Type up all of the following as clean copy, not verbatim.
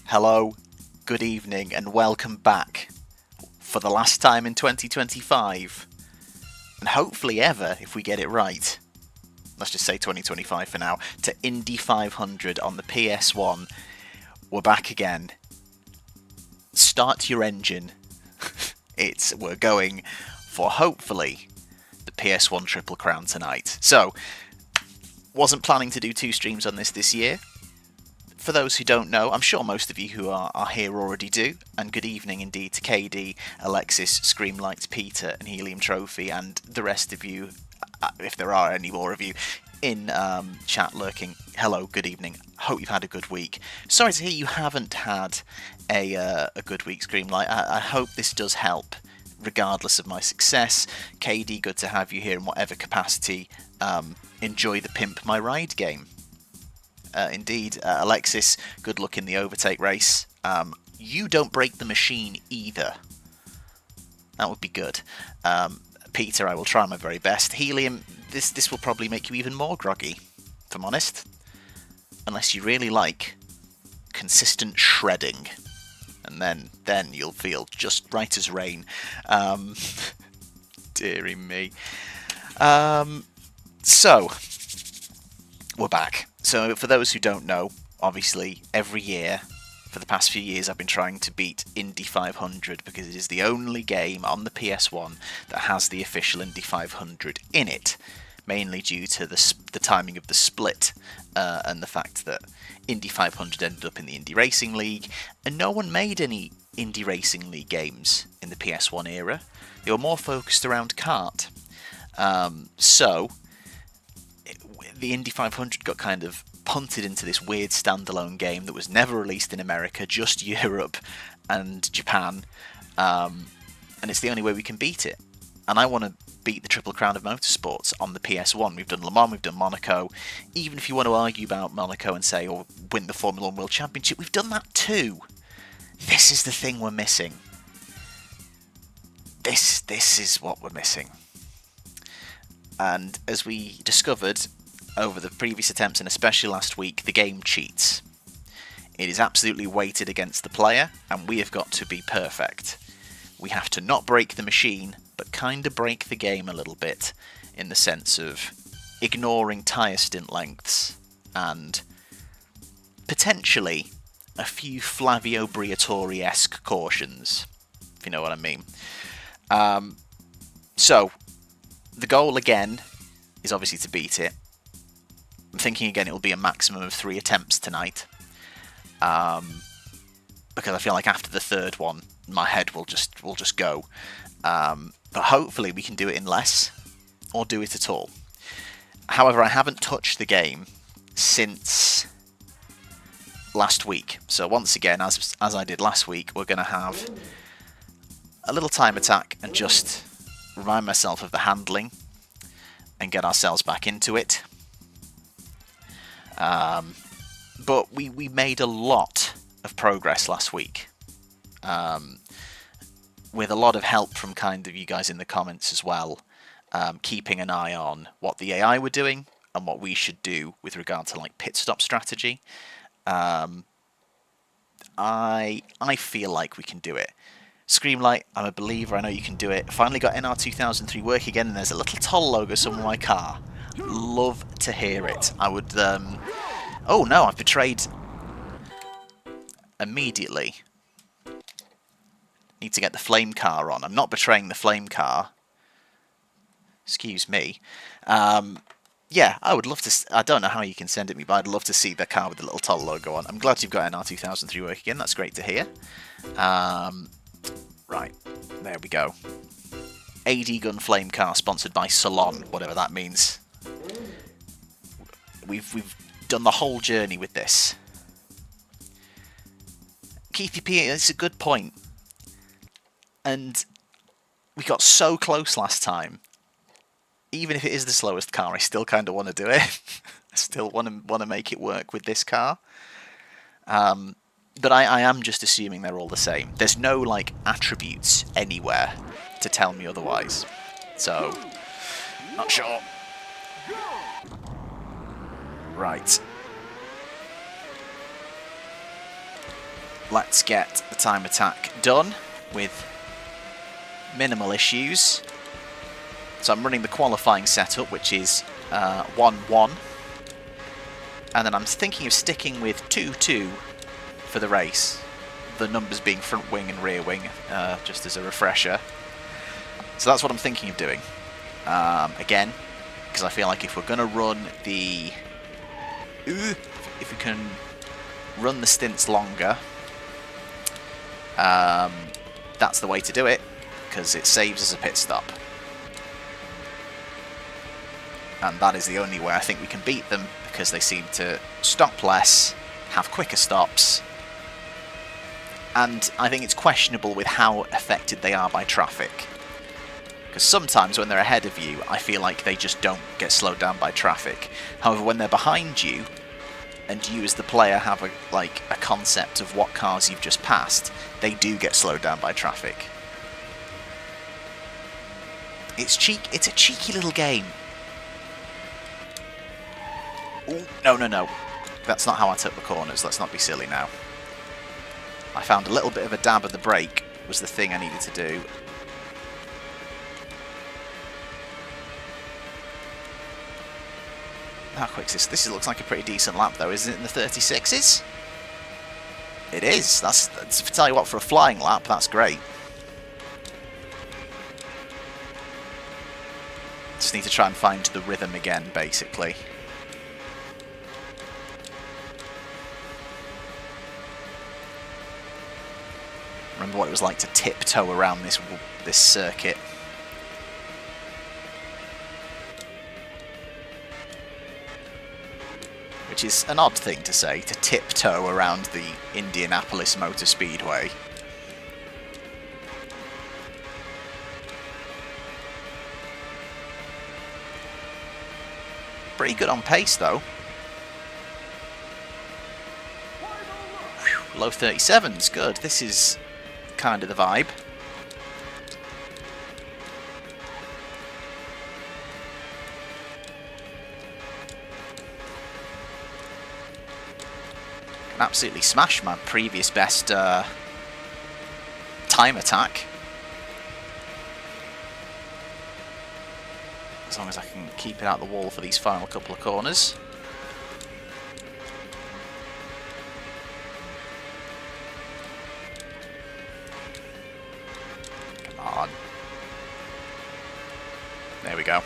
Hello, good evening, and welcome back for the last time in 2025, and hopefully ever if we get it right. Let's just say 2025 for now, to Indy 500 on the PS1. We're back again. Start your engine. We're going for hopefully the PS1 Triple Crown tonight. So, wasn't planning to do 2 streams on this year. For those who don't know, I'm sure most of you who are here already do, and good evening indeed to KD, Alexis, Screamlight, Peter, and Helium Trophy, and the rest of you, if there are any more of you, in chat lurking. Hello, good evening. Hope you've had a good week. Sorry to hear you haven't had a good week, Screamlight. I hope this does help, regardless of my success. KD, good to have you here in whatever capacity. Enjoy the Pimp My Ride game. Indeed, Alexis, good luck in the overtake race. You don't break the machine either. That would be good. Peter, I will try my very best. Helium, this will probably make you even more groggy, if I'm honest. Unless you really like consistent shredding. And then you'll feel just right as rain. Dearie me. So, we're back. So, for those who don't know, obviously, every year, for the past few years, I've been trying to beat Indy 500 because it is the only game on the PS1 that has the official Indy 500 in it, mainly due to the timing of the split and the fact that Indy 500 ended up in the Indy Racing League, and no one made any Indy Racing League games in the PS1 era. They were more focused around kart. So, the Indy 500 got kind of punted into this weird standalone game that was never released in America, just Europe and Japan, and it's the only way we can beat it. And I want to beat the Triple Crown of Motorsports on the PS1. We've done Le Mans, we've done Monaco. Even if you want to argue about Monaco and say, or win the Formula 1 World Championship, we've done that too. This is the thing we're missing. This is what we're missing. And as we discovered over the previous attempts, and especially last week, the game cheats. It is absolutely weighted against the player, and we have got to be perfect. We have to not break the machine, but kind of break the game a little bit, in the sense of ignoring tyre stint lengths, and potentially a few Flavio Briatore-esque cautions, if you know what I mean. So, the goal again is obviously to beat it. I'm thinking again it will be a maximum of 3 attempts tonight, because I feel like after the 3rd one my head will just go. But hopefully we can do it in less, or do it at all. However, I haven't touched the game since last week, so once again, as I did last week, we're going to have a little time attack and just remind myself of the handling and get ourselves back into it. But we made a lot of progress last week, with a lot of help from kind of you guys in the comments as well, keeping an eye on what the AI were doing and what we should do with regard to like pit stop strategy. I feel like we can do it. Screamlight, I'm a believer, I know you can do it. Finally got NR 2003 work again, and there's a little toll logo somewhere in my car. Love to hear it. I would, oh no, I've betrayed immediately. Need to get the flame car on. I'm not betraying the flame car. Excuse me. Yeah, I would love to... I don't know how you can send it me, but I'd love to see the car with the little toll logo on. I'm glad you've got NR 2003 work again. That's great to hear. Right, there we go. AD Gun Flame Car, sponsored by Salon, whatever that means. We've done the whole journey with this. Keithy P, it's a good point. And we got so close last time. Even if it is the slowest car, I still kind of want to do it. I still want to make it work with this car. But I am just assuming they're all the same. There's no, like, attributes anywhere to tell me otherwise. So, not sure. Right. let's get the time attack done with minimal issues. So I'm running the qualifying setup, which is 1-1. And then I'm thinking of sticking with 2-2 for the race. The numbers being front wing and rear wing, just as a refresher. So that's what I'm thinking of doing. Again, because I feel like if we're going to run the... if we can run the stints longer, that's the way to do it, because it saves us a pit stop. And that is the only way I think we can beat them, because they seem to stop less, have quicker stops, and I think it's questionable with how affected they are by traffic. Because sometimes when they're ahead of you, I feel like they just don't get slowed down by traffic. However, when they're behind you, and you as the player have a concept of what cars you've just passed, they do get slowed down by traffic. It's a cheeky little game. Ooh, no. That's not how I took the corners. Let's not be silly now. I found a little bit of a dab of the brake was the thing I needed to do. How quick is this? This looks like a pretty decent lap though, isn't it, in the 36s? It is. That's tell you what, for a flying lap, that's great. Just need to try and find the rhythm again, basically. Remember what it was like to tiptoe around this circuit. Which is an odd thing to say, to tiptoe around the Indianapolis Motor Speedway. Pretty good on pace though. Whew, low 37s, good. This is kind of the vibe. Can absolutely smash my previous best time attack. As long as I can keep it out the wall for these final couple of corners. Come on. There we go.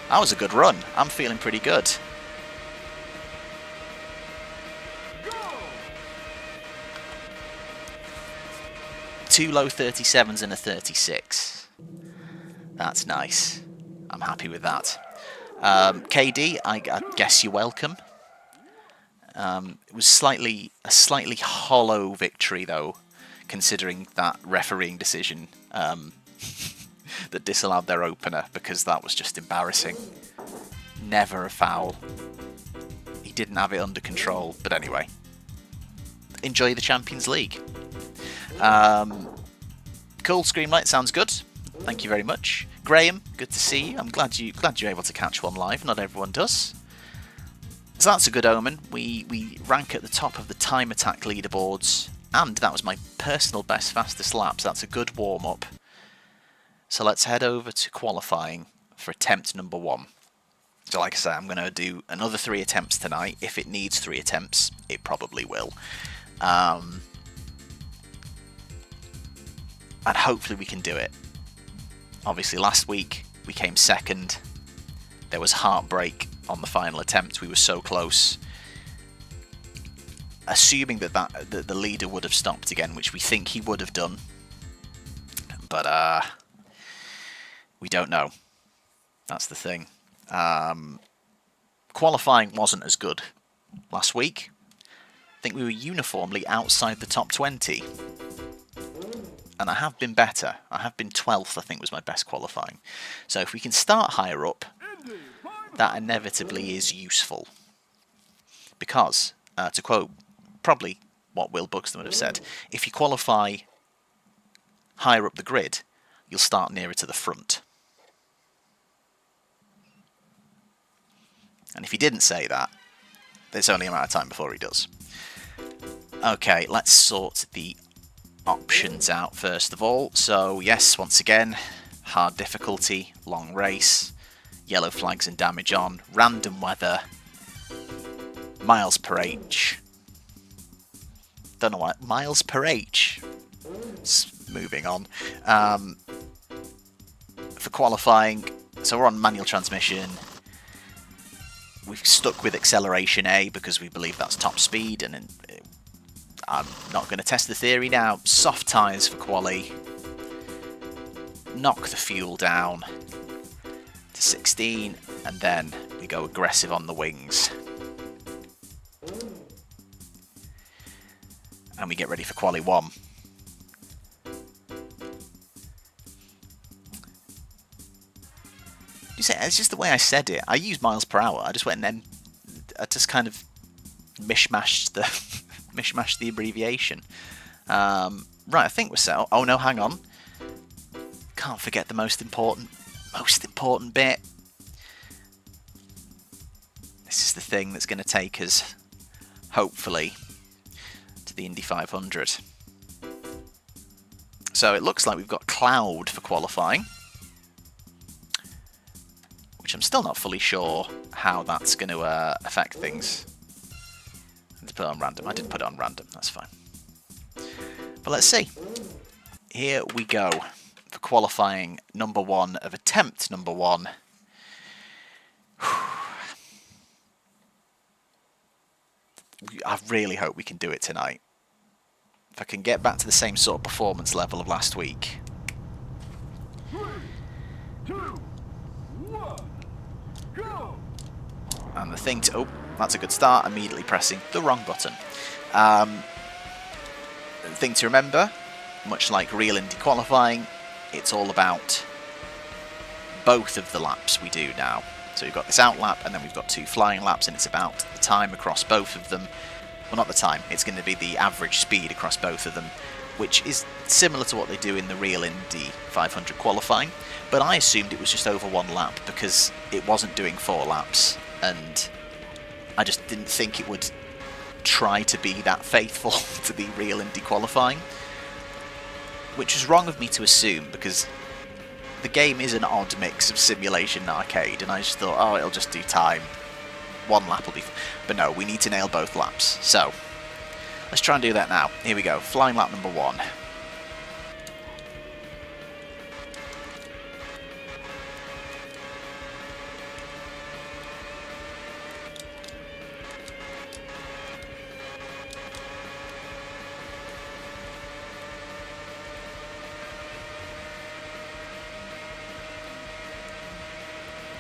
That was a good run. I'm feeling pretty good. Two low 37s and a 36. That's nice. I'm happy with that. KD, I guess you're welcome. It was a slightly hollow victory, though, considering that refereeing decision that disallowed their opener, because that was just embarrassing. Never a foul. He didn't have it under control, but anyway. Enjoy the Champions League. Cool, Screamlight, sounds good. Thank you very much. Graham, good to see you. I'm glad you're able to catch one live. Not everyone does. So that's a good omen. We rank at the top of the time attack leaderboards, and that was my personal best fastest lap, so that's a good warm-up. So let's head over to qualifying for attempt number 1. So like I say, I'm going to do another 3 attempts tonight. If it needs 3 attempts, it probably will. And hopefully we can do it. Obviously last week we came second. There was heartbreak on the final attempt. We were so close. Assuming that the leader would have stopped again, which we think he would have done. But we don't know. That's the thing. Qualifying wasn't as good last week. I think we were uniformly outside the top 20. And I have been better. I have been 12th, I think, was my best qualifying. So if we can start higher up, that inevitably is useful. Because, to quote probably what Will Buxton would have said, if you qualify higher up the grid, you'll start nearer to the front. And if he didn't say that, there's only a matter of time before he does. Okay, let's sort the options out first of all. So yes, once again, hard difficulty, long race, yellow flags and damage on, random weather, miles per h. Don't know what, miles per h. Moving on. For qualifying, so we're on manual transmission. We've stuck with acceleration A because we believe that's top speed, and I'm not going to test the theory now. Soft tyres for quali. Knock the fuel down to 16, and then we go aggressive on the wings. And we get ready for quali 1. You say it's just the way I said it. I used miles per hour. I just went and then I just kind of mishmashed the abbreviation. Right, I think we're set up. Oh no, hang on. Can't forget the most important bit. This is the thing that's going to take us, hopefully, to the Indy 500. So it looks like we've got cloud for qualifying, which I'm still not fully sure how that's going to affect things. Let's put it on random. I did put it on random, that's fine. But let's see. Here we go for qualifying number 1 of attempt number 1. I really hope we can do it tonight. If I can get back to the same sort of performance level of last week. 3, 2, 1, go! And the thing to... Oh, that's a good start. Immediately pressing the wrong button. The thing to remember, much like real Indy qualifying, it's all about both of the laps we do now. So we've got this out lap, and then we've got 2 flying laps, and it's about the time across both of them. Well, not the time, it's going to be the average speed across both of them, which is similar to what they do in the real Indy 500 qualifying, but I assumed it was just over 1 lap because it wasn't doing 4 laps, and I just didn't think it would try to be that faithful to the real Indy qualifying, which was wrong of me to assume because the game is an odd mix of simulation and arcade, and I just thought, oh, it'll just do time. 1 lap will be... But no, we need to nail both laps. So, let's try and do that now. Here we go. Flying lap number 1.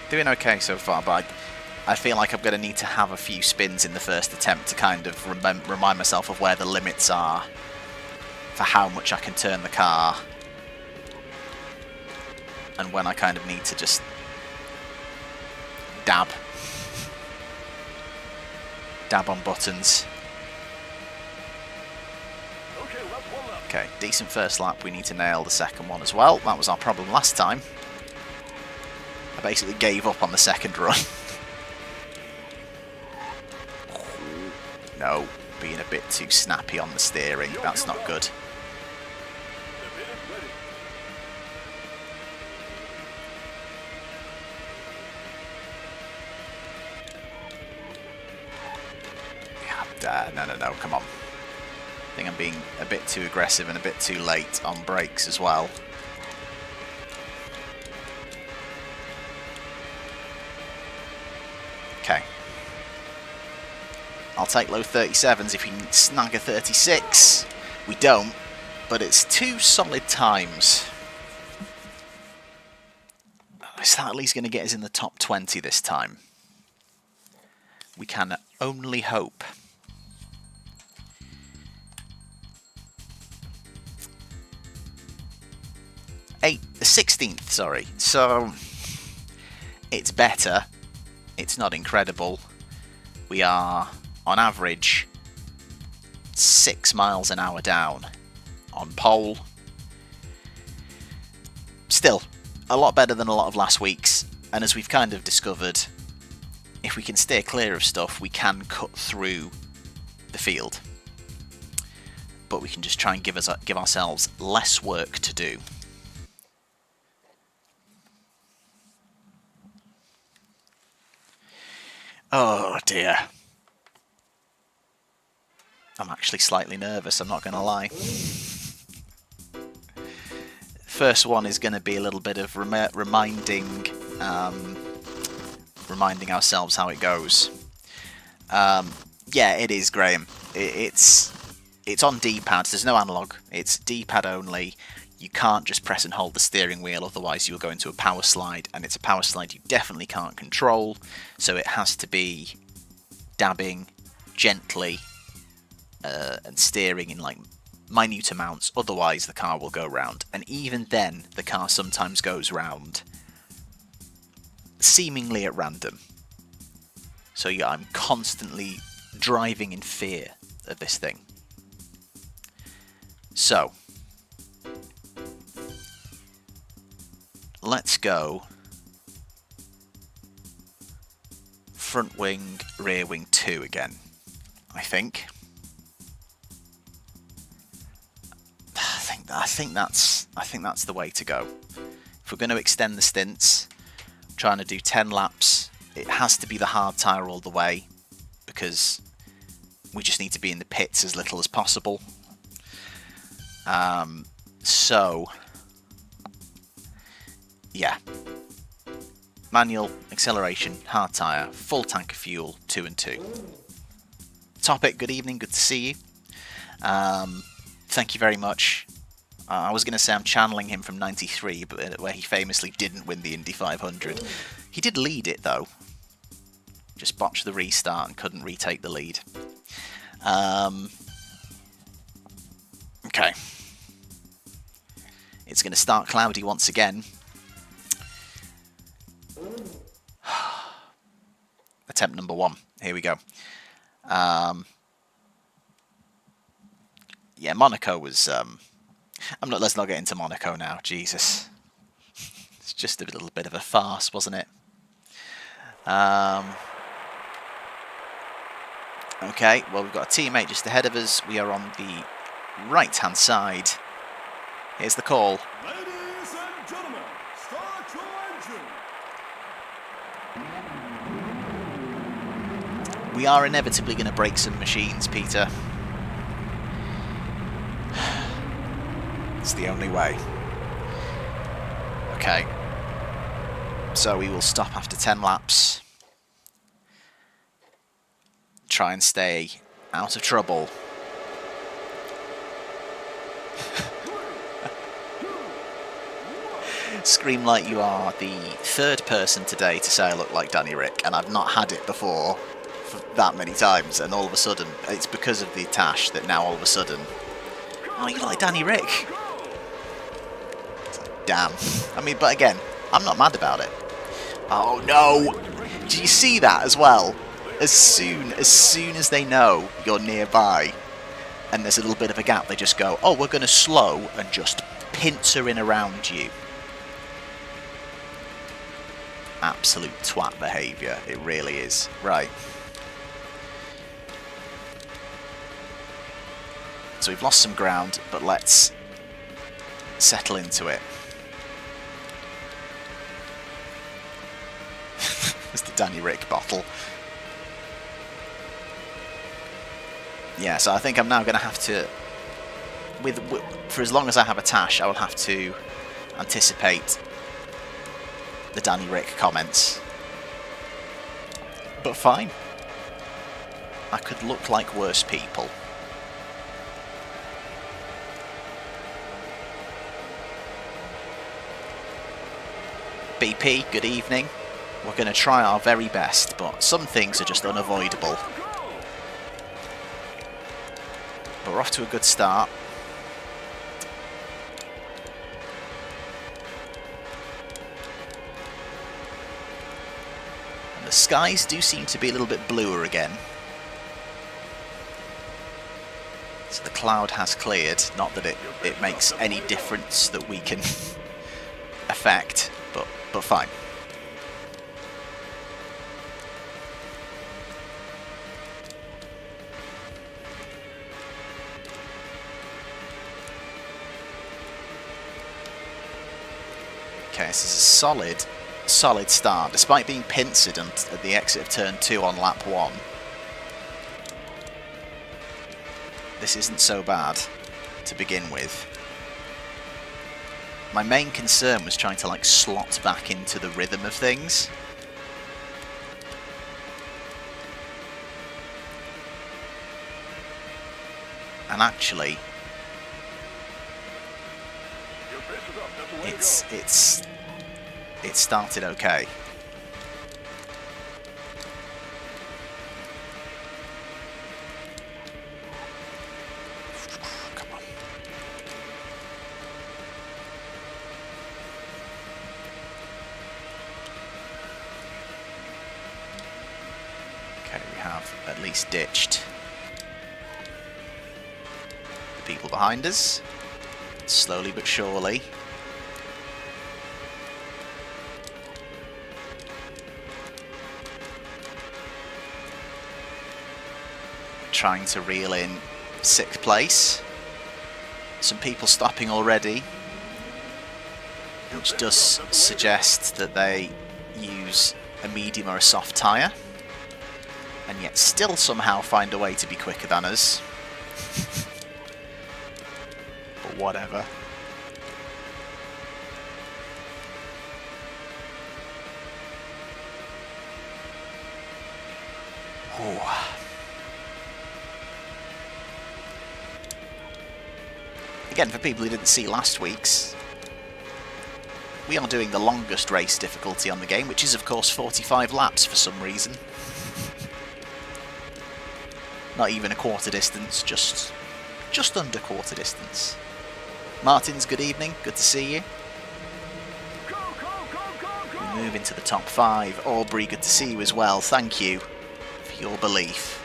Doing okay so far, but I feel like I'm going to need to have a few spins in the first attempt to kind of remind myself of where the limits are for how much I can turn the car and when I kind of need to just dab on buttons. Okay, decent first lap. We need to nail the second one as well. That was our problem last time. I basically gave up on the second run. No, being a bit too snappy on the steering. That's not good. No, come on. I think I'm being a bit too aggressive and a bit too late on brakes as well. Okay. I'll take low 37s if we can snag a 36. We don't, but it's 2 solid times. Is that at least going to get us in the top 20 this time? We can only hope. The 16th, sorry. So, it's better. It's not incredible. We are, on average, 6 miles an hour down on pole. Still, a lot better than a lot of last week's. And as we've kind of discovered, if we can steer clear of stuff, we can cut through the field. but we can just try and give ourselves less work to do. Oh dear. I'm actually slightly nervous, I'm not going to lie. First one is going to be a little bit of reminding ourselves how it goes. Yeah, it is, Graham. It's on D-pad. There's no analog. It's D-pad only. You can't just press and hold the steering wheel, otherwise you'll go into a power slide, and it's a power slide you definitely can't control. So it has to be dabbing gently and steering in like minute amounts, otherwise the car will go round. And even then, the car sometimes goes round seemingly at random. So yeah, I'm constantly driving in fear of this thing. So let's go front wing, rear wing 2 again, I think. I think that's the way to go. If we're going to extend the stints, trying to do 10 laps, it has to be the hard tyre all the way, because we just need to be in the pits as little as possible. So yeah, manual, acceleration, hard tyre, full tank of fuel, 2 and 2. Topic, good evening, good to see you. Thank you very much. I was going to say I'm channeling him from 93, but where he famously didn't win the Indy 500. He did lead it though. Just botched the restart and couldn't retake the lead. Okay. It's going to start cloudy once again. Attempt number 1. Here we go. Yeah, Monaco was... let's not get into Monaco now, Jesus. It's just a little bit of a farce, wasn't it? Okay, well, we've got a teammate just ahead of us. We are on the right-hand side. Here's the call. Ladies and gentlemen, start your engine. We are inevitably going to break some machines, Peter. It's the only way. Okay. So we will stop after 10 laps. Try and stay out of trouble. Scream like you are the third person today to say I look like Danny Rick, and I've not had it before for that many times, and all of a sudden, it's because of the Tash that now all of a sudden, oh, you look like Danny Rick. Damn. I mean, but again, I'm not mad about it. Oh no! Do you see that as well? As soon as they know you're nearby and there's a little bit of a gap, they just go, oh, we're going to slow and just pincer in around you. Absolute twat behaviour, it really is. Right. So we've lost some ground, but let's settle into it. It's the Danny Rick bottle. Yeah, so I think I'm now going to have to, for as long as I have a Tash, I will have to anticipate the Danny Rick comments. But fine. I could look like worse people. BP, good evening. We're going to try our very best, but some things are just unavoidable. But we're off to a good start. And the skies do seem to be a little bit bluer again. So the cloud has cleared. Not that it makes any difference that we can affect, but fine. Okay, this is a solid start, despite being pincered at the exit of turn 2 on lap 1. This isn't so bad to begin with. My main concern was trying to like slot back into the rhythm of things. And actually, it started okay. Come on. Okay, we have at least ditched the people behind us, slowly but surely. Trying to reel in 6th place. Some people stopping already, which does suggest that they use a medium or a soft tyre, and yet still somehow find a way to be quicker than us. But whatever. Oh. Again, for people who didn't see last week's, we are doing the longest race difficulty on the game, which is of course 45 laps for some reason. Not even a quarter distance, just under quarter distance. Martins, good evening, good to see you. We move into the top 5. Aubrey, good to see you as well, thank you for your belief.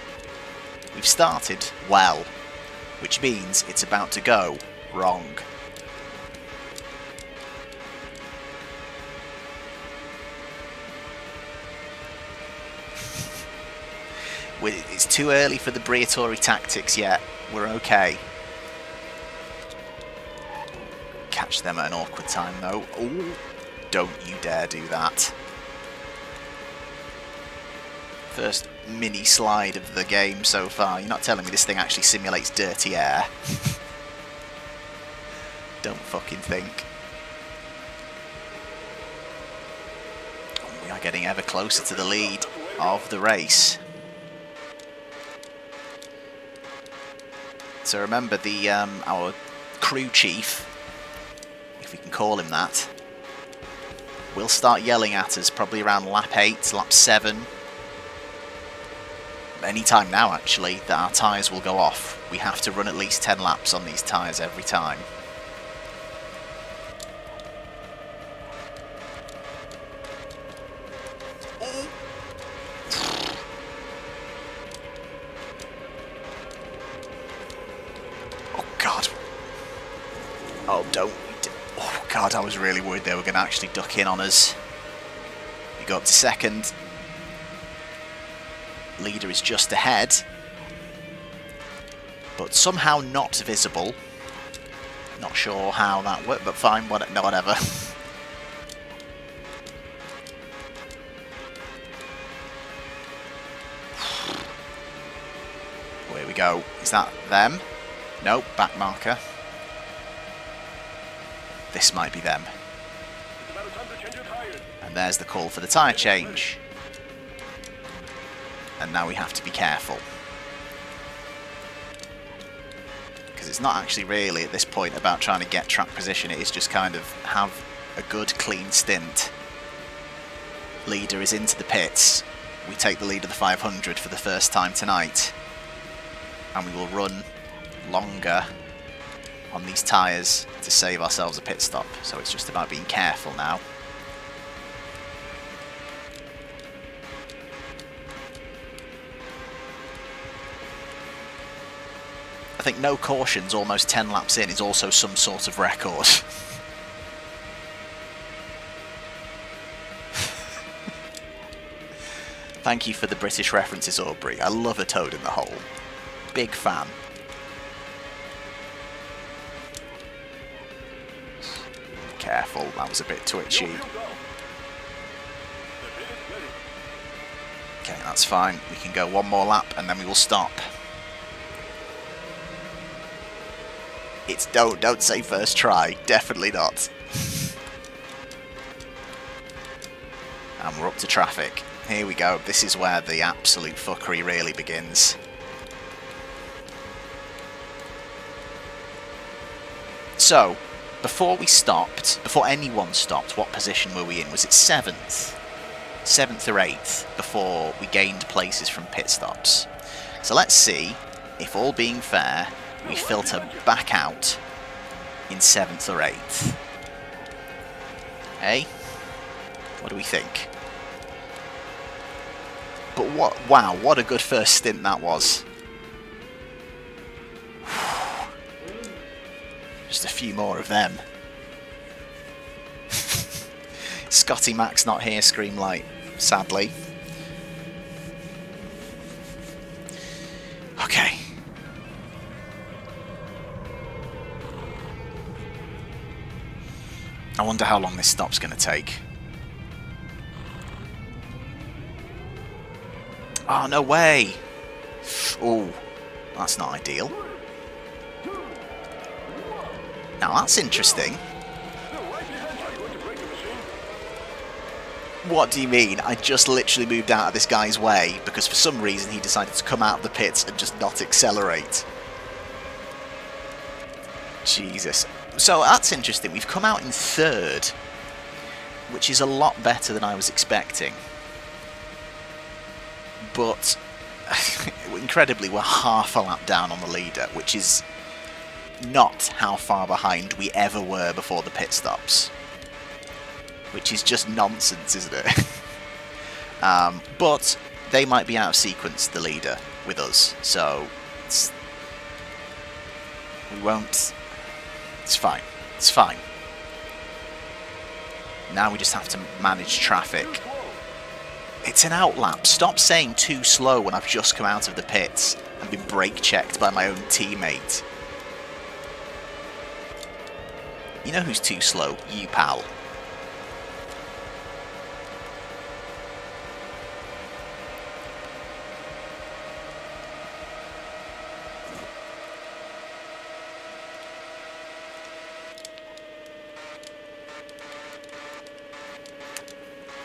We've started well, which means it's about to go wrong. It's too early for the Briatore tactics yet. We're okay. Catch them at an awkward time though. Ooh, don't you dare do that. First mini slide of the game so far. You're not telling me this thing actually simulates dirty air? Don't fucking think. We are getting ever closer to the lead of the race. So remember, the our crew chief, if we can call him that, will start yelling at us probably around lap 8, lap 7. Any time now actually that our tyres will go off. We have to run at least 10 laps on these tyres every time. Oh, don't. Oh, God, I was really worried they were going to actually duck in on us. We go up to 2nd. Leader is just ahead. But somehow not visible. Not sure how that worked, but fine, whatever. Here we go. Is that them? Nope, back marker. This might be them. And there's the call for the tyre change. And now we have to be careful. Because it's not actually really at this point about trying to get track position, it is just kind of have a good clean stint. Leader is into the pits. We take the lead of the 500 for the first time tonight. And we will run longer on these tyres to save ourselves a pit stop. So it's just about being careful now. I think no cautions almost 10 laps in is also some sort of record. Thank you for the British references, Aubrey. I love a toad in the hole. Big fan. Careful, that was a bit twitchy. Okay, that's fine. We can go one more lap and then we will stop. It's don't say first try. Definitely not. And we're up to traffic. Here we go. This is where the absolute fuckery really begins. So, before anyone stopped, what position were we in? Was it 7th? 7th or 8th before we gained places from pit stops. So let's see if, all being fair, we filter back out in 7th or 8th. Hey? What do we think? But wow, what a good first stint that was. Just a few more of them. Scotty Mac's not here, Screamlight, sadly. Okay. I wonder how long this stop's going to take. Oh, no way! Oh, that's not ideal. Now that's interesting. What do you mean? I just literally moved out of this guy's way because for some reason he decided to come out of the pits and just not accelerate. Jesus. So that's interesting. We've come out in 3rd, which is a lot better than I was expecting. But incredibly, we're half a lap down on the leader, which is not how far behind we ever were before the pit stops. Which is just nonsense, isn't it? But they might be out of sequence, the leader, with us, so we won't. It's fine. It's fine. Now we just have to manage traffic. It's an outlap. Stop saying too slow when I've just come out of the pits and been brake checked by my own teammate. You know who's too slow? You, pal.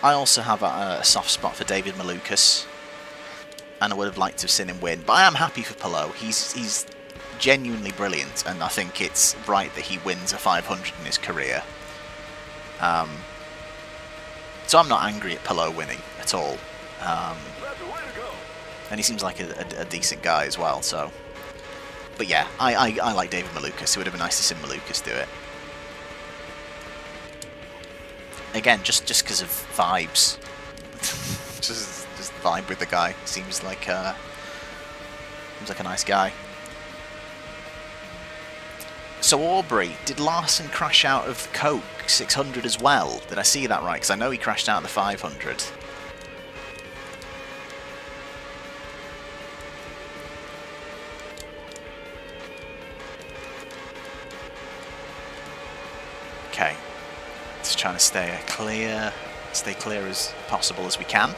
I also have a soft spot for David Malukas, and I would have liked to have seen him win, but I am happy for Palou. He's genuinely brilliant, and I think it's right that he wins a 500 in his career. So I'm not angry at Palou winning at all. And he seems like a decent guy as well, so... But yeah, I like David Malukas. It would have been nice to see Malukas do it. Again, just because of vibes. just vibe with the guy. Seems like a nice guy. So Aubrey, did Larson crash out of the Coke 600 as well? Did I see that right? Because I know he crashed out of the 500. Okay. Just trying to stay clear as possible as we can.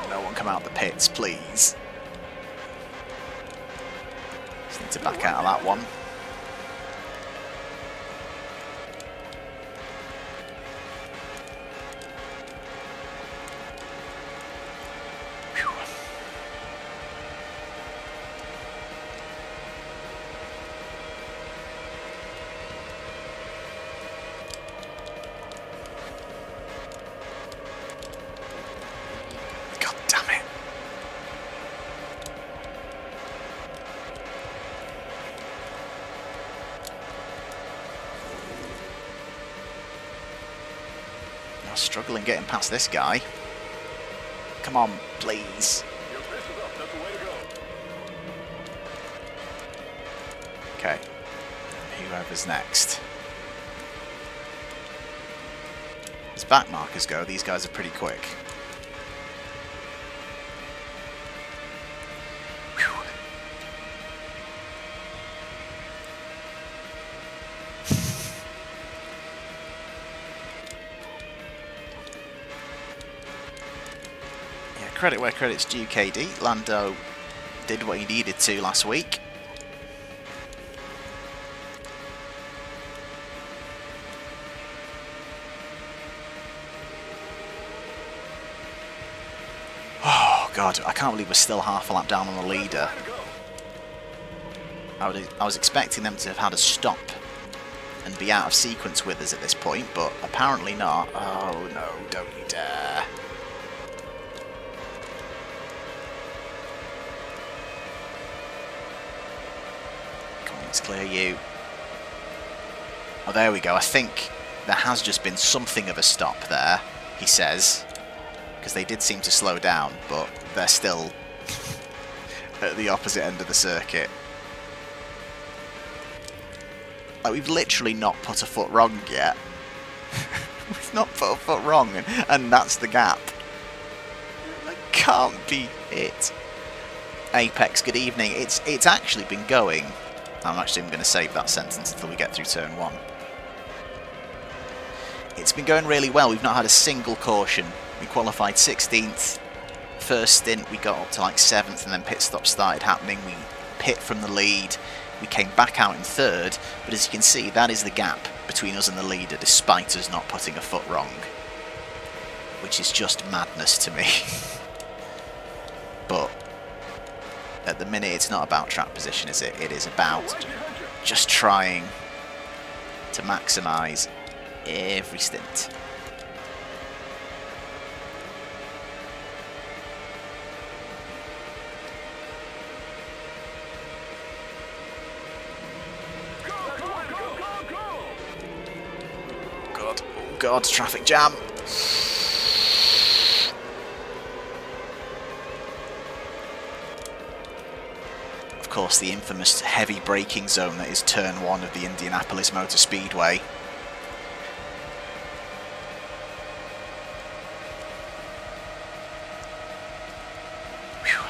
No one come out the pits, please. Just need to back out of that one. Struggling getting past this guy. Come on, please. Okay. Whoever's next. As back markers go, these guys are pretty quick. credit where credit's due, KD. Lando did what he needed to last week. Oh God, I can't believe we're still half a lap down on the leader. I was expecting them to have had a stop and be out of sequence with us at this point, but apparently not. Oh no, don't you dare. Come on, let's clear you. Oh, there we go. I think there has just been something of a stop there, he says, because they did seem to slow down, but they're still at the opposite end of the circuit. Like, we've literally not put a foot wrong yet. We've not put a foot wrong, and that's the gap. That can't be it. Apex, good evening. It's actually been going. I'm actually going to save that sentence until we get through turn 1. It's been going really well. We've not had a single caution. We qualified 16th. First stint, we got up to like 7th, and then pit stops started happening. We pit from the lead. We came back out in 3rd, but as you can see, that is the gap between us and the leader, despite us not putting a foot wrong. Which is just madness to me. But at the minute, it's not about track position, is it? It is about just trying to maximise every stint. God, traffic jam. Of course, the infamous heavy braking zone that is turn 1 of the Indianapolis Motor Speedway. Whew.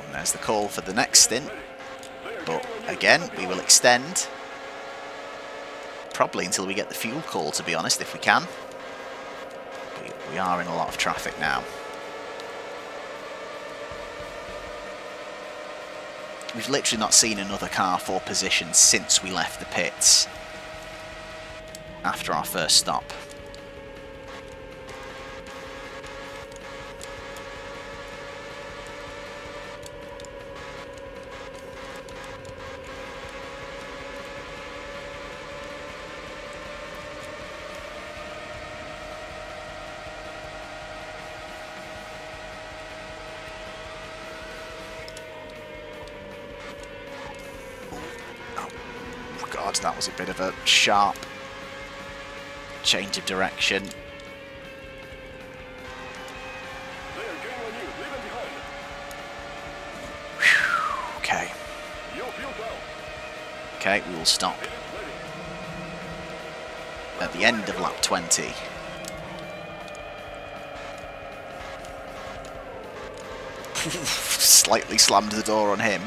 And there's the call for the next stint. But again, we will extend. Probably until we get the fuel call, to be honest, if we can. We are in a lot of traffic now. We've literally not seen another car for position since we left the pits after our first stop. That was a bit of a sharp change of direction. Whew, okay. Okay, we will stop at the end of lap 20. Slightly slammed the door on him,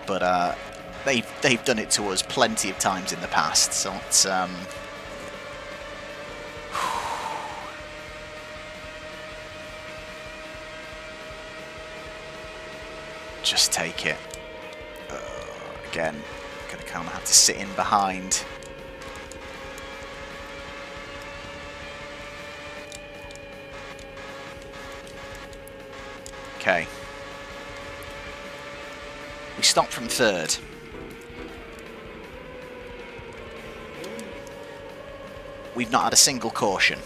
but they've done it to us plenty of times in the past, so it's just take it. Again, gonna kind of have to sit in behind. Okay. We stopped from 3rd. We've not had a single caution.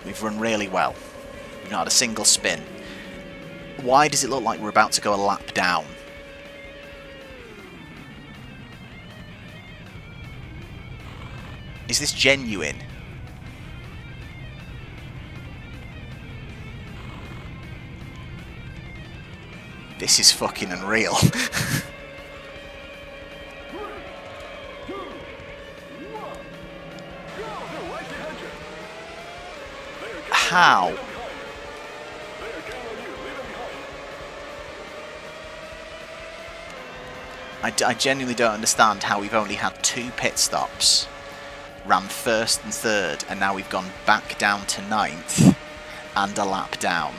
We've run really well. We've not had a single spin. Why does it look like we're about to go a lap down? Is this genuine? This is fucking unreal. How? I genuinely don't understand how we've only had 2 pit stops ran first and third, and now we've gone back down to 9th and a lap down.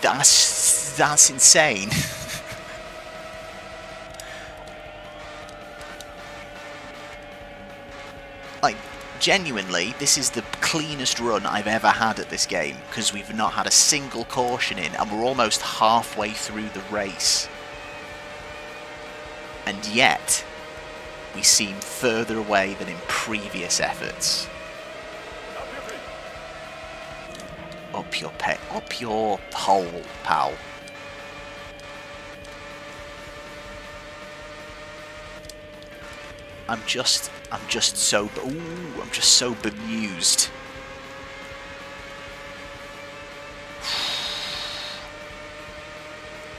That's insane. Like, genuinely, this is the cleanest run I've ever had at this game, because we've not had a single caution in, and we're almost halfway through the race. And yet, we seem further away than in previous efforts. Up your hole, pal. I'm just so bemused.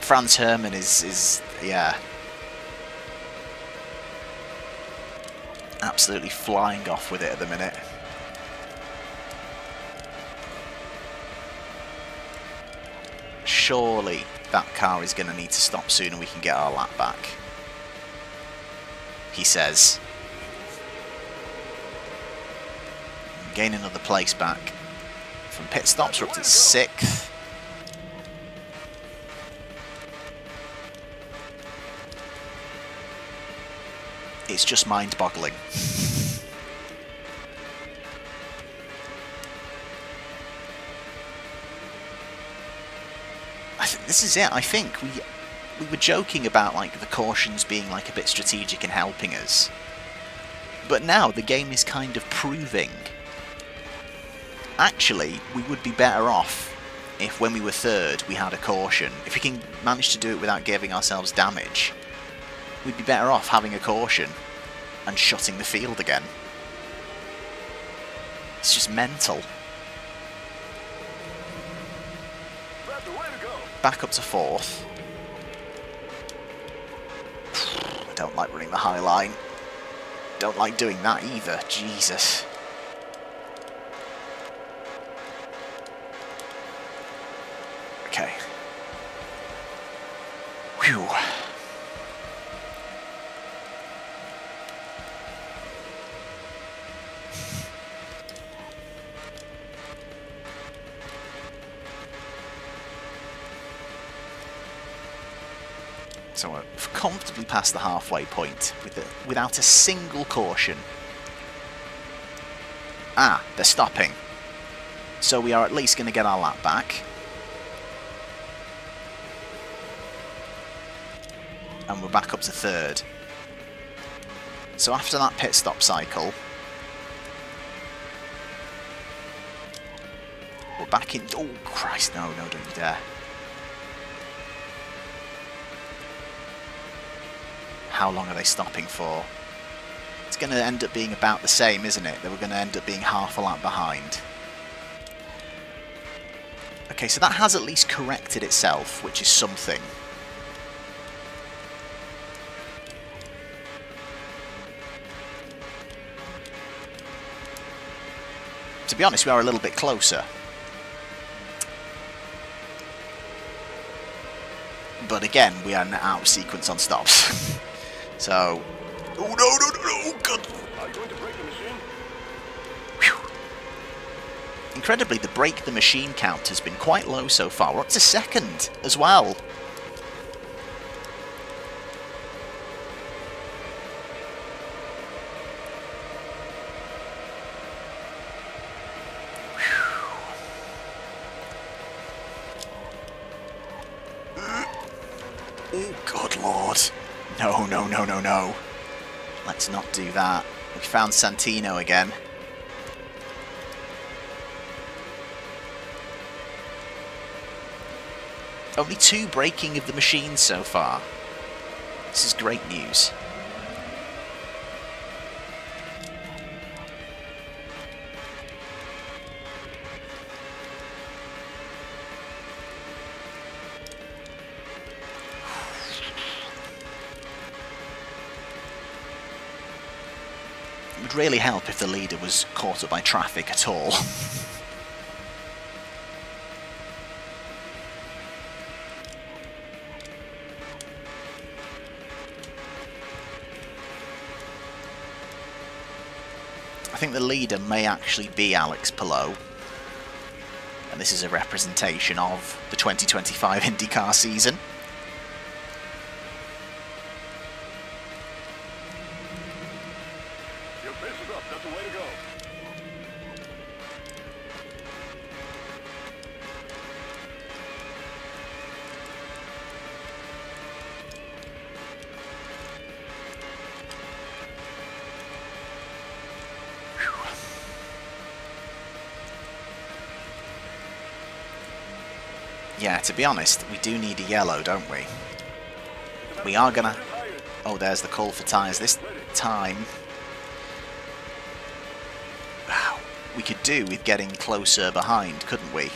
Franz Hermann is yeah, absolutely flying off with it at the minute. Surely that car is going to need to stop soon and we can get our lap back, he says. Gain another place back. From pit stops, we're up to 6th. It's just mind-boggling. This is it. I think we were joking about like the cautions being like a bit strategic and helping us, but now the game is kind of proving actually we would be better off if when we were third we had a caution. If we can manage to do it without giving ourselves damage, we'd be better off having a caution and shutting the field again. It's just mental. Back up to 4th. I don't like running the high line. Don't like doing that either. Jesus. Okay. Whew. So we're comfortably past the halfway point without a single caution. Ah, they're stopping. So we are at least going to get our lap back. And we're back up to 3rd. So after that pit stop cycle, we're back in... Oh, Christ, no, don't you dare. How long are they stopping for? It's going to end up being about the same, isn't it? That we're going to end up being half a lap behind. Okay, so that has at least corrected itself, which is something. To be honest, we are a little bit closer. But again, we are out of sequence on stops. So, oh no, God. Are you going to break the machine? Whew. Incredibly, the break the machine count has been quite low so far. We're up to 2nd as well. Oh, good lord. No. Let's not do that. We found Santino again. Only 2 breaking of the machine so far. This is great news. It would really help if the leader was caught up by traffic at all. think the leader may actually be Alex Palou. And this is a representation of the 2025 IndyCar season. Your pace is up. That's the way to go. Yeah, to be honest, we do need a yellow, don't we? We are gonna... Oh, there's the call for tyres. This time... Wow. We could do with getting closer behind, couldn't we?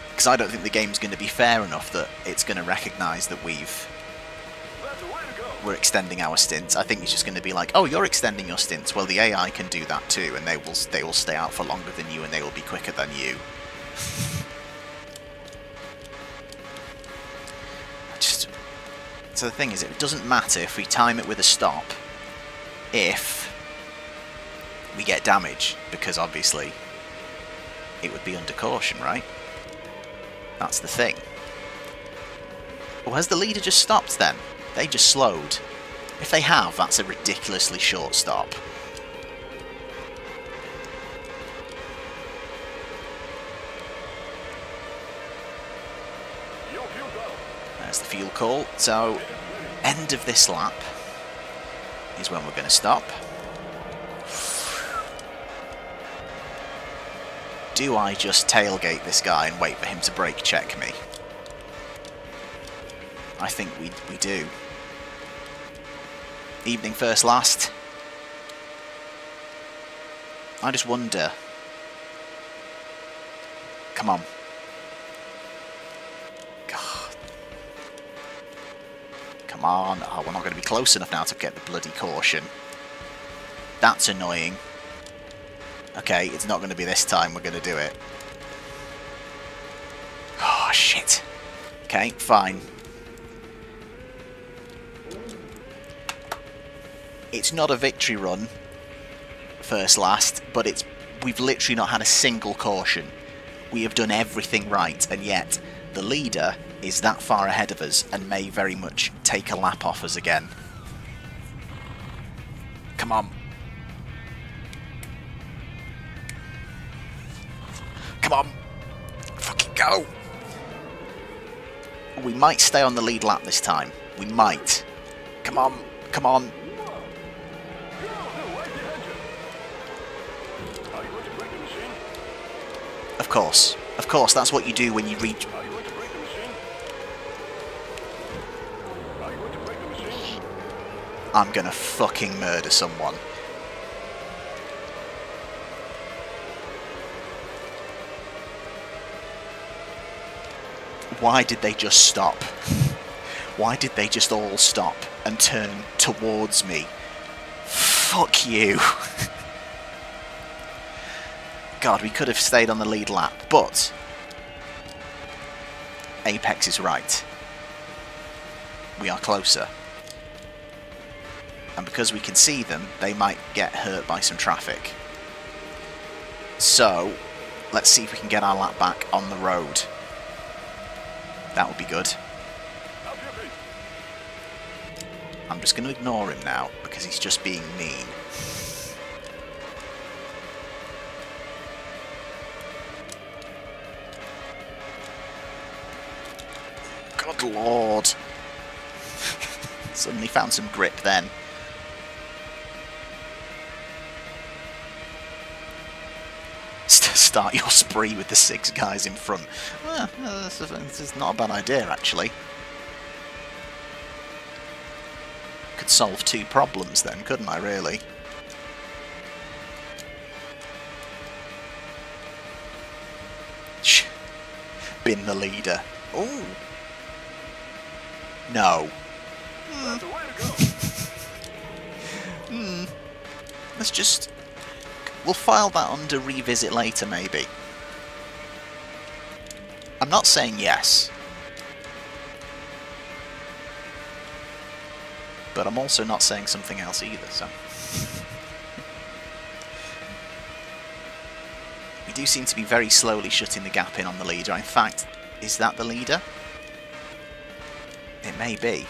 Because I don't think the game's going to be fair enough that it's going to recognise that we're extending our stints. I think it's just going to be like, oh, you're extending your stints. Well, the AI can do that too, and they will stay out for longer than you, and they will be quicker than you. So the thing is, it doesn't matter if we time it with a stop if we get damage, because obviously it would be under caution, right? That's the thing. Well, has the leader just stopped then? They just slowed. If they have, that's a ridiculously short stop. There's the fuel call. So, end of this lap is when we're going to stop. Do I just tailgate this guy and wait for him to brake check me? I think we do. Evening first last. I just wonder. Come on. God. Come on. Oh, we're not going to be close enough now to get the bloody caution. That's annoying. Okay, it's not going to be this time we're going to do it. Oh, shit. Okay, fine. It's not a victory run, first last, but we've literally not had a single caution. We have done everything right, and yet the leader is that far ahead of us and may very much take a lap off us again. Come on. Come on. Fucking go. We might stay on the lead lap this time. We might. Come on. Come on. Of course, that's what you do when you reach... I'm gonna fucking murder someone. Why did they just stop? Why did they just all stop and turn towards me? Fuck you. God, we could have stayed on the lead lap, but Apex is right. We are closer. And because we can see them, they might get hurt by some traffic. So, let's see if we can get our lap back on the road. That would be good. I'm just going to ignore him now, because he's just being mean. Good lord. Suddenly found some grip then. Start your spree with the 6 guys in front. This is not a bad idea, actually. Could solve 2 problems then, couldn't I, really? Bin the leader. Ooh. No. Let's just... We'll file that under revisit later, maybe. I'm not saying yes. but I'm also not saying something else either, so... We do seem to be very slowly shutting the gap in on the leader. In fact, is that the leader? It may be.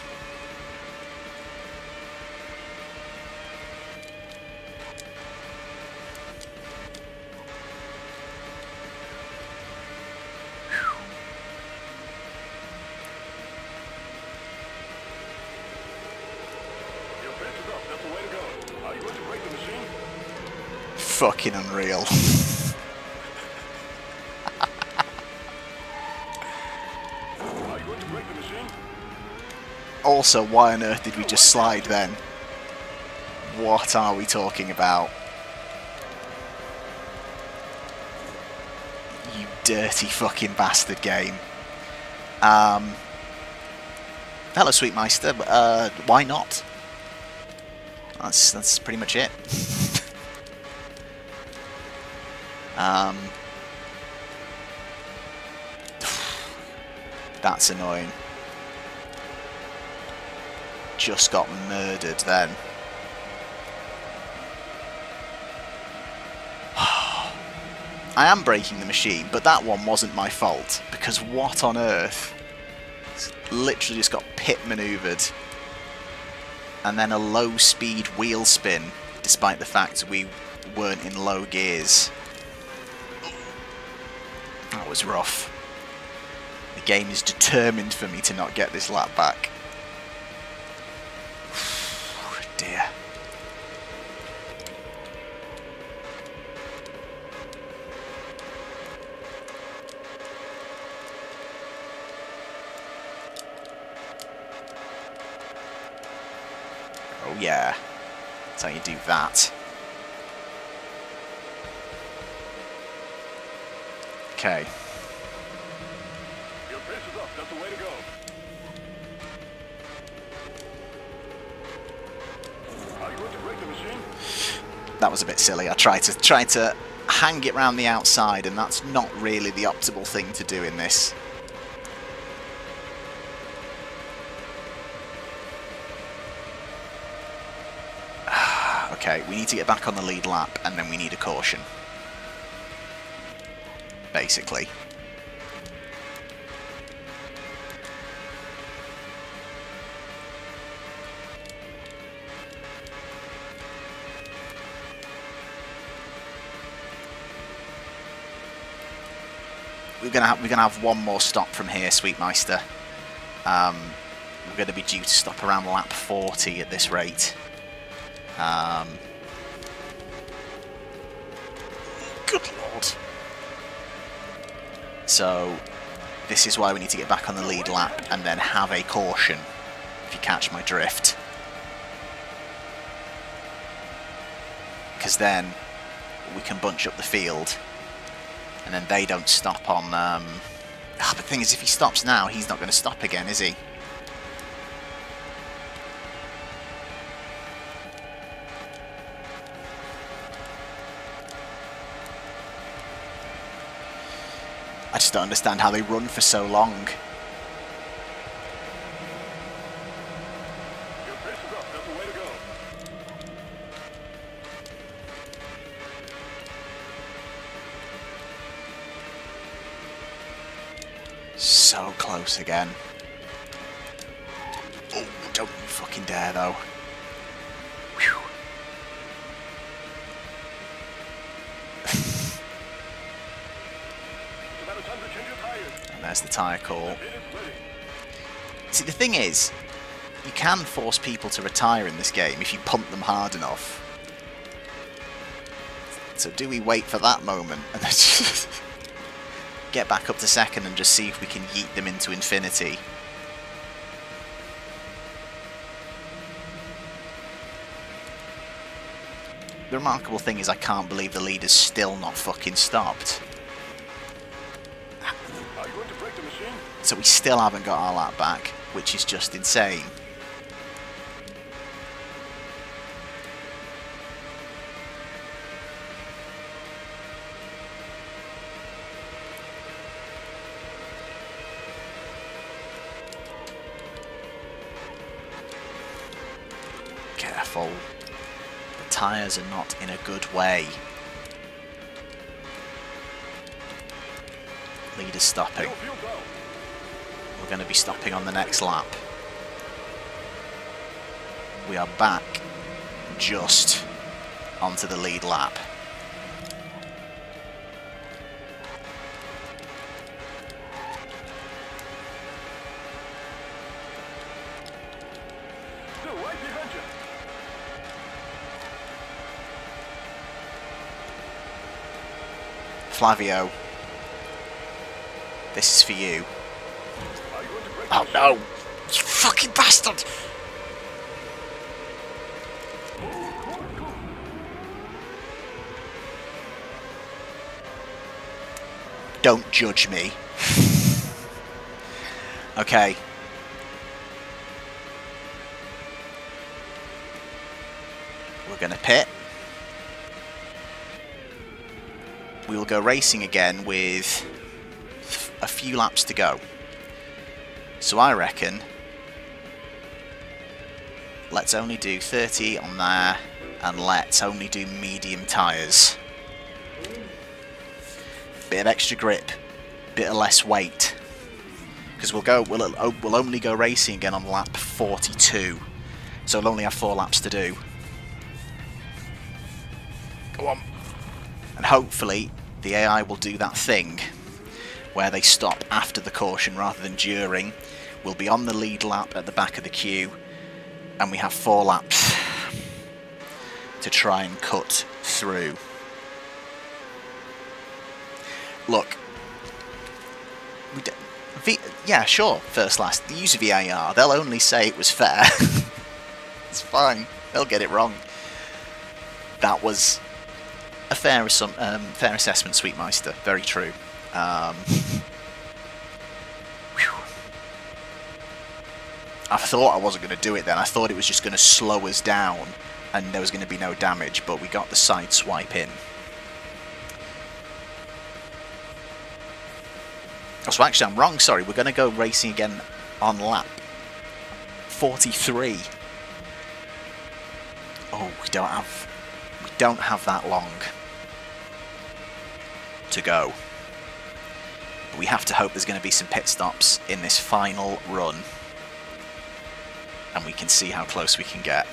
Fucking unreal. Also, why on earth did we just slide then? What are we talking about? You dirty fucking bastard game. Hello, Sweet Meister. Why not? That's pretty much it. That's annoying. Just got murdered then. I am breaking the machine, but that one wasn't my fault, because what on earth? It's literally just got pit manoeuvred. And then a low speed wheel spin, despite the fact we weren't in low gears. That was rough. The game is determined for me to not get this lap back. Dear. Oh yeah, that's how you do that. Okay. Your pace is up. That's the way to go. Are you going to break the machine? That was a bit silly. I tried to hang it round the outside, and that's not really the optimal thing to do in this. Okay, we need to get back on the lead lap, and then we need a caution. Basically. We're gonna have one more stop from here, Sweet Meister. We're gonna be due to stop around lap 40 at this rate. Good lord. So this is why we need to get back on the lead lap and then have a caution, if you catch my drift. Because then we can bunch up the field, and then they don't stop on... but the thing is, if he stops now, he's not going to stop again, is he? I just don't understand how they run for so long. Your pace is up. That's the way to go. So close again. Oh, don't you fucking dare though. Whew. And there's the tyre call. See, the thing is, you can force people to retire in this game if you pump them hard enough. So do we wait for that moment and then just get back up to second and just see if we can yeet them into infinity? The remarkable thing is I can't believe the leader's still not fucking stopped. Are you going to break the machine? So we still haven't got our lap back, which is just insane. careful. The tyres are not in a good way. Leader's stopping. We're going to be stopping on the next lap. We are back just onto the lead lap. Flavio, this is for you. Oh no! You fucking bastard! Don't judge me. Okay. We're gonna pit. We will go racing again with a few laps to go. So I reckon let's only do 30 on there, and let's only do medium tyres. Bit of extra grip, bit of less weight, because we'll only go racing again on lap 42, so we'll only have 4 laps to do. Go on. And hopefully the AI will do that thing where they stop after the caution rather than during. We'll be on the lead lap at the back of the queue, and we have 4 laps to try and cut through. Look, yeah, sure, first last, use VAR, they'll only say it was fair. It's fine, they'll get it wrong. That was a fair assessment, Sweetmeister. Very true. I thought I wasn't going to do it then. I thought it was just going to slow us down and there was going to be no damage, but we got the side swipe in. Oh, so actually I'm wrong, sorry. We're going to go racing again on lap 43. Oh, we don't have that long to go. But we have to hope there's going to be some pit stops in this final run, and we can see how close we can get.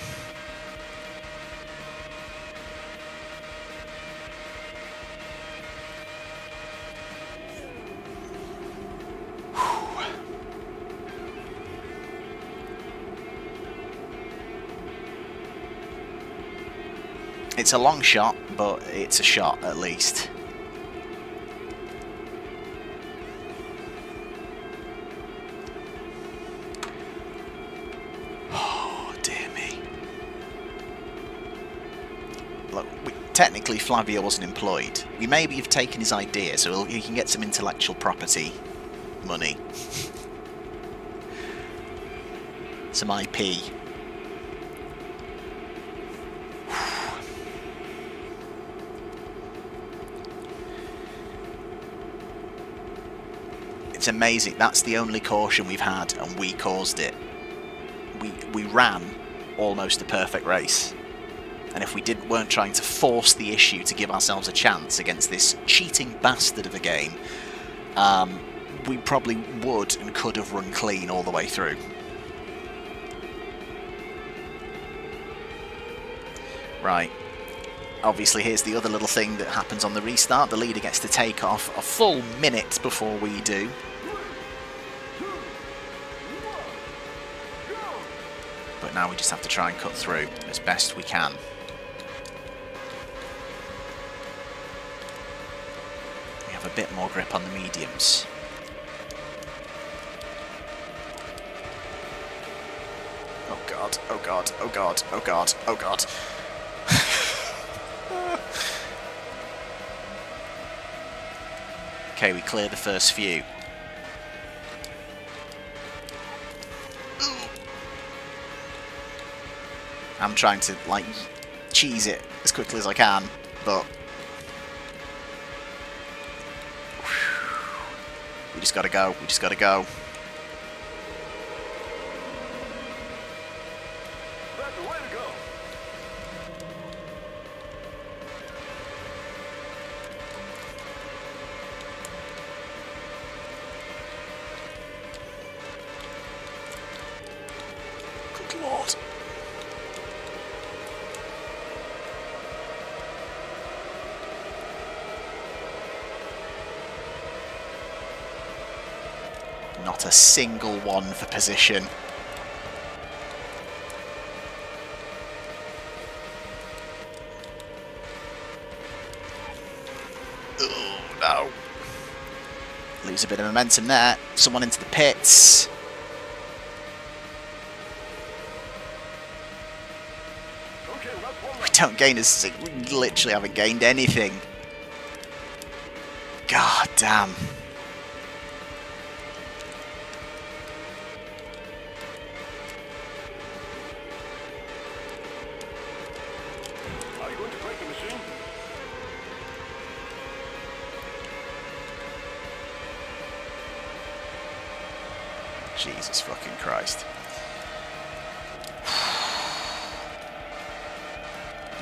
It's a long shot, but it's a shot at least. Oh, dear me. Look, technically Flavio wasn't employed. We maybe have taken his idea, so he can get some intellectual property money. Some IP. It's amazing. That's the only caution we've had, and we caused it. We ran almost a perfect race, and if we weren't trying to force the issue to give ourselves a chance against this cheating bastard of a game, we probably would and could have run clean all the way through. Right. Obviously, here's the other little thing that happens on the restart. The leader gets to take off a full minute before we do. But now we just have to try and cut through as best we can. We have a bit more grip on the mediums. Oh god, oh god, oh god, oh god, oh god. Okay, we clear the first few. I'm trying to, like, cheese it as quickly as I can, but we just gotta go, we just gotta go. That's the way to go. Not a single one for position. Oh, no. Lose a bit of momentum there. Someone into the pits. We don't gain we literally haven't gained anything. God damn. Are you going to break the machine? Jesus fucking Christ.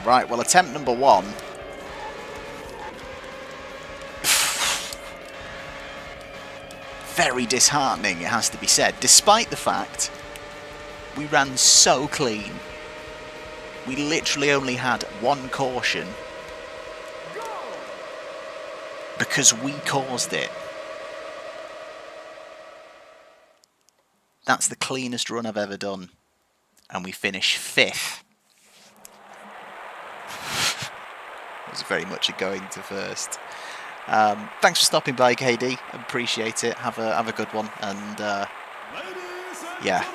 Right, well, attempt number 1. Very disheartening, it has to be said, despite the fact we ran so clean. We literally only had 1 caution because we caused it. That's the cleanest run I've ever done. And we finish 5th. It was very much a going to first. Thanks for stopping by, KD. Appreciate it. Have a good one. And yeah,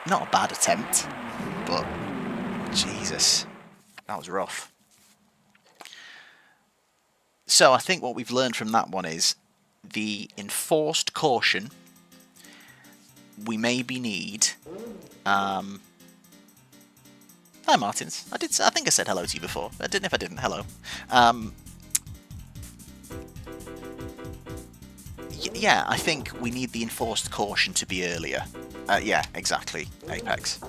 not a bad attempt, but Jesus, that was rough. So I think what we've learned from that one is the enforced caution. We maybe need. Hi, Martins. I think I said hello to you before. I didn't. If I didn't, hello. Yeah, I think we need the enforced caution to be earlier. Yeah, exactly, Apex.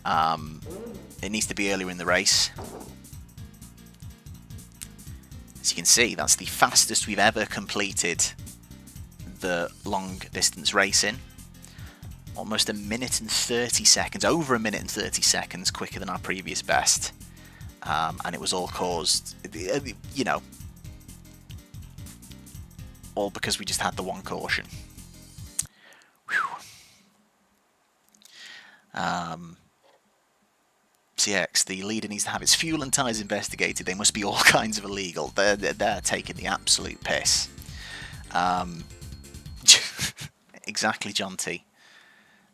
It needs to be earlier in the race. As you can see, that's the fastest we've ever completed the long distance race in. Almost 1 minute and 30 seconds, over 1 minute and 30 seconds quicker than our previous best. And it was all caused, you know, all because we just had the 1 caution. CX, the leader needs to have its fuel and tyres investigated. They must be all kinds of illegal. They're taking the absolute piss. Exactly, John T.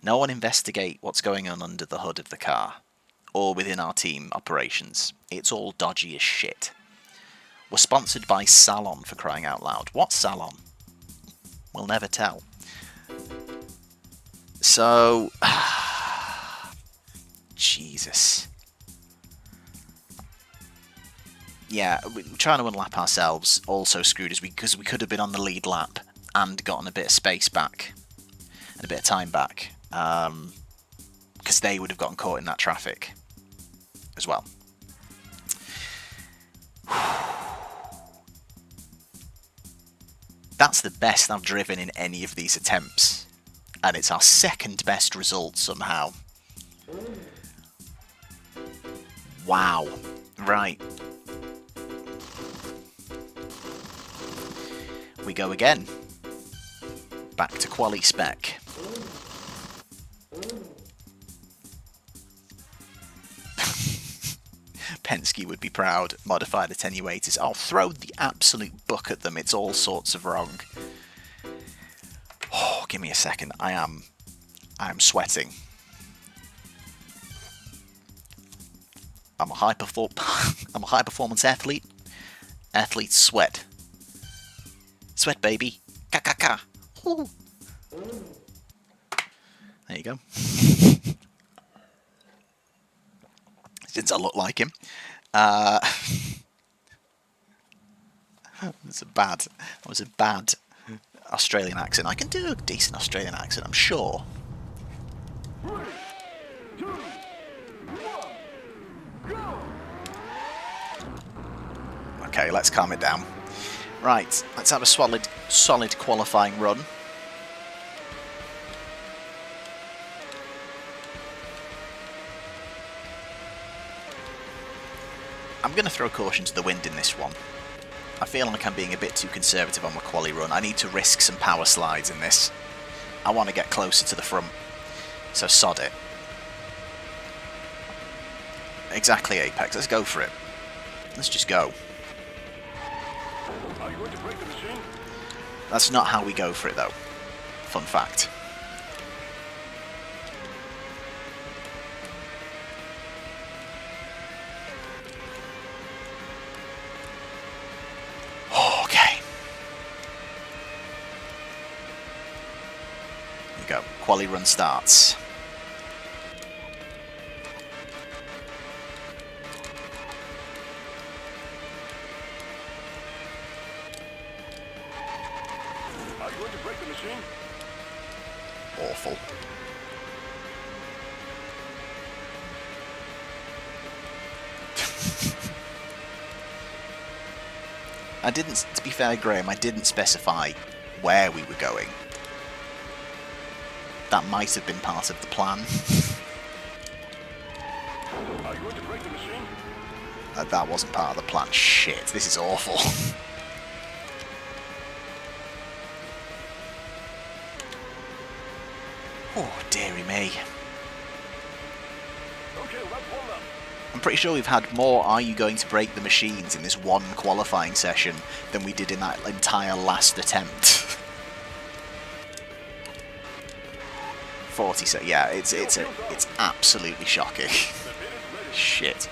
No one investigate what's going on under the hood of the car, or within our team operations. It's all dodgy as shit. We're sponsored by Salon, for crying out loud. What Salon? We'll never tell. So, Jesus. Yeah, we're trying to unlap ourselves also screwed us because we could have been on the lead lap and gotten a bit of space back and a bit of time back. Because they would have gotten caught in that traffic as well. That's the best I've driven in any of these attempts, and it's our 2nd best result somehow. Wow. Right. We go again. Back to quali spec. Penske would be proud. Modified attenuators. I'll throw the absolute book at them. It's all sorts of wrong. Oh, give me a second. I am sweating. I'm a high performance athlete. Athletes sweat. Sweat, baby. Ka ka ka. Ooh. There you go. Since I look like him. That was a bad Australian accent. I can do a decent Australian accent, I'm sure. 3, 2, 1, go! Okay, let's calm it down. Right, let's have a solid qualifying run. I'm going to throw caution to the wind in this one. I feel like I'm being a bit too conservative on my quali run. I need to risk some power slides in this. I want to get closer to the front. So sod it. Exactly, Apex. Let's go for it. Let's just go. Are you going to break the machine? That's not how we go for it, though. Fun fact. Okay. Here we go. Quali run starts. Are you going to break the machine? Awful. I didn't, to be fair, Graham, I didn't specify where we were going. That might have been part of the plan. Are you going to break the machine? That wasn't part of the plan. Shit, this is awful. Oh, dearie me. Okay, that's one up. I'm pretty sure we've had more Are You Going to Break the Machines in this one qualifying session than we did in that entire last attempt. 40, so yeah, it's absolutely shocking. The pit is ready. Shit.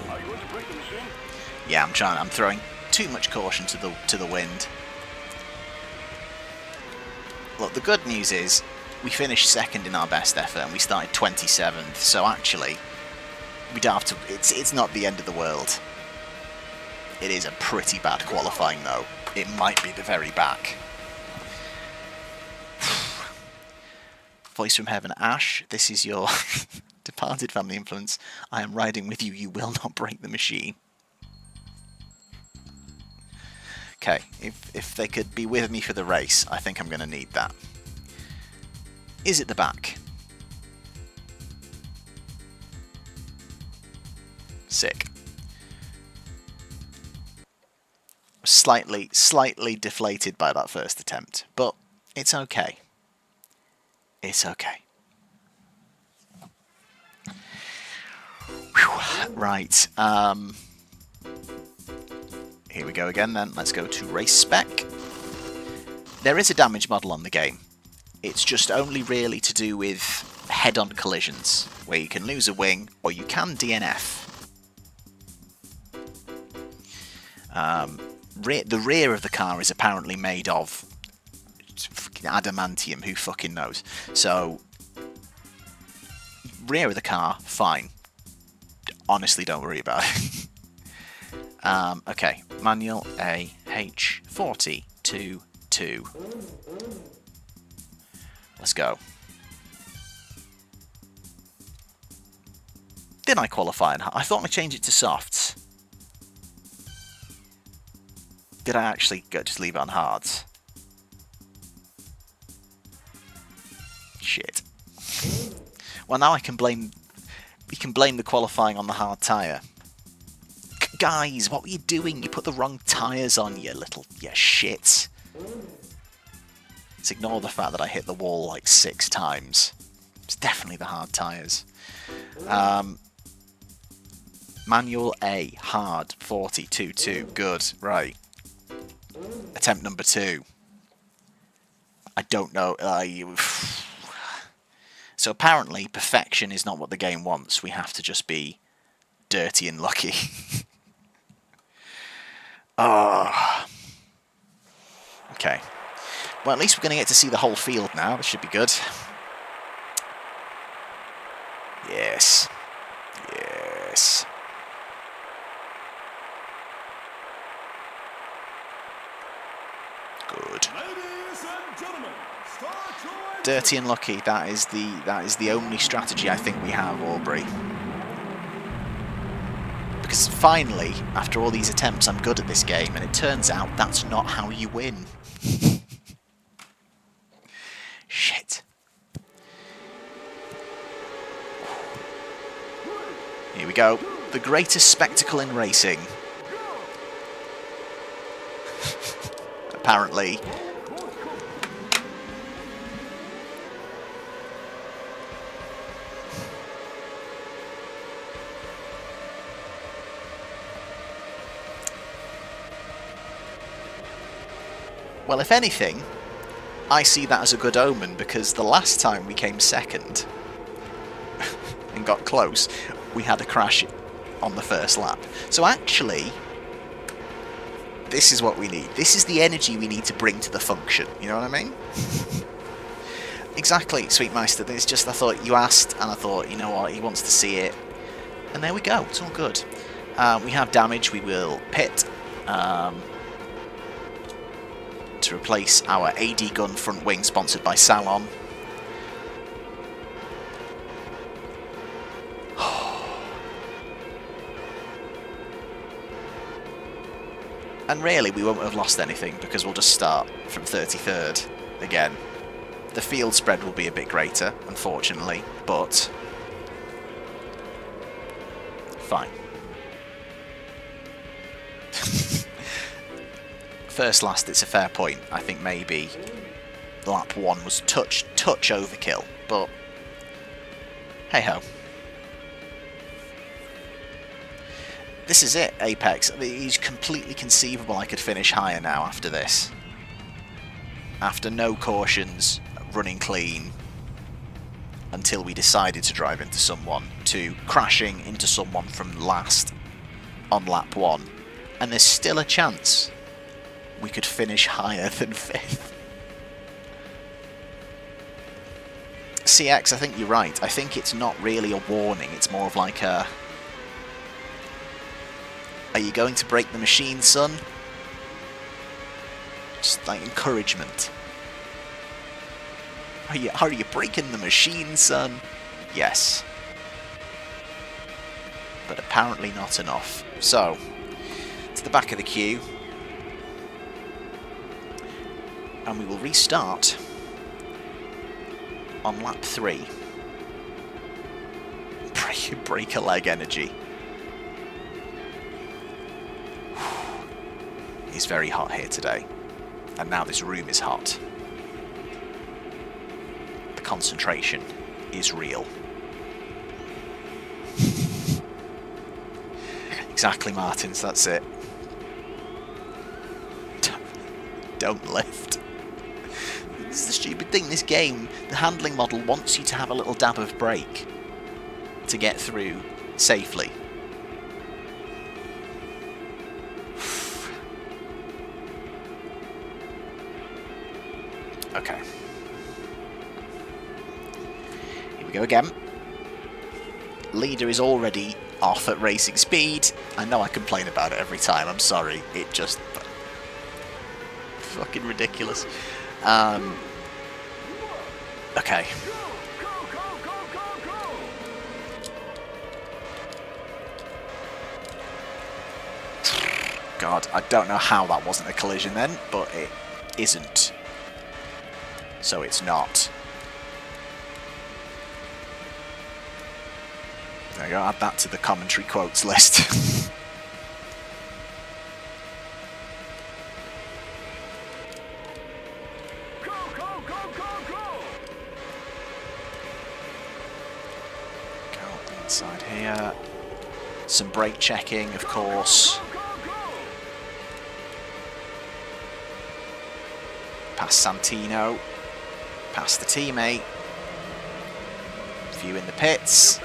Are you going to break the machine? Yeah, I'm throwing too much caution to the wind. Look, the good news is we finished second in our best effort and we started 27th, so actually we don't have to, it's not the end of the world. It is a pretty bad qualifying though. It might be the very back. Voice from Heaven, Ash, this is your departed family influence. I am riding with you, you will not break the machine. Okay, if they could be with me for the race, I think I'm going to need that. Is it the back? Sick. Slightly deflated by that first attempt, but it's okay. It's okay. Whew. Right, here we go again then. Let's go to race spec. There is a damage model on the game. It's just only really to do with head-on collisions, where you can lose a wing or you can DNF. The rear of the car is apparently made of fucking adamantium, who fucking knows. So, rear of the car, fine. Honestly, don't worry about it. Okay, manual A, H, 40, 2, 2. Let's go. Did I qualify? I thought I changed it to softs. Did I actually just leave it on hards? Shit. Well, now I can blame... We can blame the qualifying on the hard tyre. Guys, what were you doing? You put the wrong tyres on, you shit. Let's ignore the fact that I hit the wall like 6 times. It's definitely the hard tyres. Manual A, hard, 40, 2, 2. Good, right. Attempt number 2. I don't know. So apparently, perfection is not what the game wants. We have to just be dirty and lucky. Oh. Okay. Well, at least we're going to get to see the whole field now. This should be good. Yes. Yes. Good. Ladies and gentlemen, start your Dirty and lucky. That is the only strategy I think we have, Aubrey. Because finally, after all these attempts, I'm good at this game, and it turns out that's not how you win. we go. The greatest spectacle in racing. Apparently. Well, if anything, I see that as a good omen, because the last time we came second and got close, we had a crash on the first lap. So actually, this is what we need. This is the energy we need to bring to the function. You know what I mean? Exactly, Sweet Meister. It's just, I thought you asked, and I thought, you know what, he wants to see it. And there we go. It's all good. We have damage. We will pit to replace our AD gun front wing, sponsored by Salon. And really, we won't have lost anything, because we'll just start from 33rd again. The field spread will be a bit greater, unfortunately, but fine. First last, it's a fair point. I think maybe lap 1 was touch overkill, but hey ho. This is it, Apex. It's completely conceivable I could finish higher now after this. After no cautions, running clean, until we decided to drive into someone, to crashing into someone from last on lap 1. And there's still a chance we could finish higher than 5th. CX, I think you're right. I think it's not really a warning. It's more of like a... Are you going to break the machine, son? Just like encouragement. Are you breaking the machine, son? Yes. But apparently not enough. So, to the back of the queue. And we will restart on lap 3. Break a leg energy. It's very hot here today. And now this room is hot. The concentration is real. Exactly, Martins, that's it. Don't lift. This is the stupid thing. This game, the handling model wants you to have a little dab of brake to get through safely. Okay. Here we go again. Leader is already off at racing speed. I know I complain about it every time. I'm sorry. It just... fucking ridiculous. Okay. God, I don't know how that wasn't a collision then, but it isn't. So it's not. There you go, add that to the commentary quotes list. Go inside here. Some brake checking, of course. Past Santino. Past the teammate. Few in the pits.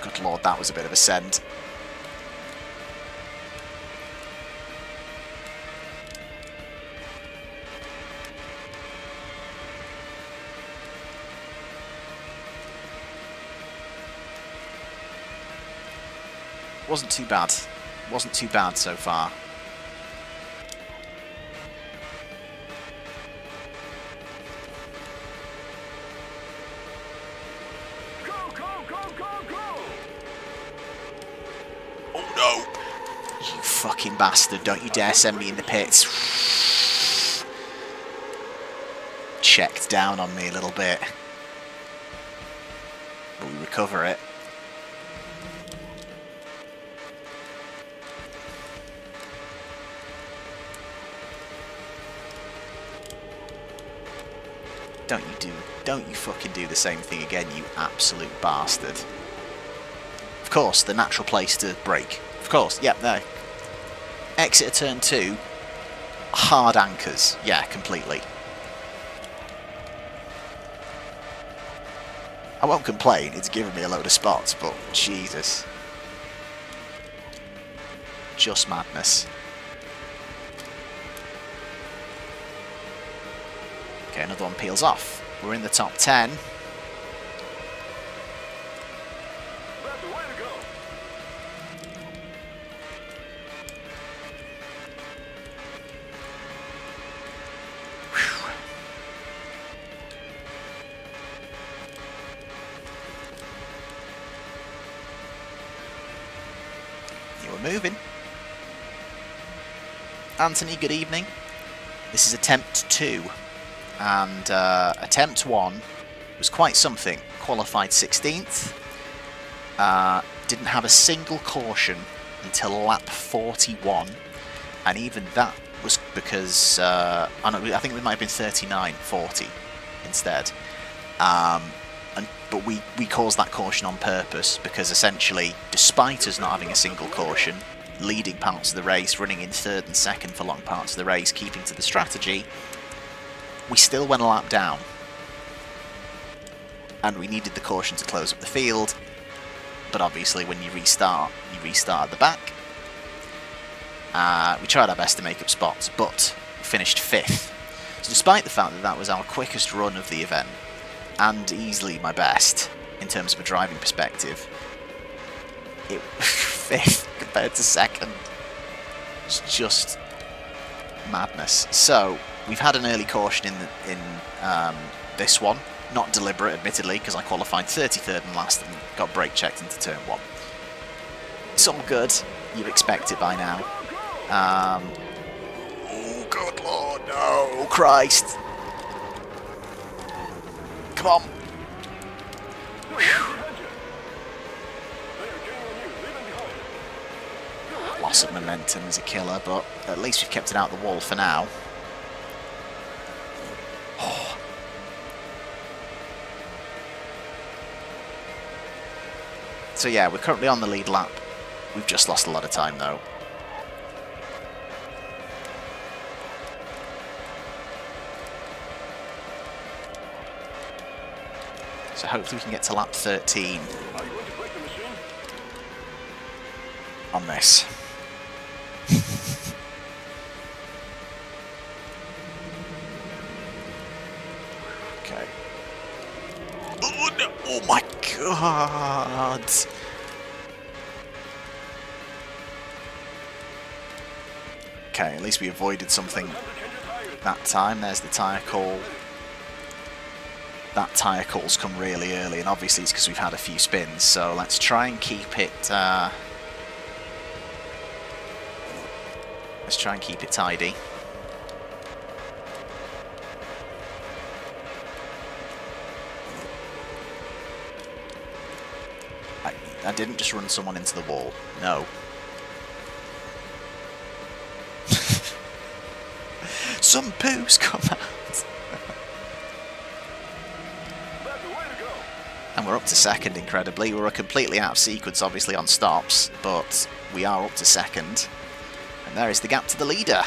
Good lord, that was a bit of a send. Wasn't too bad. Wasn't too bad so far. Fucking bastard, don't you dare send me in the pits. Checked down on me a little bit. but we recover it. Don't you fucking do the same thing again, you absolute bastard. Of course, the natural place to brake. Of course, yep, no. Exit of turn 2, hard anchors. Yeah, completely. I won't complain, it's given me a load of spots, but Jesus. Just madness. Okay, another one peels off. We're in the top 10. That's the way to go. You were moving. Anthony, good evening. This is attempt 2. And attempt 1 was quite something. Qualified 16th. Didn't have a single caution until lap 41. And even that was because... I think it might have been 39, 40 instead. But we caused that caution on purpose because essentially, despite us not having a single caution, leading parts of the race, running in 3rd and 2nd for long parts of the race, keeping to the strategy, we still went a lap down. And we needed the caution to close up the field. But obviously when you restart at the back. We tried our best to make up spots, but we finished 5th. So despite the fact that that was our quickest run of the event, and easily my best in terms of a driving perspective, it 5th compared to 2nd. It's just madness. So we've had an early caution in this one. Not deliberate, admittedly, because I qualified 33rd and last and got brake checked into turn 1. It's all good. You'd expect it by now. Oh, good lord, no. Christ. Come on. Loss of momentum is a killer, but at least we've kept it out of the wall for now. Oh. So yeah, we're currently on the lead lap. We've just lost a lot of time though. So hopefully we can get to lap 13 Are you going to break the machine? on this. Okay. Oh, no. Oh my god! Okay, at least we avoided something that time. There's the tyre call. That tyre call's come really early, and obviously it's because we've had a few spins, so let's try and keep it tidy. I didn't just run someone into the wall, no. Some poo's come out. And we're up to 2nd, incredibly. We were completely out of sequence, obviously, on stops, but we are up to 2nd. And there is the gap to the leader,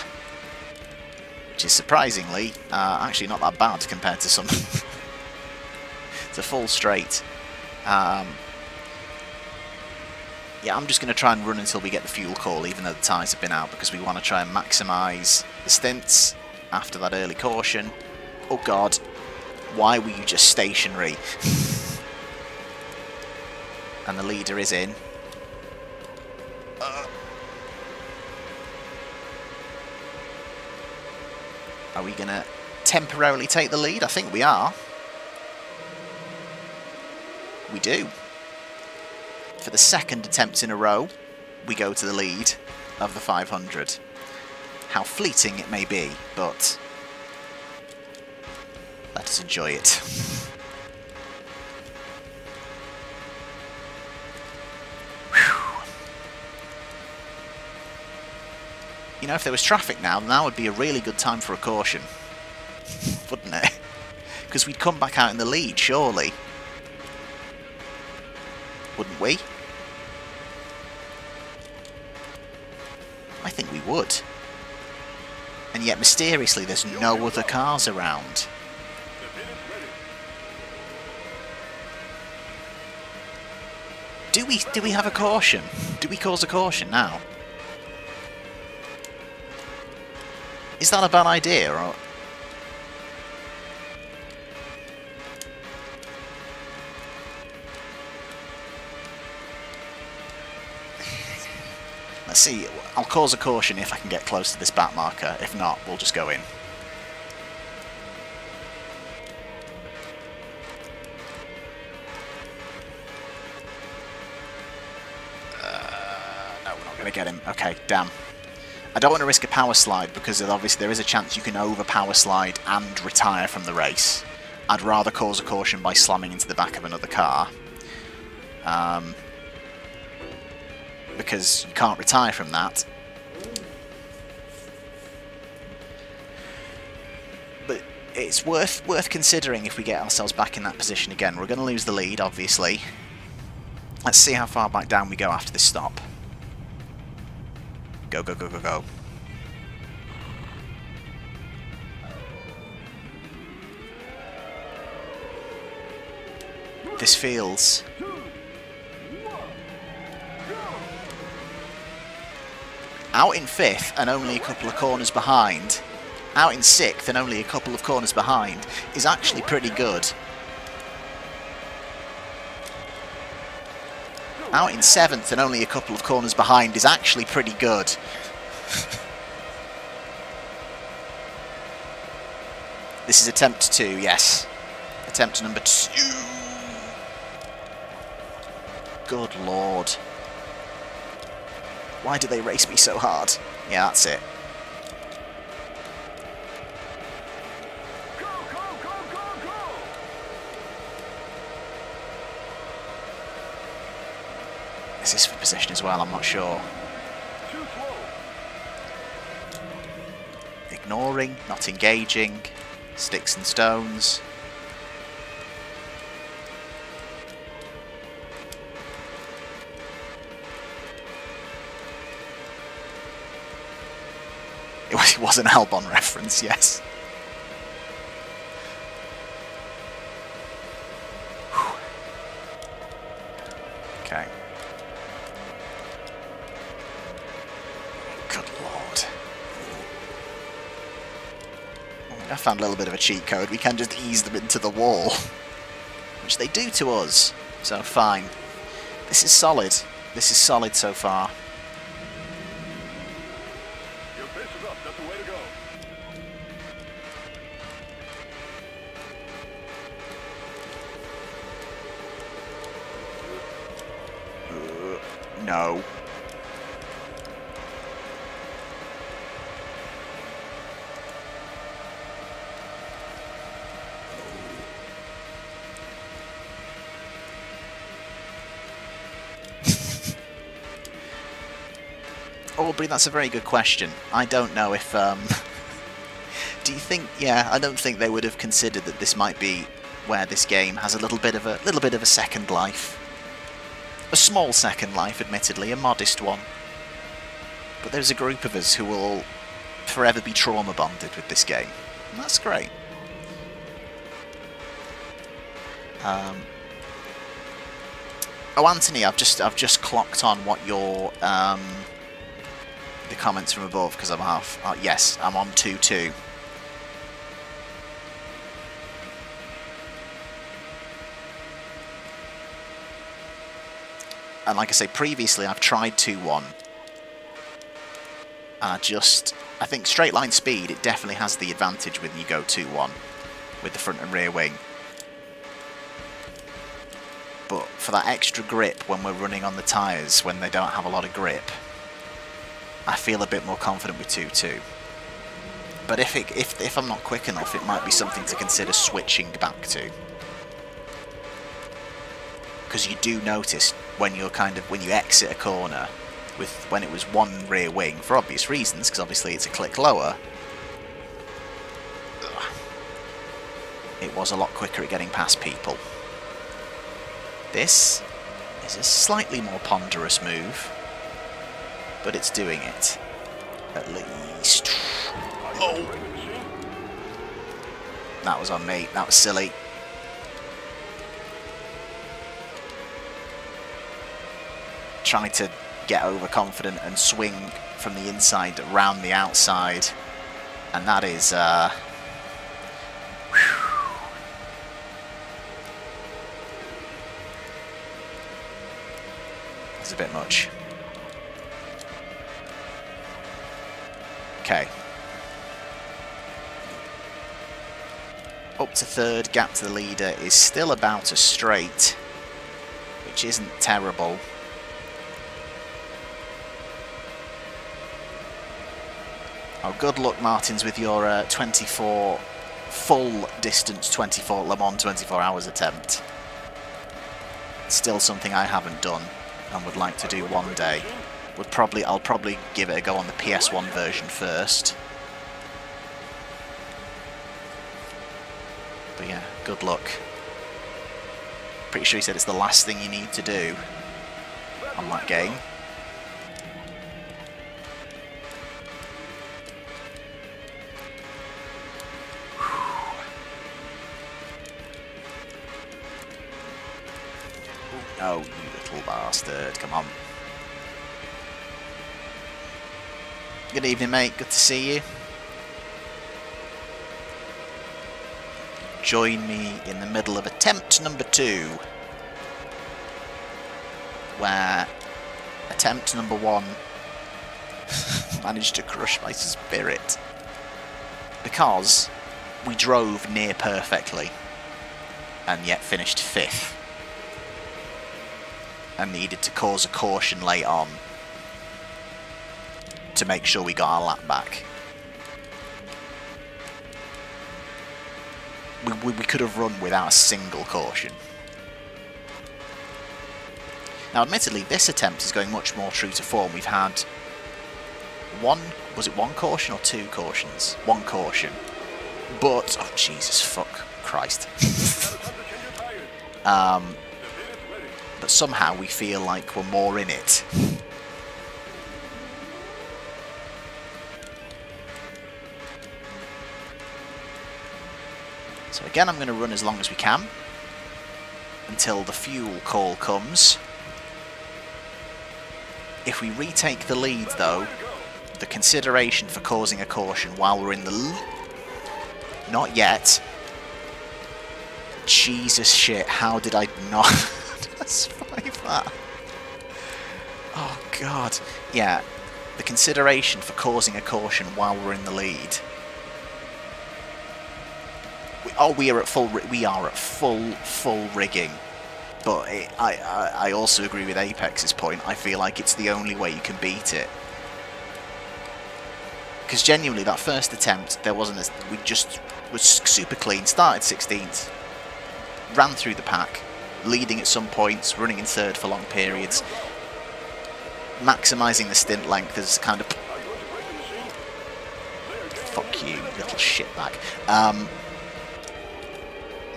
which is surprisingly actually not that bad compared to some. It's a full straight. Yeah, I'm just going to try and run until we get the fuel call, even though the tyres have been out, because we want to try and maximise the stints after that early caution. Oh god, why were you just stationary? And the leader is in. Are we going to temporarily take the lead? I think we are. We do. For the 2nd attempt in a row, we go to the lead of the 500. How fleeting it may be, but let us enjoy it. You know, if there was traffic now would be a really good time for a caution. Wouldn't it? Because we'd come back out in the lead, surely. Wouldn't we? I think we would. And yet, mysteriously, there's no other cars around. Do we have a caution? Do we cause a caution now? Is that a bad idea, or...? Let's see, I'll cause a caution if I can get close to this back marker. If not, we'll just go in. No, we're not going to get him. Okay, damn. I don't want to risk a power slide because obviously there is a chance you can over power slide and retire from the race. I'd rather cause a caution by slamming into the back of another car. Because you can't retire from that. But it's worth considering if we get ourselves back in that position again. We're going to lose the lead, obviously. Let's see how far back down we go after this stop. Go, go, go, go, go. This feels... Out in 5th and only a couple of corners behind, out in 6th and only a couple of corners behind, is actually pretty good. Out in 7th and only a couple of corners behind is actually pretty good. This is attempt 2, yes. Attempt number 2. Good lord. Why do they race me so hard? Yeah, that's it. Go, go, go, go, go! Is this for position as well? I'm not sure. Too slow. Ignoring, not engaging, sticks and stones. It was an Albon reference, yes. Whew. Okay. Good lord. I found a little bit of a cheat code. We can just ease them into the wall. Which they do to us. So fine. This is solid. This is solid so far. Your pace is up. That's the way to go. No. Aubrey, that's a very good question. I don't know if, do you think, yeah, I don't think they would have considered that this might be where this game has a little bit of a second life. A small second life, admittedly, a modest one. But there's a group of us who will forever be trauma bonded with this game. And that's great. Oh, Anthony, I've just clocked on what your the comments from above because I'm half. Yes, I'm on 2-2. And like I say, previously I've tried 2-1. And I think straight line speed, it definitely has the advantage when you go 2-1 with the front and rear wing. But for that extra grip when we're running on the tyres, when they don't have a lot of grip, I feel a bit more confident with 2-2. But if I'm not quick enough, it might be something to consider switching back to. Because you do notice when you exit a corner with when it was one rear wing, for obvious reasons, because obviously it's a click lower. It was a lot quicker at getting past people. This is a slightly more ponderous move, but it's doing it. At least. Oh! That was on me. That was silly. Trying to get overconfident and swing from the inside around the outside, and that is it's a bit much. Okay. Up to third, gap to the leader is still about a straight, which isn't terrible. Oh, good luck, Martins, with your 24 full distance 24 Le Mans 24 hours attempt. Still something I haven't done and would like to do one day. I'll probably give it a go on the PS1 version first. But yeah, good luck. Pretty sure he said it's the last thing you need to do on that game. Oh, you little bastard, come on. Good evening, mate, good to see you. Join me in the middle of attempt number 2, where attempt number 1 managed to crush my spirit because we drove near perfectly and yet finished 5th and needed to cause a caution late on to make sure we got our lap back. We could have run without a single caution. Now, admittedly, this attempt is going much more true to form. We've had was it one caution or 2 cautions? 1 caution. But, oh Jesus, fuck Christ. But somehow we feel like we're more in it. So again, I'm going to run as long as we can until the fuel call comes. If we retake the lead, though, the consideration for causing a caution while we're in the not yet. Jesus shit, how did I not survive that? Oh god. Yeah, the consideration for causing a caution while we're in the lead. We are at full rigging, but I also agree with Apex's point. I feel like it's the only way you can beat it, because genuinely that first attempt we just was super clean. Started 16th, ran through the pack, leading at some points, running in third for long periods, maximising the stint length as kind of fuck you, little shitbag.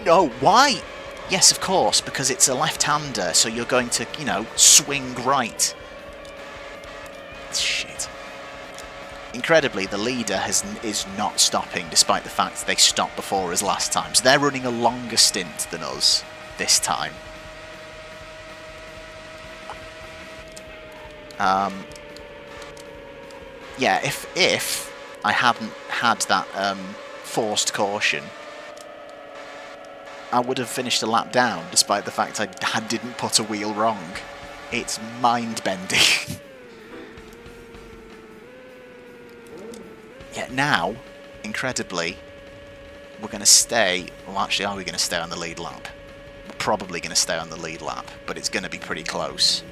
No, why? Yes, of course, because it's a left-hander, so you're going to, you know, swing right. Shit. Incredibly, the leader is not stopping, despite the fact they stopped before us last time. So they're running a longer stint than us this time. Yeah, if I hadn't had that forced caution, I would have finished a lap down, despite the fact I didn't put a wheel wrong. It's mind-bending. Yet now, incredibly, we're going to stay... Well, actually, are we going to stay on the lead lap? We're probably going to stay on the lead lap, but it's going to be pretty close.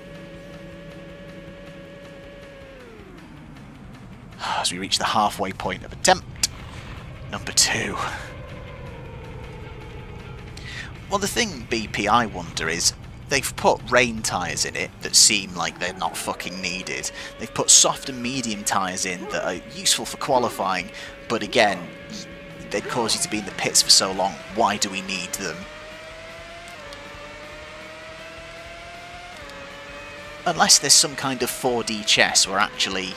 As we reach the halfway point of attempt number 2. Well, the thing, BP, I wonder is, they've put rain tyres in it that seem like they're not fucking needed. They've put soft and medium tyres in that are useful for qualifying, but again, they'd cause you to be in the pits for so long. Why do we need them? Unless there's some kind of 4D chess where actually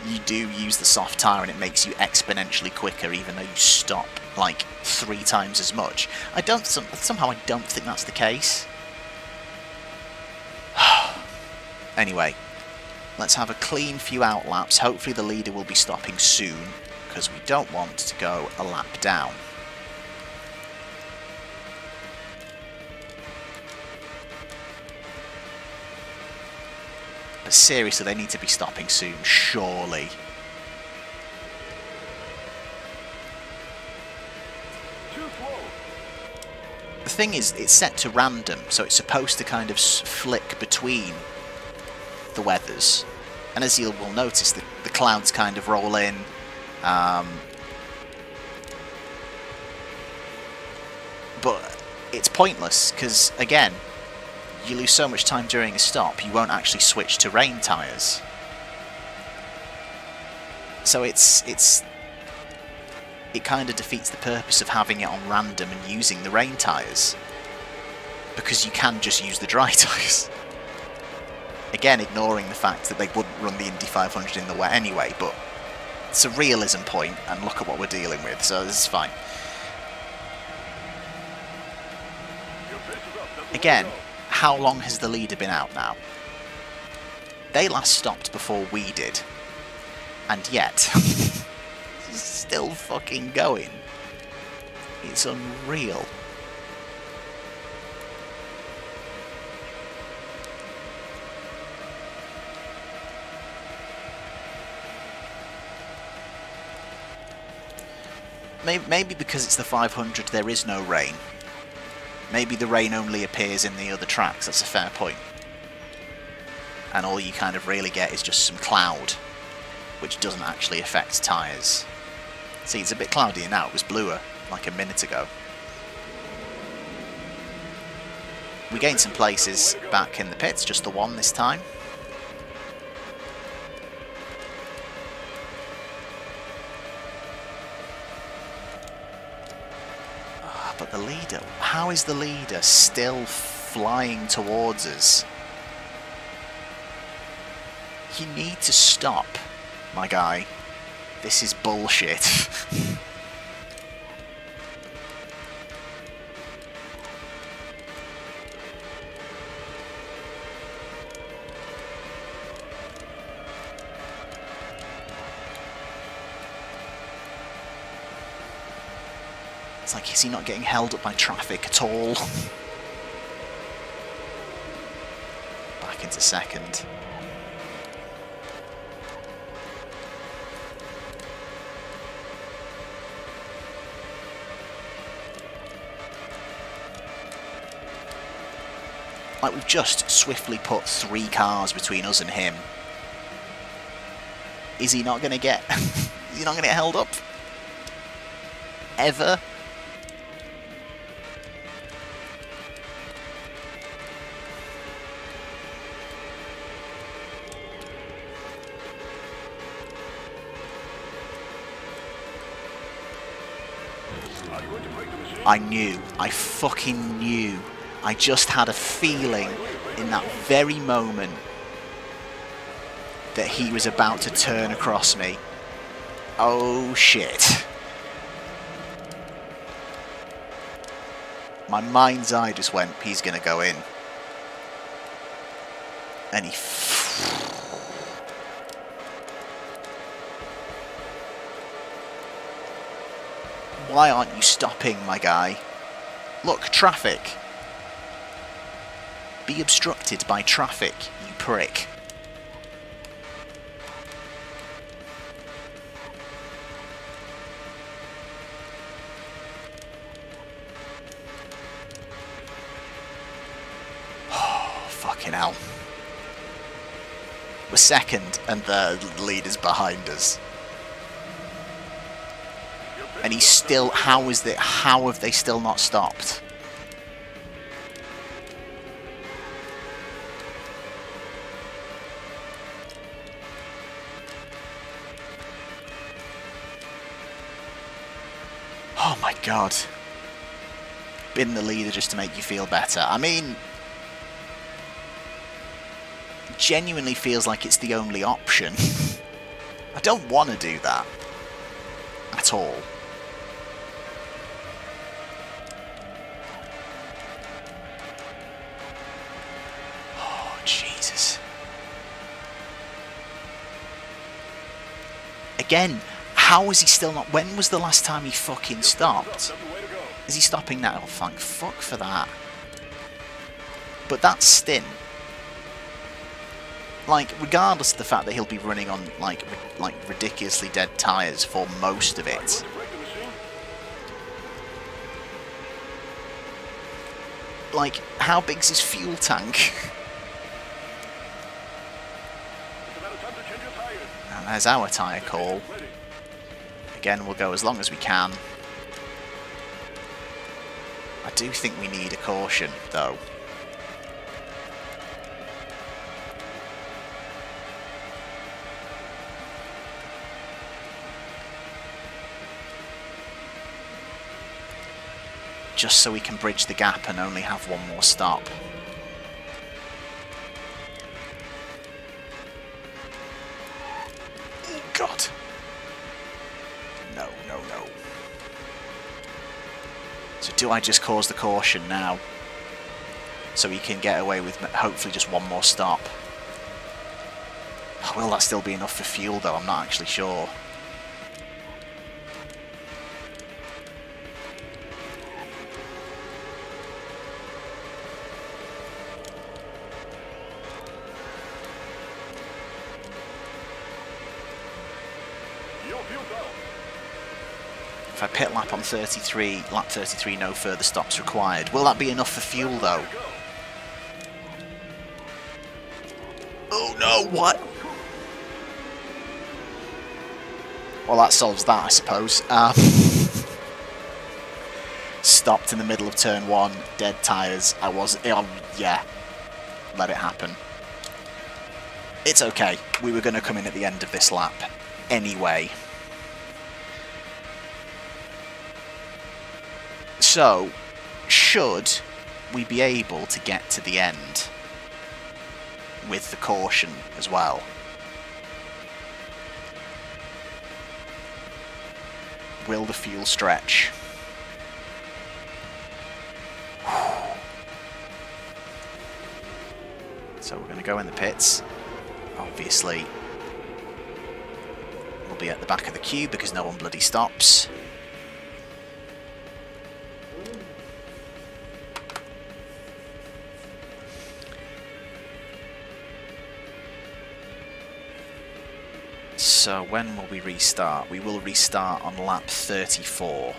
you do use the soft tyre and it makes you exponentially quicker even though you stop like 3 times as much. Somehow I don't think that's the case. Anyway, let's have a clean few out laps. Hopefully the leader will be stopping soon, because we don't want to go a lap down. But seriously, they need to be stopping soon, surely. The thing is, it's set to random, so it's supposed to kind of flick between the weathers. And as you will notice, the clouds kind of roll in. But it's pointless, because, again, you lose so much time during a stop, you won't actually switch to rain tyres. So it kind of defeats the purpose of having it on random and using the rain tyres, because you can just use the dry tyres. Again, ignoring the fact that they wouldn't run the Indy 500 in the wet anyway, but it's a realism point, and look at what we're dealing with, so this is fine. Again, how long has the leader been out now? They last stopped before we did, and yet still fucking going. It's unreal. Maybe because it's the 500 there is no rain. Maybe the rain only appears in the other tracks, that's a fair point. And all you kind of really get is just some cloud, which doesn't actually affect tyres. See, it's a bit cloudier now, it was bluer like a minute ago. We gained some places back in the pits, just the one this time. But the leader, how is the leader still flying towards us? You need to stop, my guy. This is bullshit. It's like, is he not getting held up by traffic at all? Back into second. Like, we've just swiftly put 3 cars between us and him. Is he not going to get... is he not going to get held up? Ever? I knew. I fucking knew. I just had a feeling in that very moment that he was about to turn across me. Oh shit. My mind's eye just went, he's gonna go in. And he... Why aren't you stopping, my guy? Look, traffic. Be obstructed by traffic, you prick. Oh, fucking hell. We're second and the leader's behind us. And he's still, how have they still not stopped? God. Bin the leader just to make you feel better. I mean, genuinely feels like it's the only option. I don't want to do that at all. Oh, Jesus. Again, how is he still not... When was the last time he fucking stopped? Is he stopping now? Oh, thank fuck for that. But that stint, like, regardless of the fact that he'll be running on, like ridiculously dead tyres for most of it, like, how big's his fuel tank? And there's our tyre call. Again, we'll go as long as we can. I do think we need a caution, though. Just so we can bridge the gap and only have one more stop. Oh, God. No, no, no. So do I just cause the caution now? So he can get away with hopefully just one more stop. Will that still be enough for fuel though? I'm not actually sure. If I pit lap on 33, lap 33, no further stops required. Will that be enough for fuel though? Oh no, what? Well, that solves that, I suppose. Stopped in the middle of turn 1, dead tyres. Yeah, let it happen. It's okay. We were going to come in at the end of this lap anyway. So, should we be able to get to the end with the caution as well? Will the fuel stretch? So we're going to go in the pits. Obviously, we'll be at the back of the queue because no one bloody stops. So when will we restart? We will restart on lap 34.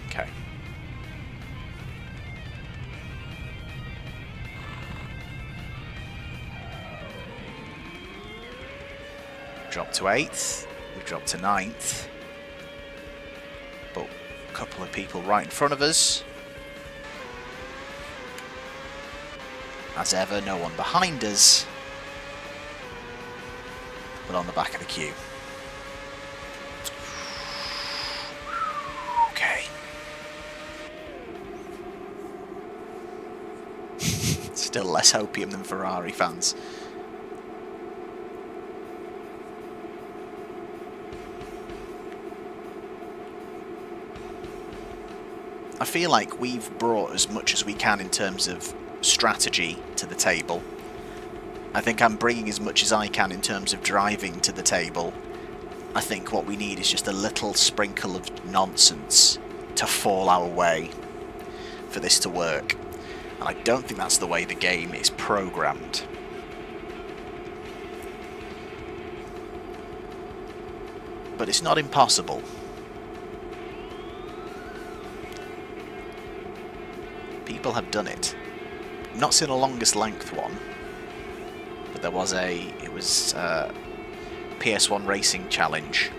Okay. Dropped to 8th. We've dropped to 9th. But a couple of people right in front of us. As ever, no one behind us, but on the back of the queue. Okay. Still less opium than Ferrari fans. I feel like we've brought as much as we can in terms of strategy to the table. I think I'm bringing as much as I can in terms of driving to the table. I think what we need is just a little sprinkle of nonsense to fall our way for this to work. And I don't think that's the way the game is programmed. But it's not impossible. People have done it. Not seen a longest length one, but there was PS1 Racing Challenge.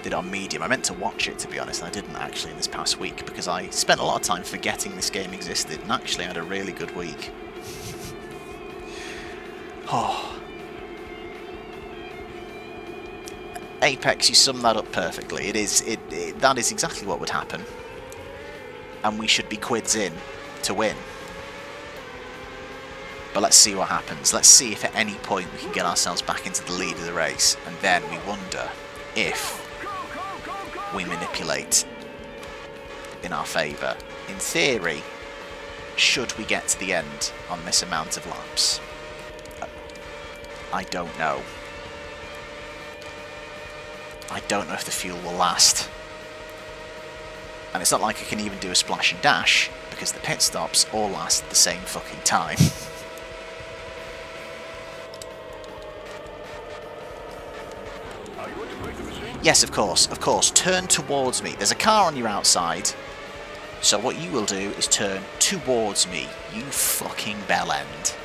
Did it on medium. I meant to watch it, to be honest. I didn't actually in this past week because I spent a lot of time forgetting this game existed and actually had a really good week. Apex, you sum that up perfectly. That is exactly what would happen. And we should be quids in to win. But let's see what happens. Let's see if at any point we can get ourselves back into the lead of the race, and then we wonder if we manipulate in our favour. In theory, should we get to the end on this amount of laps? I don't know. I don't know if the fuel will last. And it's not like I can even do a splash and dash, because the pit stops all last the same fucking time. Are you going to break the machine? Yes, of course, turn towards me. There's a car on your outside, so what you will do is turn towards me, you fucking bellend.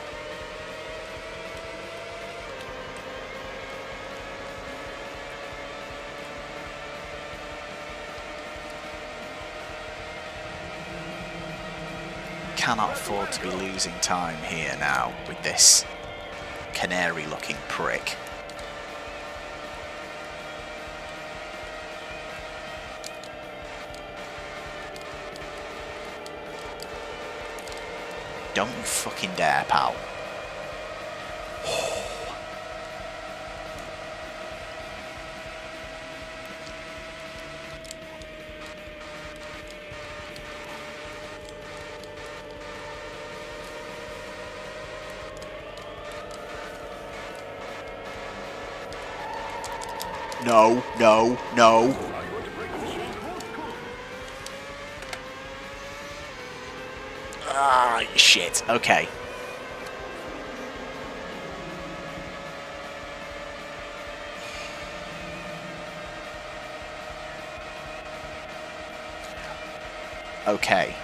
Cannot afford to be losing time here now with this canary looking prick. Don't you fucking dare, pal. No, no, no. Are you going to break the machine? Ah, shit. Okay. Okay.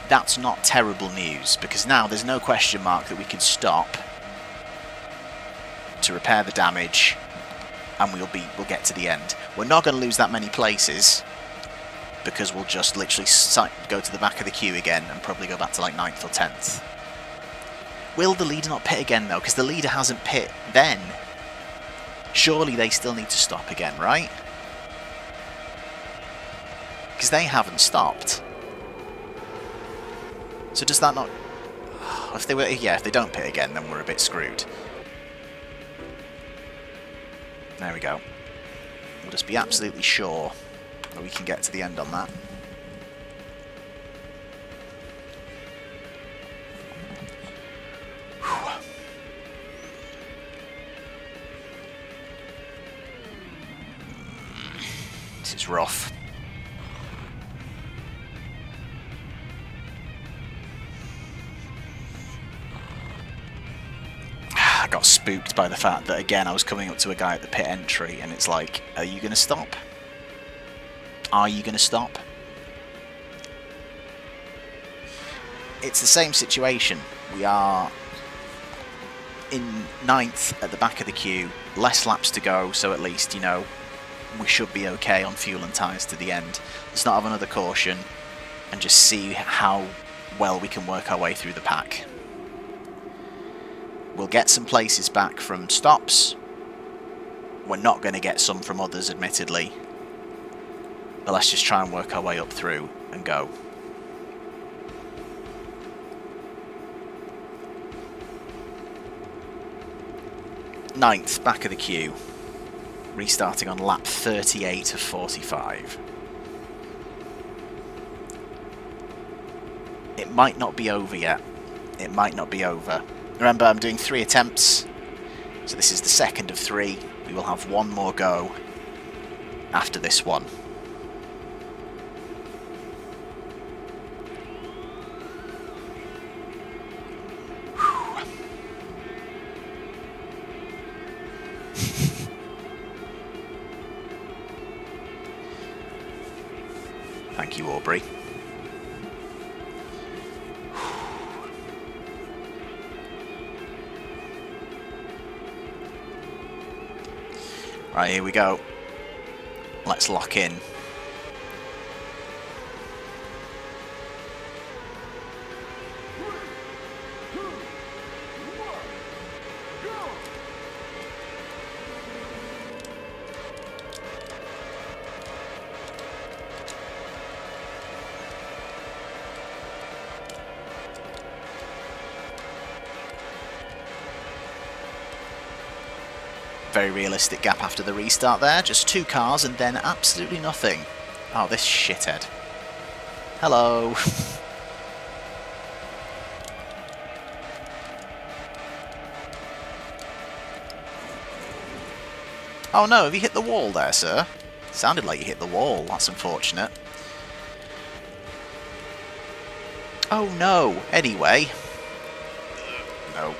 That's not terrible news, because now there's no question mark that we can stop to repair the damage, and we'll get to the end. We're not going to lose that many places, because we'll just literally go to the back of the queue again and probably go back to like 9th or 10th. Will the leader not pit again though? Because the leader hasn't pit then. Surely they still need to stop again, right? Because they haven't stopped. So does that not... If they don't pit again, then we're a bit screwed. There we go. We'll just be absolutely sure that we can get to the end on that. Whew. This is rough. I got spooked by the fact that, again, I was coming up to a guy at the pit entry and it's like, are you going to stop? Are you going to stop? It's the same situation. We are in 9th at the back of the queue, less laps to go, so at least, you know, we should be okay on fuel and tyres to the end. Let's not have another caution and just see how well we can work our way through the pack. We'll get some places back from stops. We're not going to get some from others, admittedly. But let's just try and work our way up through and go. Ninth, back of the queue. Restarting on lap 38 of 45. It might not be over yet. It might not be over. Remember, I'm doing 3 attempts, so this is the second of 3. We will have one more go after this one. Thank you, Aubrey. Right, here we go. Let's lock in. Very realistic gap after the restart there. Just 2 cars and then absolutely nothing. Oh, this shithead. Hello. Oh no, have you hit the wall there, sir? Sounded like you hit the wall. That's unfortunate. Oh no. Anyway. No.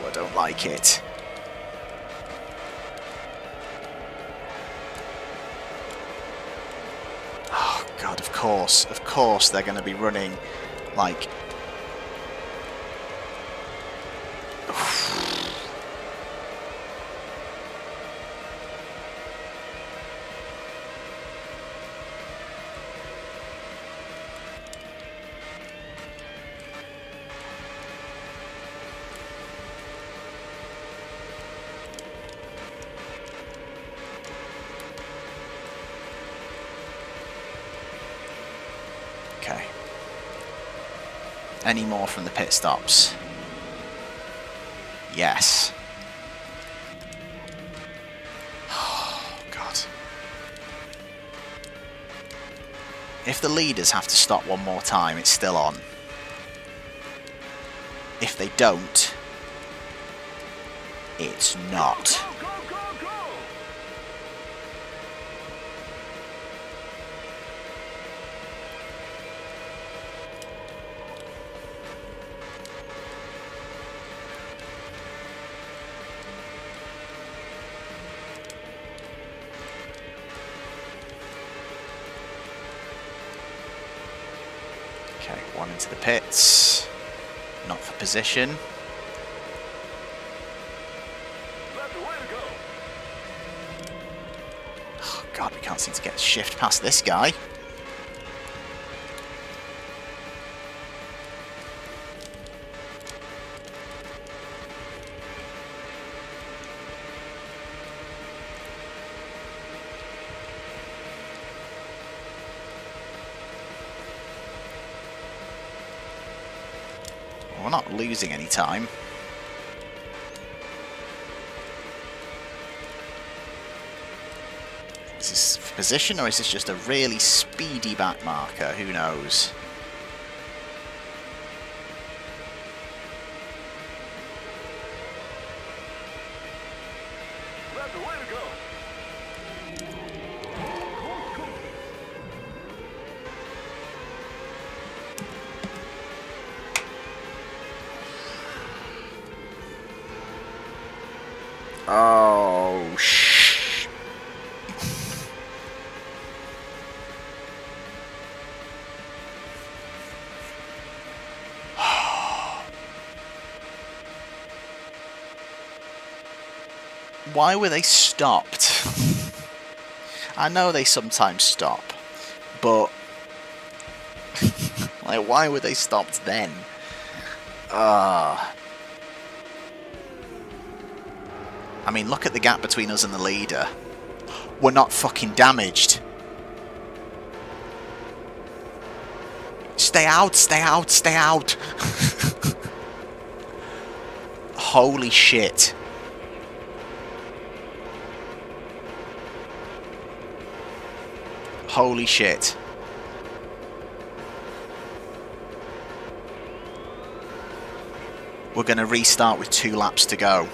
Oh, I don't like it. Oh god, of course they're going to be running like... Okay. Any more from the pit stops? Yes. Oh, God. If the leaders have to stop one more time, it's still on. If they don't, it's not. Okay, one into the pits. Not for position. Oh god, we can't seem to get a shift past this guy. We're not losing any time. Is this for position or is this just a really speedy back marker? Who knows? Oh, shh. Why were they stopped? I know they sometimes stop, but like, why were they stopped then? I mean, look at the gap between us and the leader. We're not fucking damaged. Stay out, stay out, stay out. Holy shit. Holy shit. We're going to restart with 2 laps to go.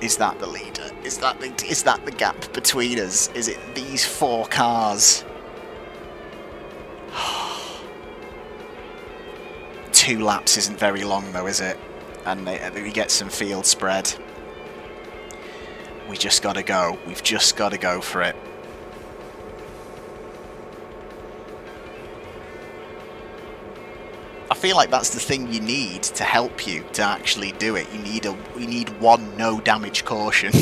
Is that the leader? Is that the gap between us? Is it these 4 cars? 2 laps isn't very long though, is it? And we get some field spread. We just gotta go. We've just gotta go for it. I feel like that's the thing you need to help you to actually do it. We need 1 no damage caution.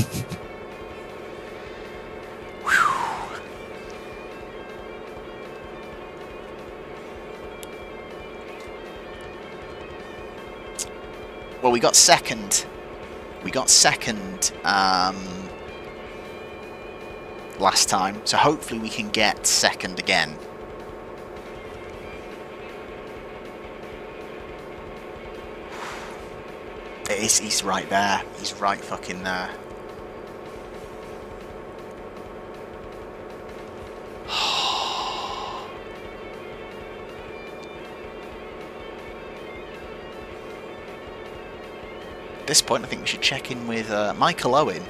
Well, we got second. We got second last time, so hopefully we can get second again. He's right there. He's right fucking there. At this point, I think we should check in with Michael Owen,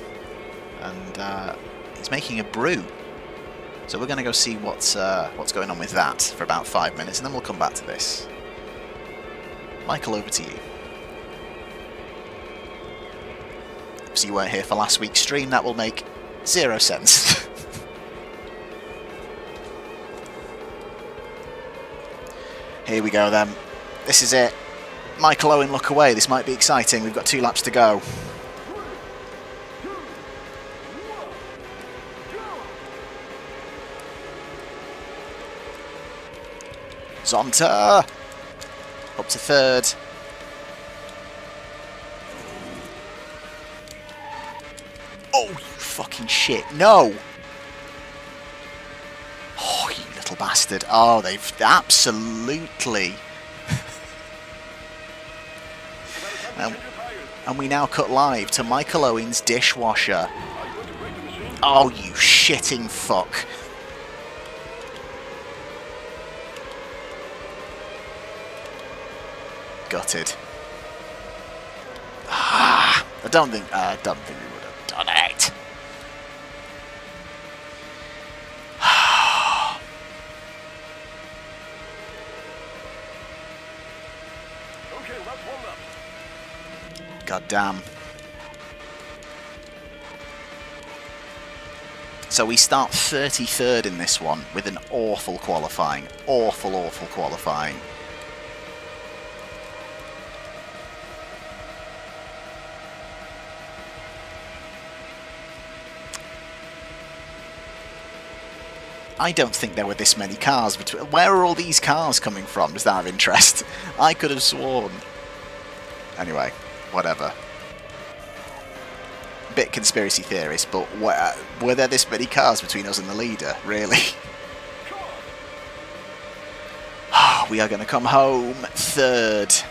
and he's making a brew. So we're going to go see what's going on with that for about 5 minutes, and then we'll come back to this. Michael, over to you. So you weren't here for last week's stream. That will make 0 sense. Here we go then. This is it. Michael Owen, look away. This might be exciting. We've got 2 laps to go. Zonta! Up to 3rd. Oh, you fucking shit. No! Oh, you little bastard. Oh, they've absolutely... and we now cut live to Michael Owen's dishwasher. Oh, you shitting fuck. Gutted. Ah, I don't think we would have done it. Okay, that's one up. God damn. So we start 33rd in this one with an awful qualifying. Awful qualifying. I don't think there were this many cars between. Where are all these cars coming from? Just out of interest. I could have sworn. Anyway, whatever. Bit conspiracy theorist, but were there this many cars between us and the leader? Really? We are going to come home 3rd.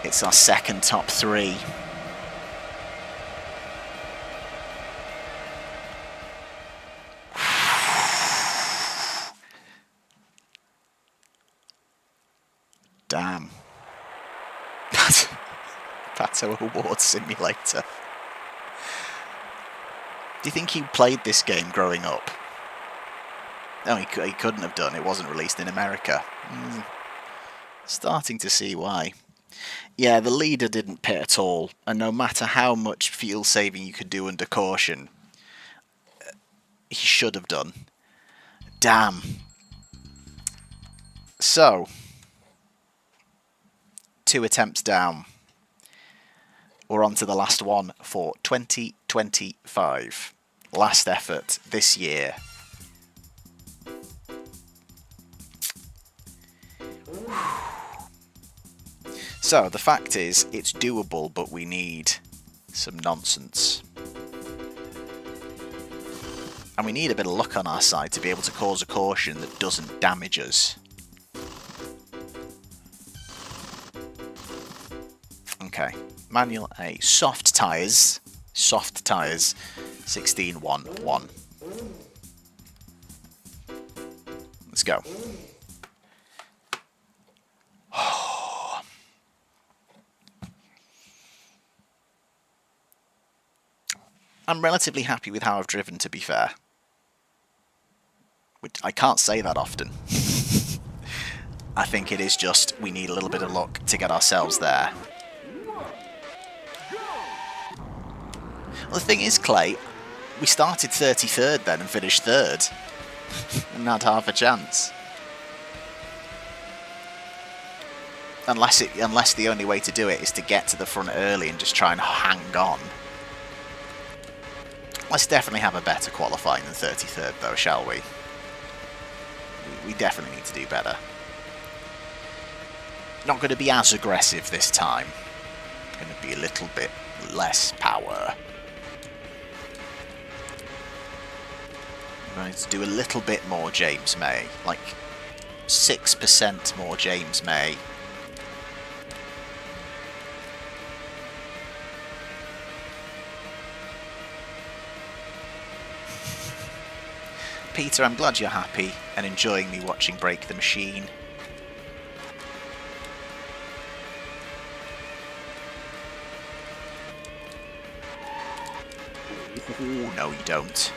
It's our 2nd top 3. Damn. Pato Awards Simulator. Do you think he played this game growing up? No, he couldn't have done. It wasn't released in America. Starting to see why. Yeah, the leader didn't pit at all, and no matter how much fuel saving you could do under caution, he should have done. Damn. So, 2 attempts down. We're on to the last one for 2025. Last effort this year. So, the fact is, it's doable, but we need some nonsense. And we need a bit of luck on our side to be able to cause a caution that doesn't damage us. Okay, manual A, soft tyres, 16.1.1. Let's go. I'm relatively happy with how I've driven, to be fair. Which I can't say that often. I think it is just we need a little bit of luck to get ourselves there. Well, the thing is, Clay, we started 33rd then and finished 3rd. And had half a chance. Unless the only way to do it is to get to the front early and just try and hang on. Let's definitely have a better qualifying than 33rd though, shall we? We definitely need to do better. Not going to be as aggressive this time. Going to be a little bit less power. I'm going to do a little bit more James May. Like 6% more James May. Peter, I'm glad you're happy and enjoying me watching Break the Machine. Ooh, no you don't.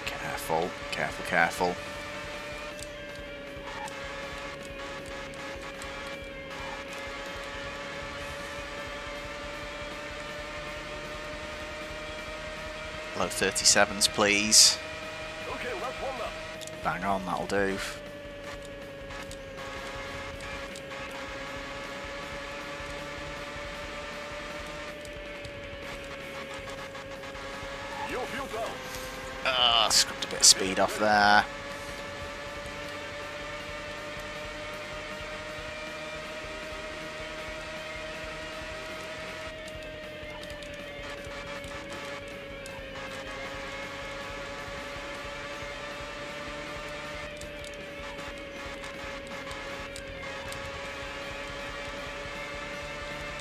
Careful, careful, careful. Low 37s, please. Okay, left one up. Bang on, that'll do. You'll feel down. Scrapped a bit of speed off there.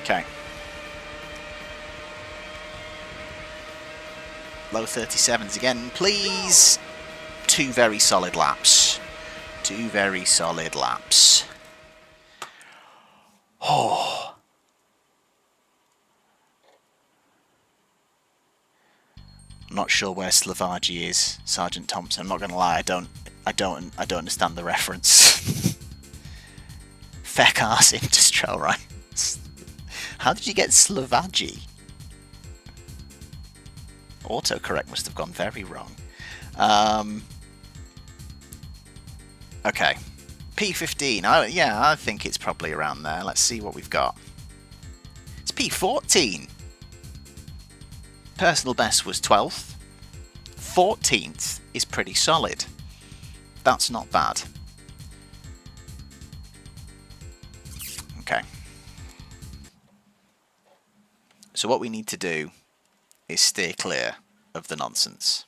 Okay. Low 37s again, please. 2 very solid laps. 2 very solid laps. Oh. I'm not sure where Slavaji is, Sergeant Thompson. I'm not going to lie, I don't understand the reference. Feck-ass industrial rights. How did you get Slavaji? Autocorrect must have gone very wrong. Okay. P15. Yeah, I think it's probably around there. Let's see what we've got. It's P14. Personal best was 12th. 14th is pretty solid. That's not bad. Okay. So what we need to do is steer clear of the nonsense.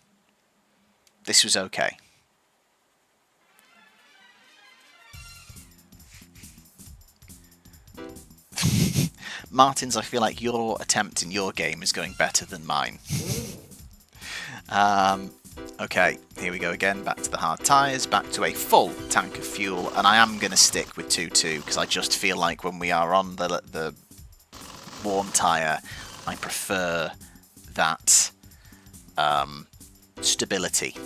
This was okay. Martins, I feel like your attempt in your game is going better than mine. Okay, here we go again, back to the hard tyres, back to a full tank of fuel, and I am going to stick with 2-2 because I just feel like when we are on the warm tyre, I prefer that stability.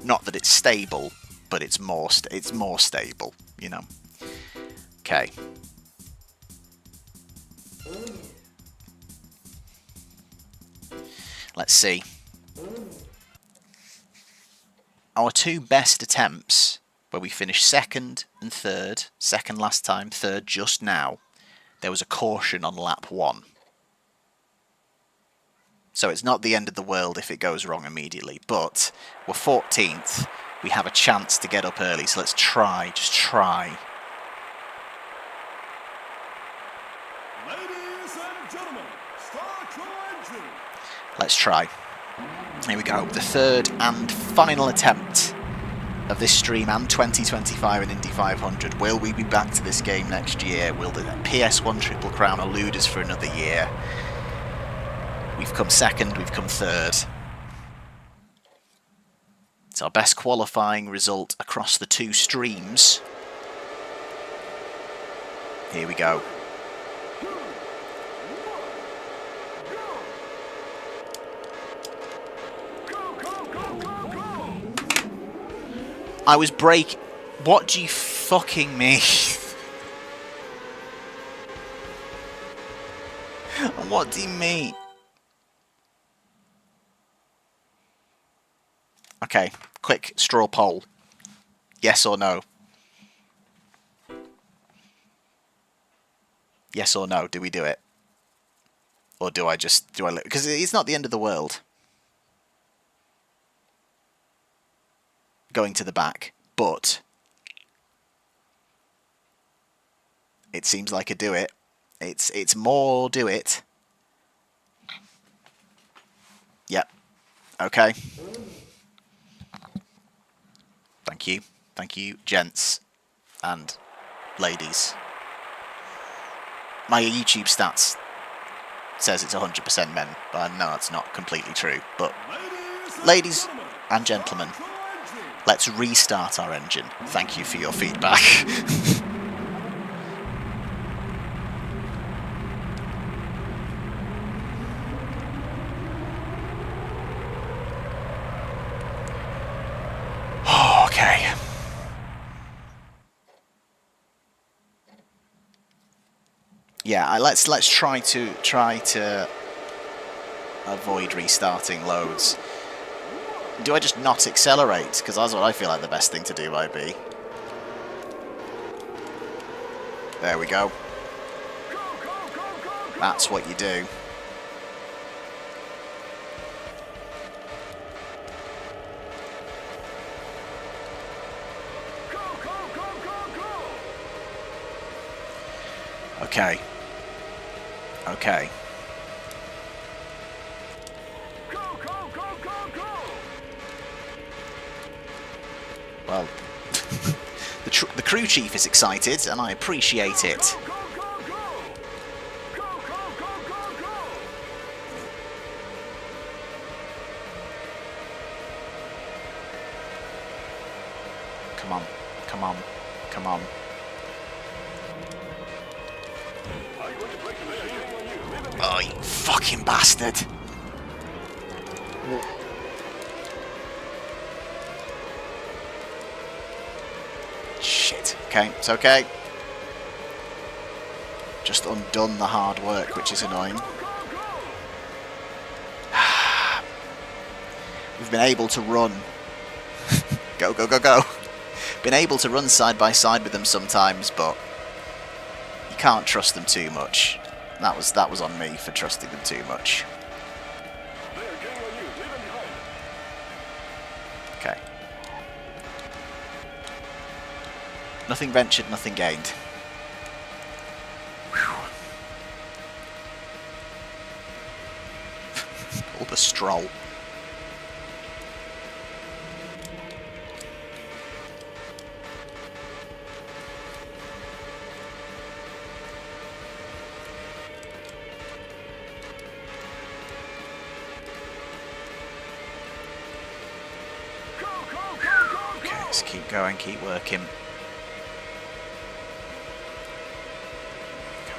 Not that it's stable, but it's more stable, you know. Okay. Let's see. Our 2 best attempts, where we finished second and third, second last time, third just now, there was a caution on lap 1. So it's not the end of the world if it goes wrong immediately, but we're 14th, we have a chance to get up early, so let's try, just try. Ladies and gentlemen, start your engine. Let's try. Here we go, the 3rd and final attempt of this stream and 2025 and Indy 500. Will we be back to this game next year? Will the PS1 Triple Crown elude us for another year? We've come second, we've come third. It's our best qualifying result across the 2 streams. Here we go. I was break. What do you fucking mean? What do you mean? Okay, quick straw poll. Yes or no? Yes or no? Do we do it? Or do I because it's not the end of the world. Going to the back, but it seems like a do it. It's more do it. Yep. Okay. Thank you. Thank you, gents and ladies. My YouTube stats says it's 100% men, but I know it's not completely true. But ladies and gentlemen, let's restart our engine. Thank you for your feedback. Okay. Yeah, let's try to avoid restarting loads. Do I just not accelerate? Because that's what I feel like the best thing to do might be. There we go. That's what you do. Okay. Okay. Well, the crew chief is excited, and I appreciate it. Come on, come on, come on. Oh, you fucking bastard! Shit. Okay, it's okay. Just undone the hard work, which is annoying. We've been able to run. Go, go, go, go. Been able to run side by side with them sometimes, but you can't trust them too much. That was on me for trusting them too much. Okay. Nothing ventured, nothing gained. All the stroll. Okay, let's keep going, keep working.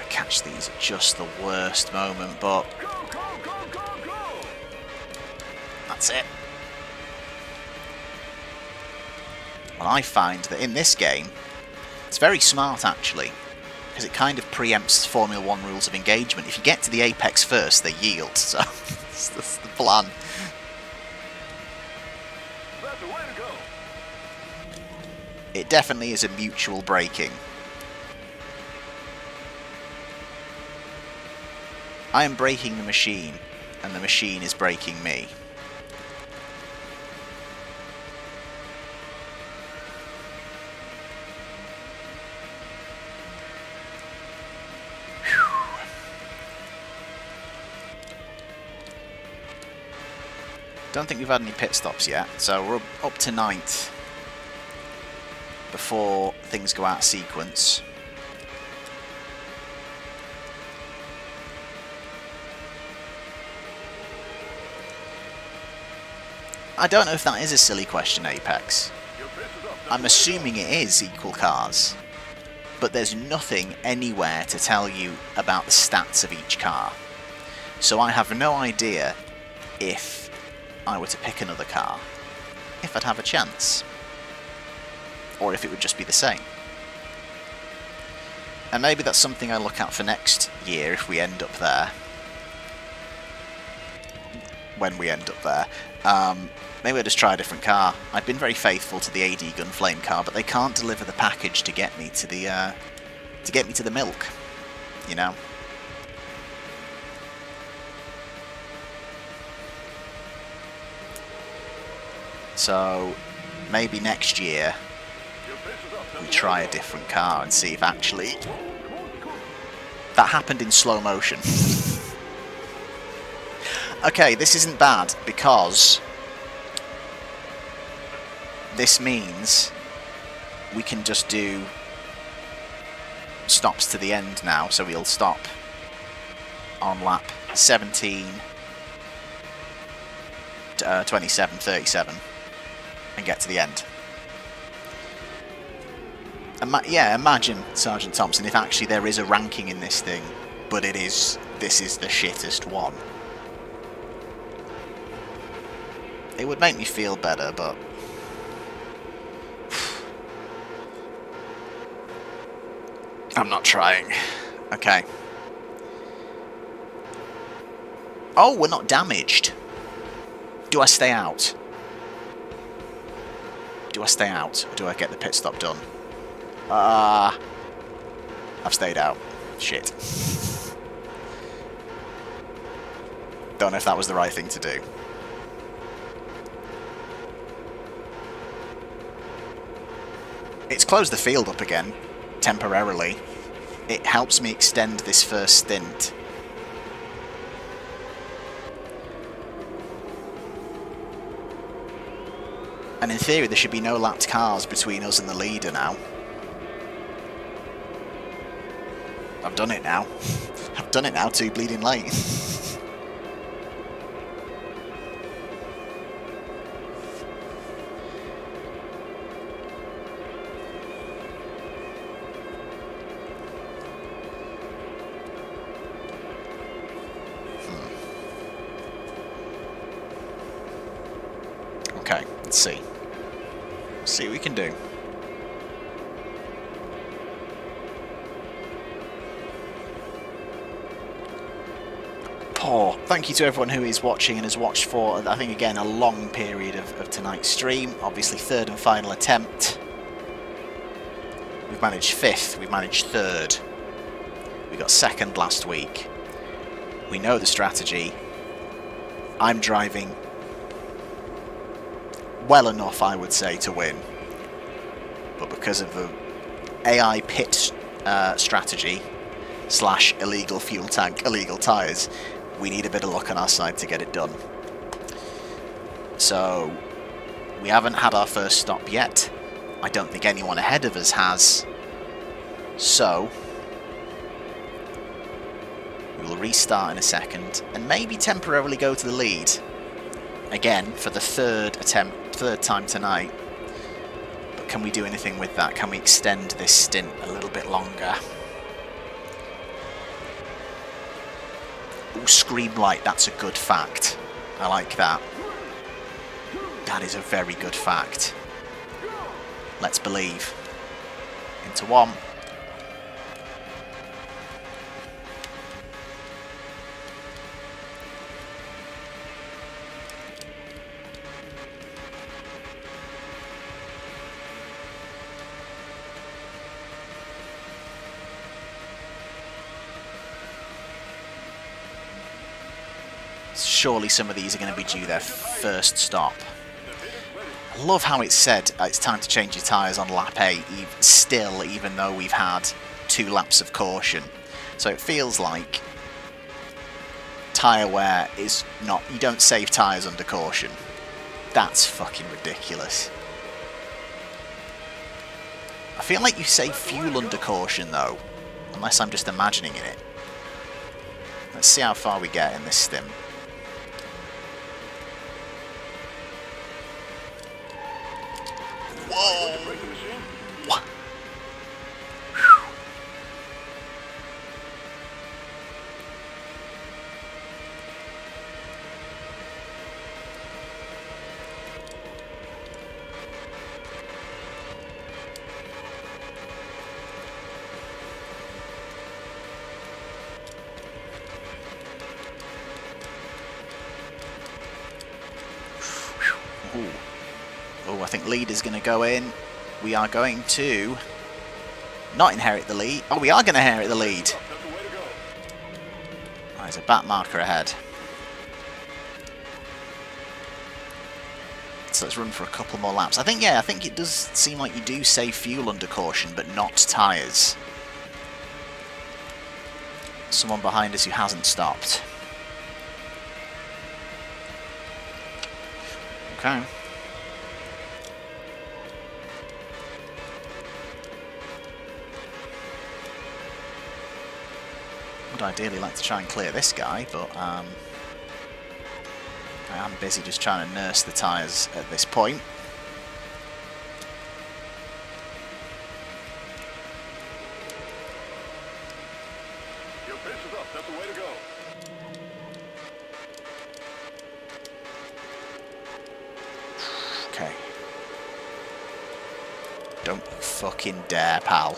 Catch these at just the worst moment, but that's it. Well, I find that in this game, it's very smart actually, because it kind of preempts Formula 1 rules of engagement. If you get to the apex first, they yield, so that's the plan. It definitely is a mutual braking. I am braking the machine, and the machine is braking me. Don't think we've had any pit stops yet, so we're up to 9th before things go out of sequence. I don't know if that is a silly question, Apex. I'm assuming it is equal cars, but there's nothing anywhere to tell you about the stats of each car. So I have no idea if I were to pick another car, if I'd have a chance, or if it would just be the same. And maybe that's something I look at for next year if we end up there. When we end up there. Maybe I'll just try a different car. I've been very faithful to the AD Gunflame car, but they can't deliver the package to get me to the milk, you know. So maybe next year we try a different car and see if actually that happened in slow motion. Okay, this isn't bad because this means we can just do stops to the end now. So we'll stop on lap 17, 27, 37 and get to the end. Yeah, imagine, Sergeant Thompson, if actually there is a ranking in this thing, but this is the shittest one. It would make me feel better, but I'm not trying. Okay. Oh, we're not damaged. Do I stay out? Do I stay out, or do I get the pit stop done? I've stayed out. Shit. Don't know if that was the right thing to do. It's closed the field up again, temporarily. It helps me extend this first stint. And in theory, there should be no lapped cars between us and the leader now. I've done it now. I've done it now, too bleeding late. Okay, let's see. Let's see what we can do. Thank you to everyone who is watching and has watched for, I think, again, a long period of tonight's stream. Obviously, third and final attempt. We've managed 5th, we've managed 3rd. We got 2nd last week. We know the strategy. I'm driving well enough, I would say, to win. But because of the AI pit strategy / illegal fuel tank, illegal tyres, we need a bit of luck on our side to get it done. So, we haven't had our first stop yet. I don't think anyone ahead of us has. So, we will restart in a second and maybe temporarily go to the lead. Again, for the third time tonight. But can we do anything with that? Can we extend this stint a little bit longer? Ooh, scream light, that's a good fact. I like that. That is a very good fact. Let's believe. Into one. Surely some of these are going to be due their first stop. I love how it's said it's time to change your tyres on lap 8, still, even though we've had 2 laps of caution. So it feels like tyre wear is not... You don't save tyres under caution. That's fucking ridiculous. I feel like you save fuel under caution, though. Unless I'm just imagining it. Let's see how far we get in this stint. Whoa! What? Ooh. Oh, I think lead is going to go in. We are going to not inherit the lead. Oh, we are going to inherit the lead. Oh, there's a back marker ahead. So let's run for a couple more laps. I think it does seem like you do save fuel under caution, but not tyres. Someone behind us who hasn't stopped. Okay. would ideally like to try and clear this guy, but I am busy just trying to nurse the tyres at this point. Your pace is up. That's the way to go. Okay. Don't you fucking dare, pal.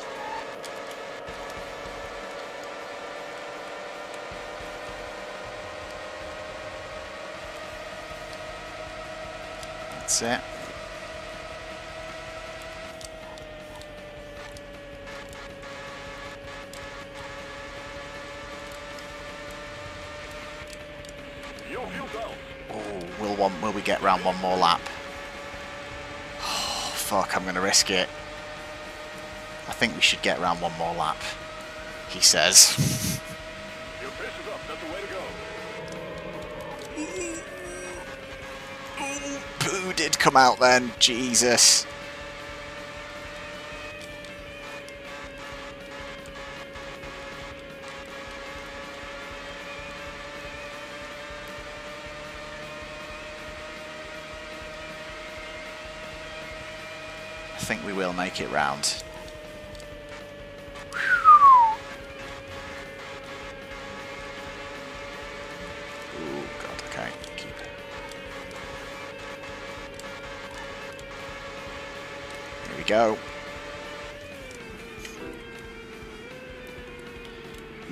That's it. Your fuel down. Oh, will we get round one more lap? Oh, fuck, I'm going to risk it. I think we should get round one more lap, he says. Your pace is up. That's the way to go. Poo did come out then, Jesus. I think we will make it round. Oh god, okay, keep it. Here we go.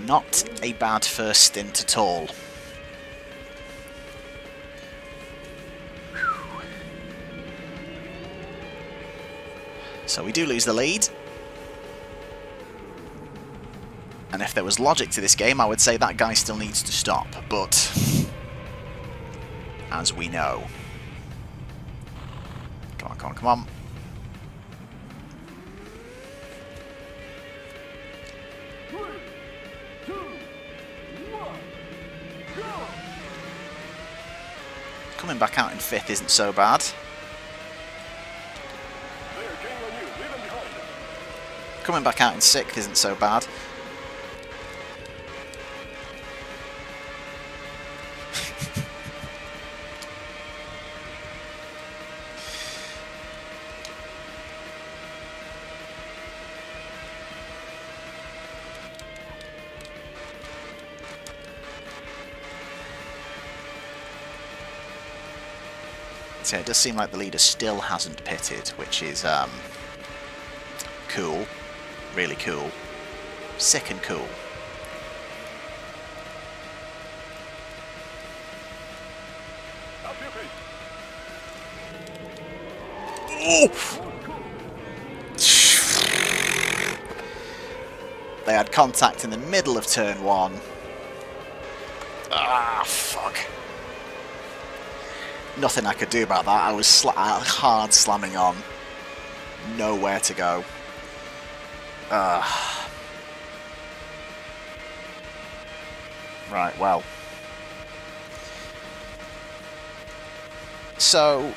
Not a bad first stint at all. So we do lose the lead. And if there was logic to this game, I would say that guy still needs to stop, but as we know. Come on, come on, come on. Coming back out in 5th isn't so bad. Coming back out in 6th isn't so bad. So it does seem like the leader still hasn't pitted, which is cool. Really cool. Sick and cool. Oh! They had contact in the middle of turn 1. Ah, fuck. Nothing I could do about that. I was hard slamming on. Nowhere to go. Right, well. So,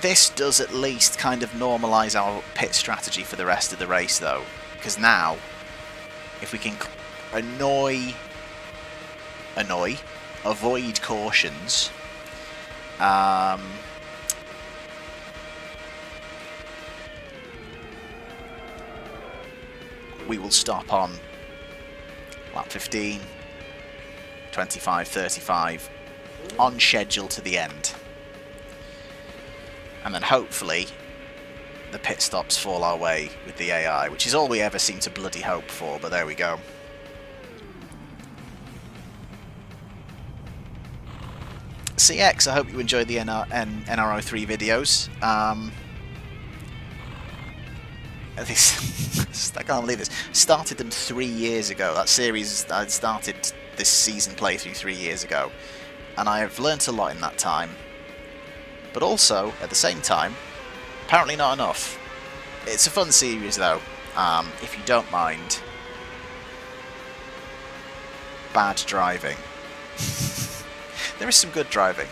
this does at least kind of normalise our pit strategy for the rest of the race, though. Because now, if we can avoid cautions, we will stop on lap 15, 25, 35, on schedule to the end. And then hopefully the pit stops fall our way with the AI, which is all we ever seem to bloody hope for, but there we go. CX, I hope you enjoyed the NRO3 videos. I can't believe this. Started them 3 years ago. That series, I started this season playthrough 3 years ago. And I have learnt a lot in that time. But also, at the same time, apparently not enough. It's a fun series though, if you don't mind bad driving. There is some good driving.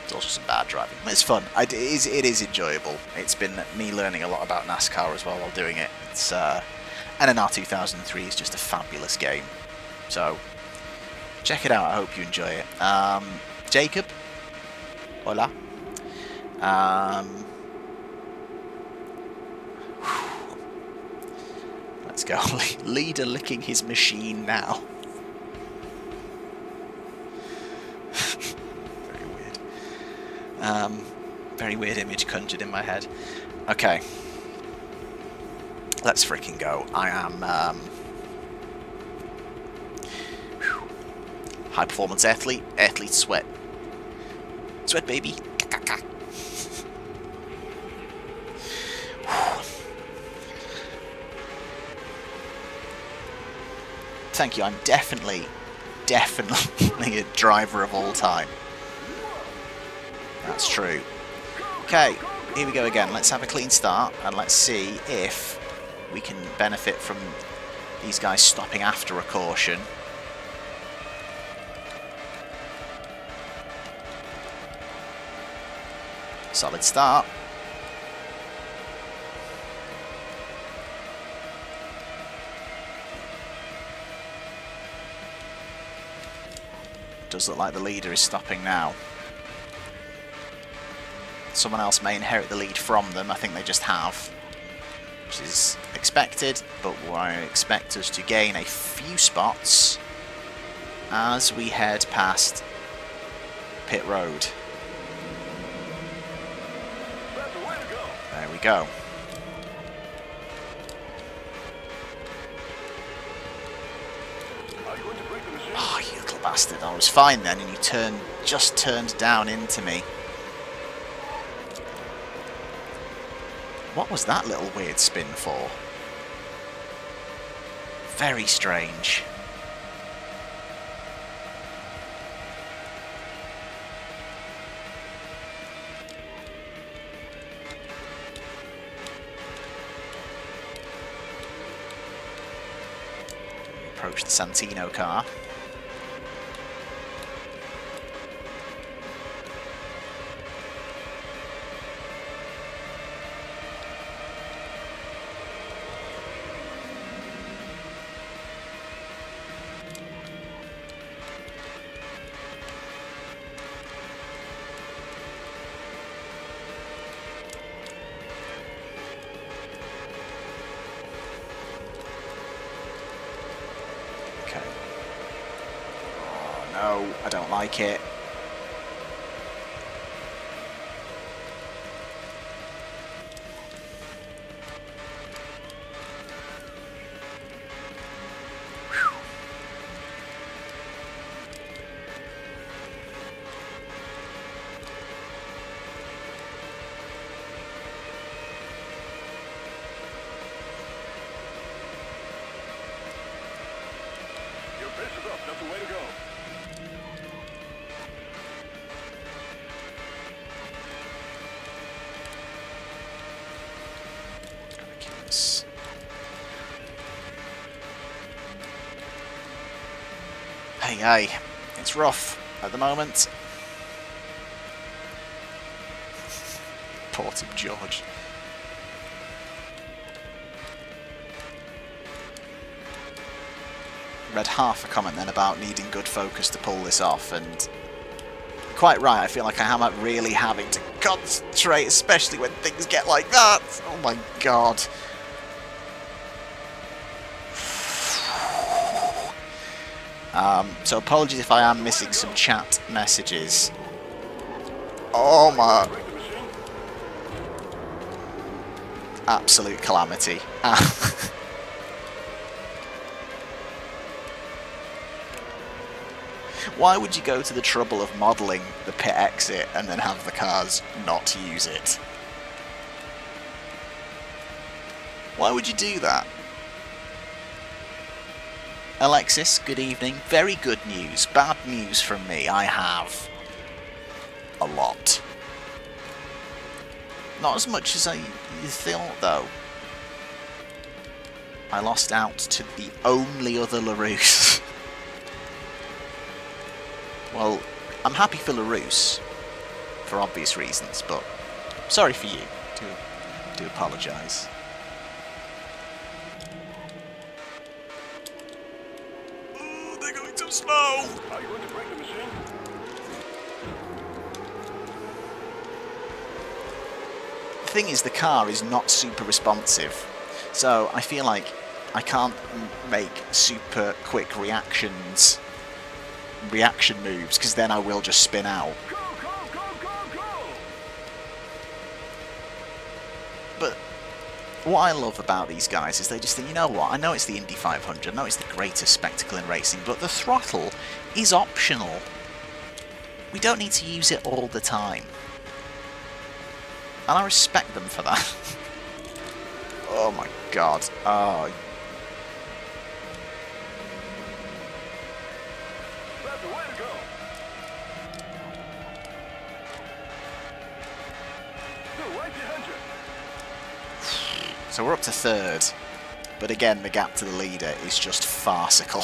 There's also some bad driving. It's fun. It is enjoyable. It's been me learning a lot about NASCAR as well while doing it. It's NNR 2003 is just a fabulous game. So, check it out. I hope you enjoy it. Jacob, hola. Let's go. Leader licking his machine now. Very weird. Very weird image conjured in my head. Okay. Let's freaking go. I am high performance athlete. Athlete sweat. Sweat baby. Thank you. I'm definitely a driver of all time. That's true. Okay, here we go again. Let's have a clean start and let's see if we can benefit from these guys stopping after a caution. Solid start. Does look like the leader is stopping now. Someone else may inherit the lead from them. I think they just have, which is expected, but I expect us to gain a few spots as we head past pit road. There we go. Oh, you little bastard. I was fine then and you just turned down into me. What was that little weird spin for? Very strange. Approach the Santino car. No, I don't like it. Your pace is up. That's the way to go. Hey, it's rough at the moment. Poor Tim George. Read half a comment then about needing good focus to pull this off, and quite right, I feel like I am really having to concentrate, especially when things get like that. Oh my god. So apologies if I am missing some chat messages. Oh my... Absolute calamity. Why would you go to the trouble of modelling the pit exit and then have the cars not use it? Why would you do that? Alexis, good evening. Very good news. Bad news from me. I have a lot. Not as much as I thought, though. I lost out to the only other LaRousse. Well, I'm happy for LaRousse, for obvious reasons, but sorry for you. Do apologise. Are you going to break the machine? The thing is, the car is not super responsive, so I feel like I can't make super quick reaction moves, because then I will just spin out. Go, go, go, go, go! But what I love about these guys is they just think, you know what, I know it's the Indy 500, I know it's the greatest spectacle in racing, but the throttle is optional. We don't need to use it all the time. And I respect them for that. Oh my god. Oh. That's the way to go! Still right behind you! So we're up to third. But again, the gap to the leader is just farcical.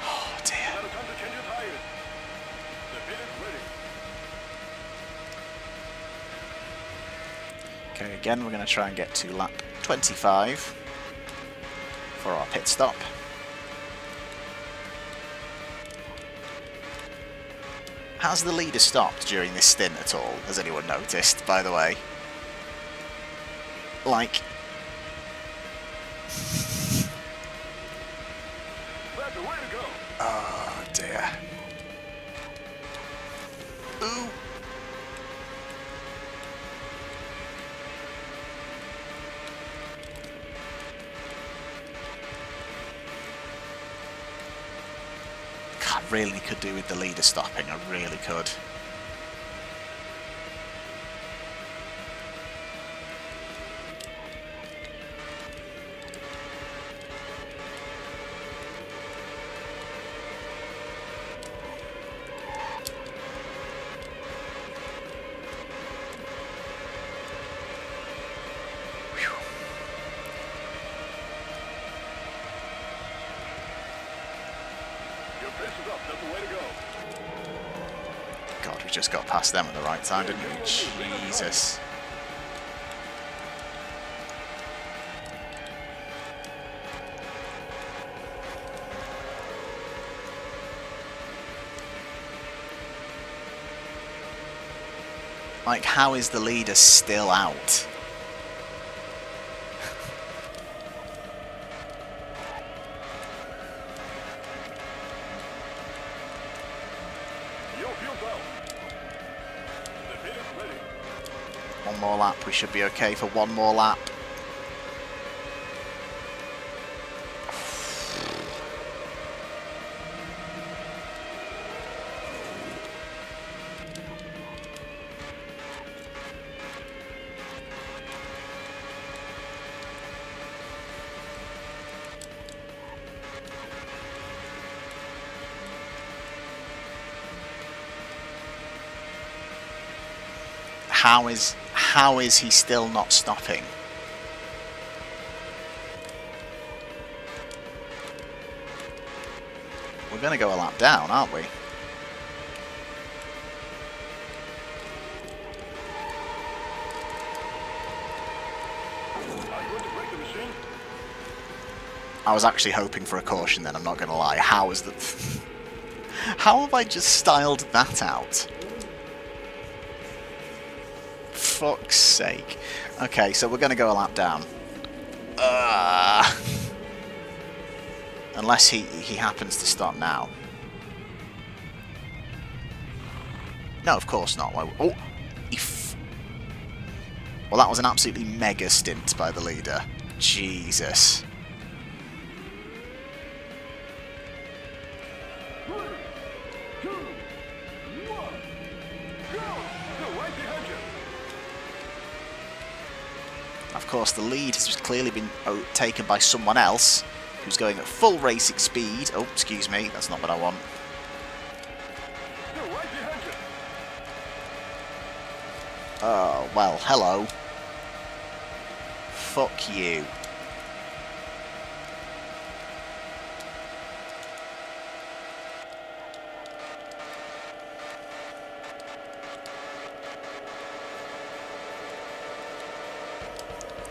Oh dear. Now it's time to change your tires. The pit is ready. Okay, again, we're going to try and get to lap 25 for our pit stop. Has the leader stopped during this stint at all? Has anyone noticed, by the way? Like... That's the way to go! Oh dear. Ooh. I really could do with the leader stopping, I really could. Your pace is up. That's the way to go. God, we just got past them at the right time, didn't we? Jesus. Like, how is the leader still out? Your fuel's out. The pit is ready. One more lap, we should be okay for one more lap. How is he still not stopping? We're going to go a lap down, aren't we? Are you going to break the machine? I was actually hoping for a caution then, I'm not going to lie. How is that? How have I just styled that out? Fuck's sake. Okay, so we're going to go a lap down. Unless he happens to stop now. No, of course not. Oh, well, that was an absolutely mega stint by the leader. Jesus. 3, 2, 1, go! Still right behind you. Of course, the lead has just clearly been taken by someone else who's going at full racing speed. Oh, excuse me, that's not what I want. Still right behind you. Oh, well, hello. Fuck you.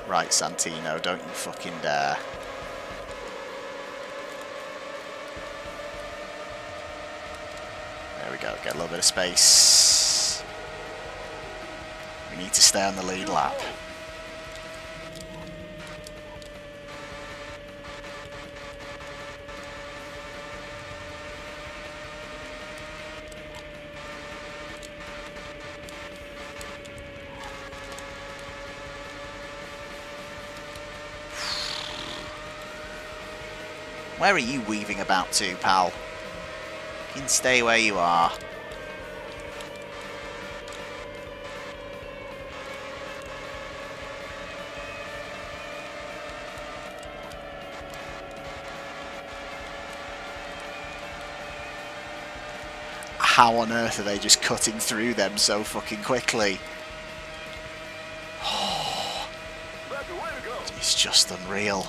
Right, Santino, don't you fucking dare. we go. Get a little bit of space. We need to stay on the lead lap. Where are you weaving about to, pal? You can stay where you are. How on earth are they just cutting through them so fucking quickly? Oh, it's just unreal.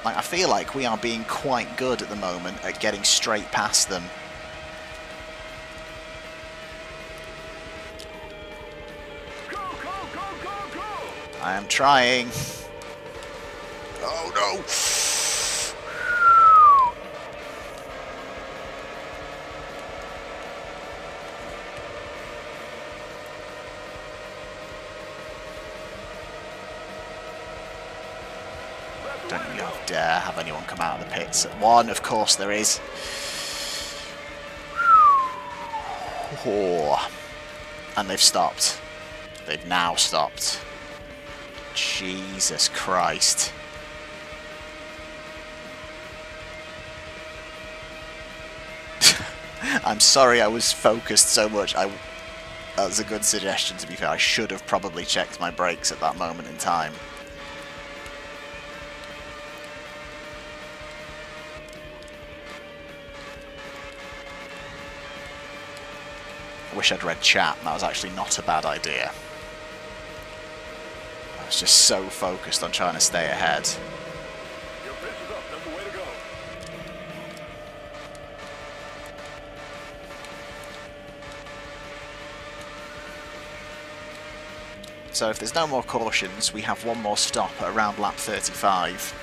Like, I feel like we are being quite good at the moment at getting straight past them. Go, go, go, go, go! I am trying. Oh no! Don't you dare have anyone come out of the pits at one. Of course there is. Oh. And they've stopped. They've now stopped. Jesus Christ. I'm sorry I was focused so much. That was a good suggestion, to be fair. I should have probably checked my brakes at that moment in time. I wish I'd read chat. That was actually not a bad idea. I was just so focused on trying to stay ahead. Your pace is up. That's the way to go. So if there's no more cautions, we have one more stop at around lap 35.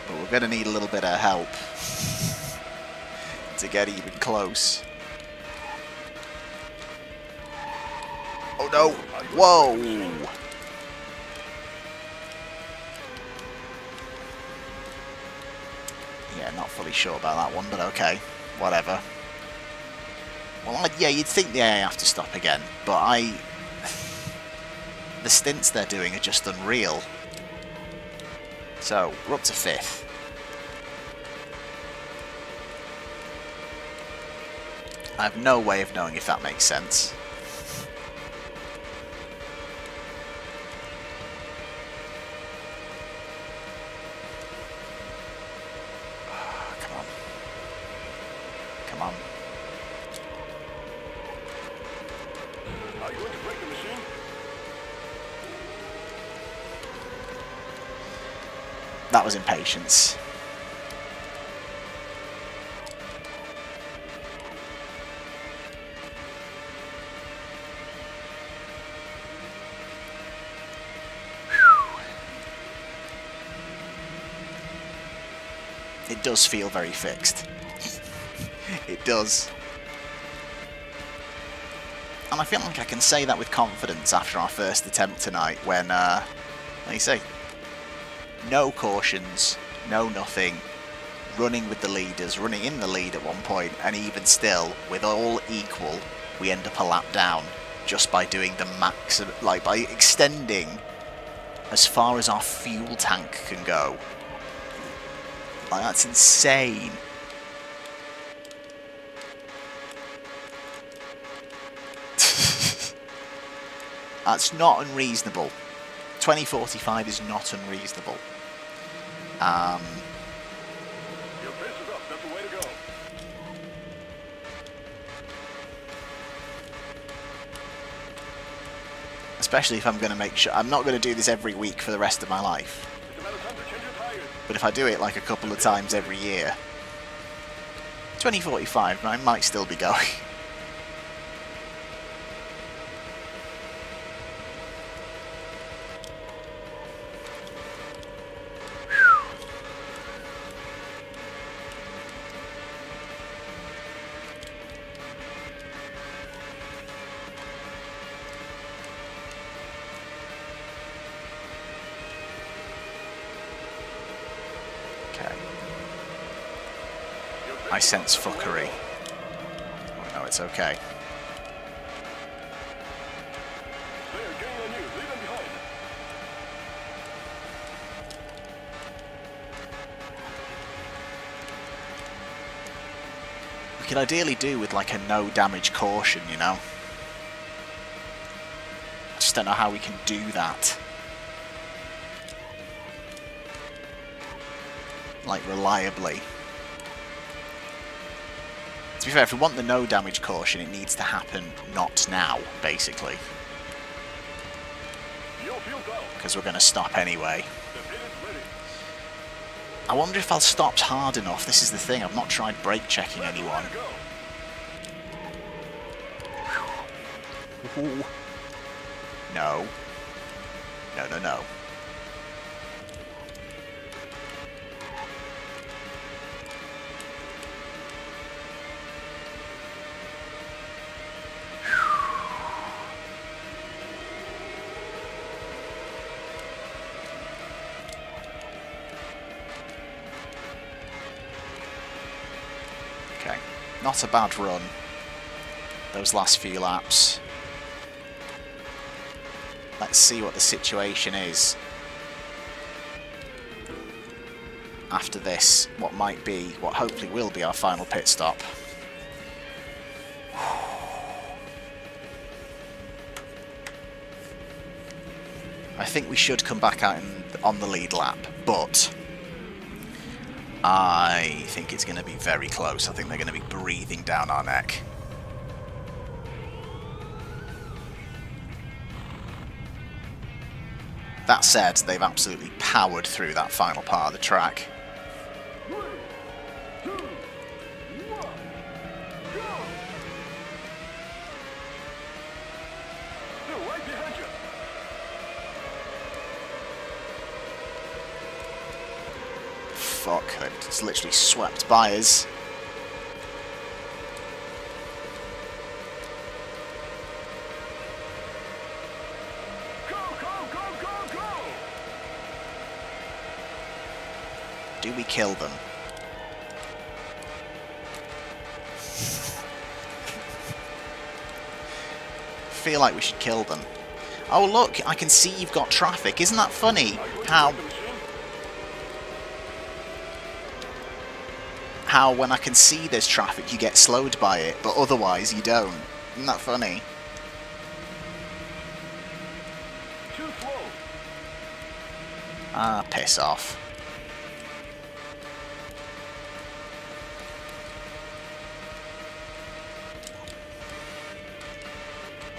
But we're going to need a little bit of help to get even close. Oh no! Whoa! Yeah, not fully sure about that one, but okay. Whatever. Well, yeah, you'd think the AA have to stop again, but the stints they're doing are just unreal. So, we're up to 5th. I have no way of knowing if that makes sense. Come on. Come on. Are you going to break the machine? That was impatience. It does feel very fixed. It does. And I feel like I can say that with confidence after our first attempt tonight when, like you say, no cautions, no nothing, running with the leaders, running in the lead at one point, and even still, with all equal, we end up a lap down just by doing the max, like by extending as far as our fuel tank can go. Like, that's insane. That's not unreasonable. 2045 is not unreasonable. Your pace is up. That's the way to go. Especially if I'm going to make sure... I'm not going to do this every week for the rest of my life. It's a matter of time to change your tires. But if I do it like a couple of times every year, 2045, I might still be going. I sense fuckery. Oh no, it's okay. We could ideally do with like a no damage caution, you know? I just don't know how we can do that. Like reliably. To be fair, if we want the no damage caution, it needs to happen not now, basically. Because we're going to stop anyway. I wonder if I'll stop hard enough. This is the thing, I've not tried brake checking anyone. Ooh. No. No, no, no. Not a bad run, those last few laps. Let's see what the situation is after this, what might be, what hopefully will be our final pit stop. I think we should come back out on the lead lap, but I think it's going to be very close. I think they're going to be breathing down our neck. That said, they've absolutely powered through that final part of the track. 3, 2, 1, go! They're right behind you. Fuck, they've just literally swept by us. Go, go, go, go, go! Do we kill them? Feel like we should kill them. Oh look, I can see you've got traffic. Isn't that funny? How when I can see there's traffic you get slowed by it, but otherwise you don't. Isn't that funny? Too slow. Ah, piss off.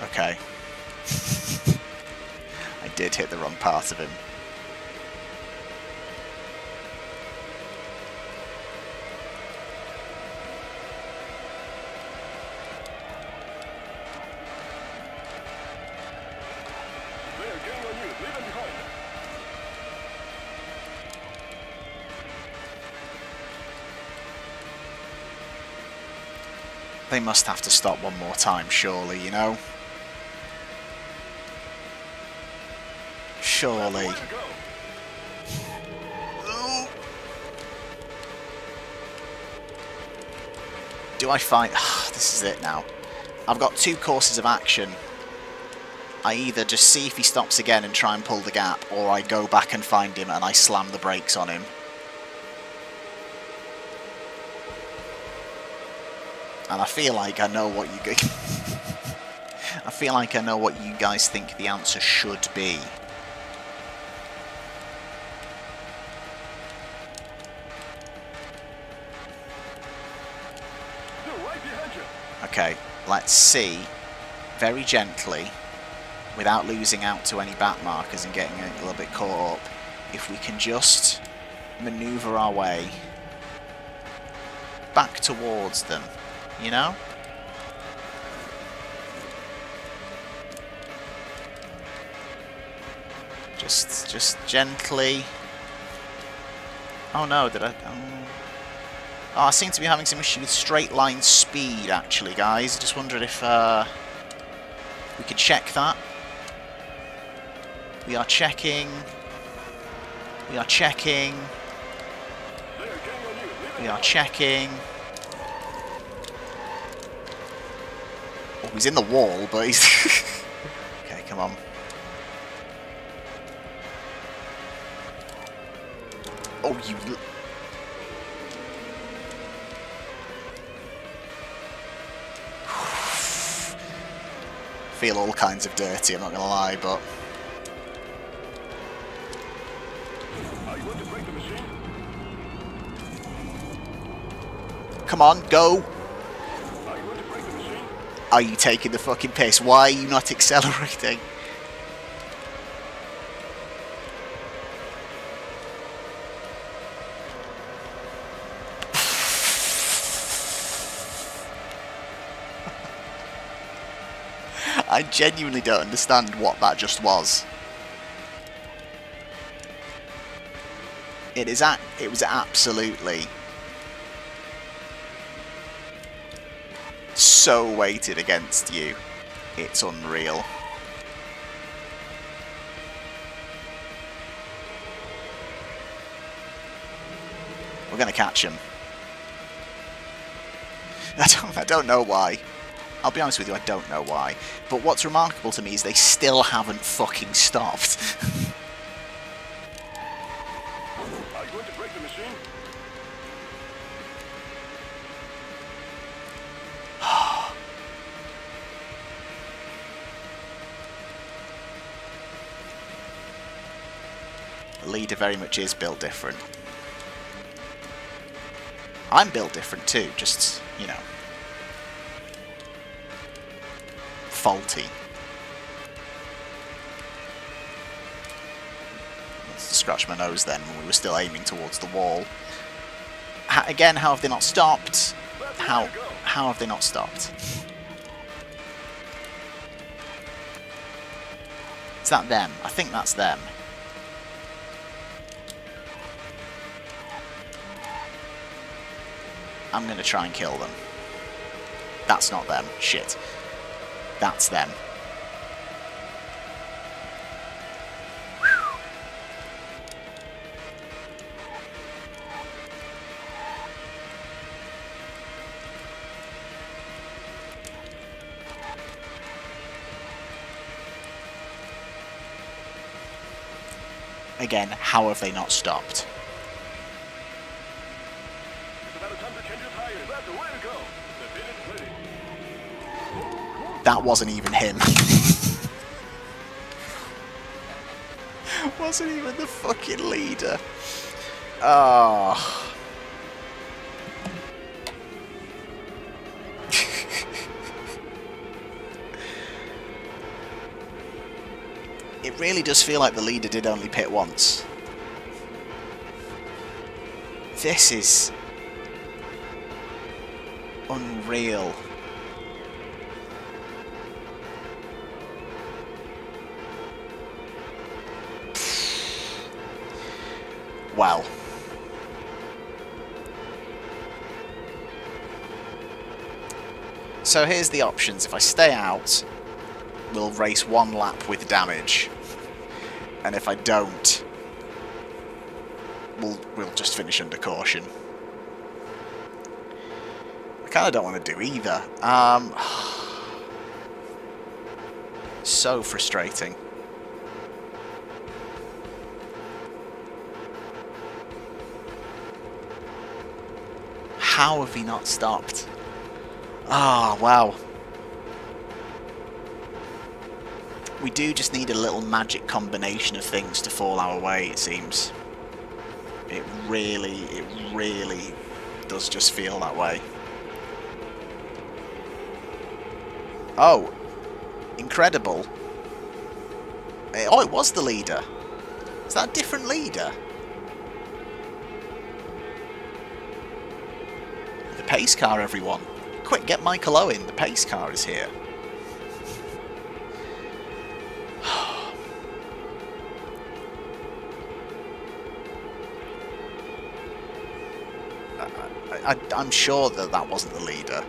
Okay. I did hit the wrong part of him. They must have to stop one more time, surely, you know? Surely. Do I find... this is it now. I've got two courses of action. I either just see if he stops again and try and pull the gap, or I go back and find him and I slam the brakes on him. And I feel like I know what you I feel like I know what you guys think the answer should be. Okay, let's see, very gently, without losing out to any back markers and getting a little bit caught up, if we can just maneuver our way back towards them, you know? Just gently. Oh no, did I? Oh, I seem to be having some issue with straight line speed, actually, guys. I just wondered if we could check that. We are checking. We are checking. We are checking. Oh, he's in the wall, but he's... Okay, come on. Oh, you... Feel all kinds of dirty, I'm not going to lie, but... Come on, go! Are you taking the fucking piss? Why are you not accelerating? I genuinely don't understand what that just was. It was absolutely so weighted against you. It's unreal. We're gonna catch him. I don't know why. I'll be honest with you, I don't know why. But what's remarkable to me is they still haven't fucking stopped. Are you going to break the machine? The leader very much is built different. I'm built different too, just, you know, faulty. Let's scratch my nose then when we were still aiming towards the wall. Again, how have they not stopped? How have they not stopped? Is that them? I think that's them. I'm going to try and kill them. That's not them. Shit. That's them. Again, how have they not stopped? That wasn't even him. Wasn't even the fucking leader. Oh. It really does feel like the leader did only pit once. This is unreal. Well. So here's the options. If I stay out, we'll race one lap with damage. And if I don't, we'll just finish under caution. I kind of don't want to do either. So frustrating. How have he not stopped? Ah, oh, wow. We do just need a little magic combination of things to fall our way, it seems. It really does just feel that way. Oh, incredible. Oh, it was the leader. Is that a different leader? The pace car, everyone. Quick, get Michael Owen. The pace car is here. I'm sure that that wasn't the leader.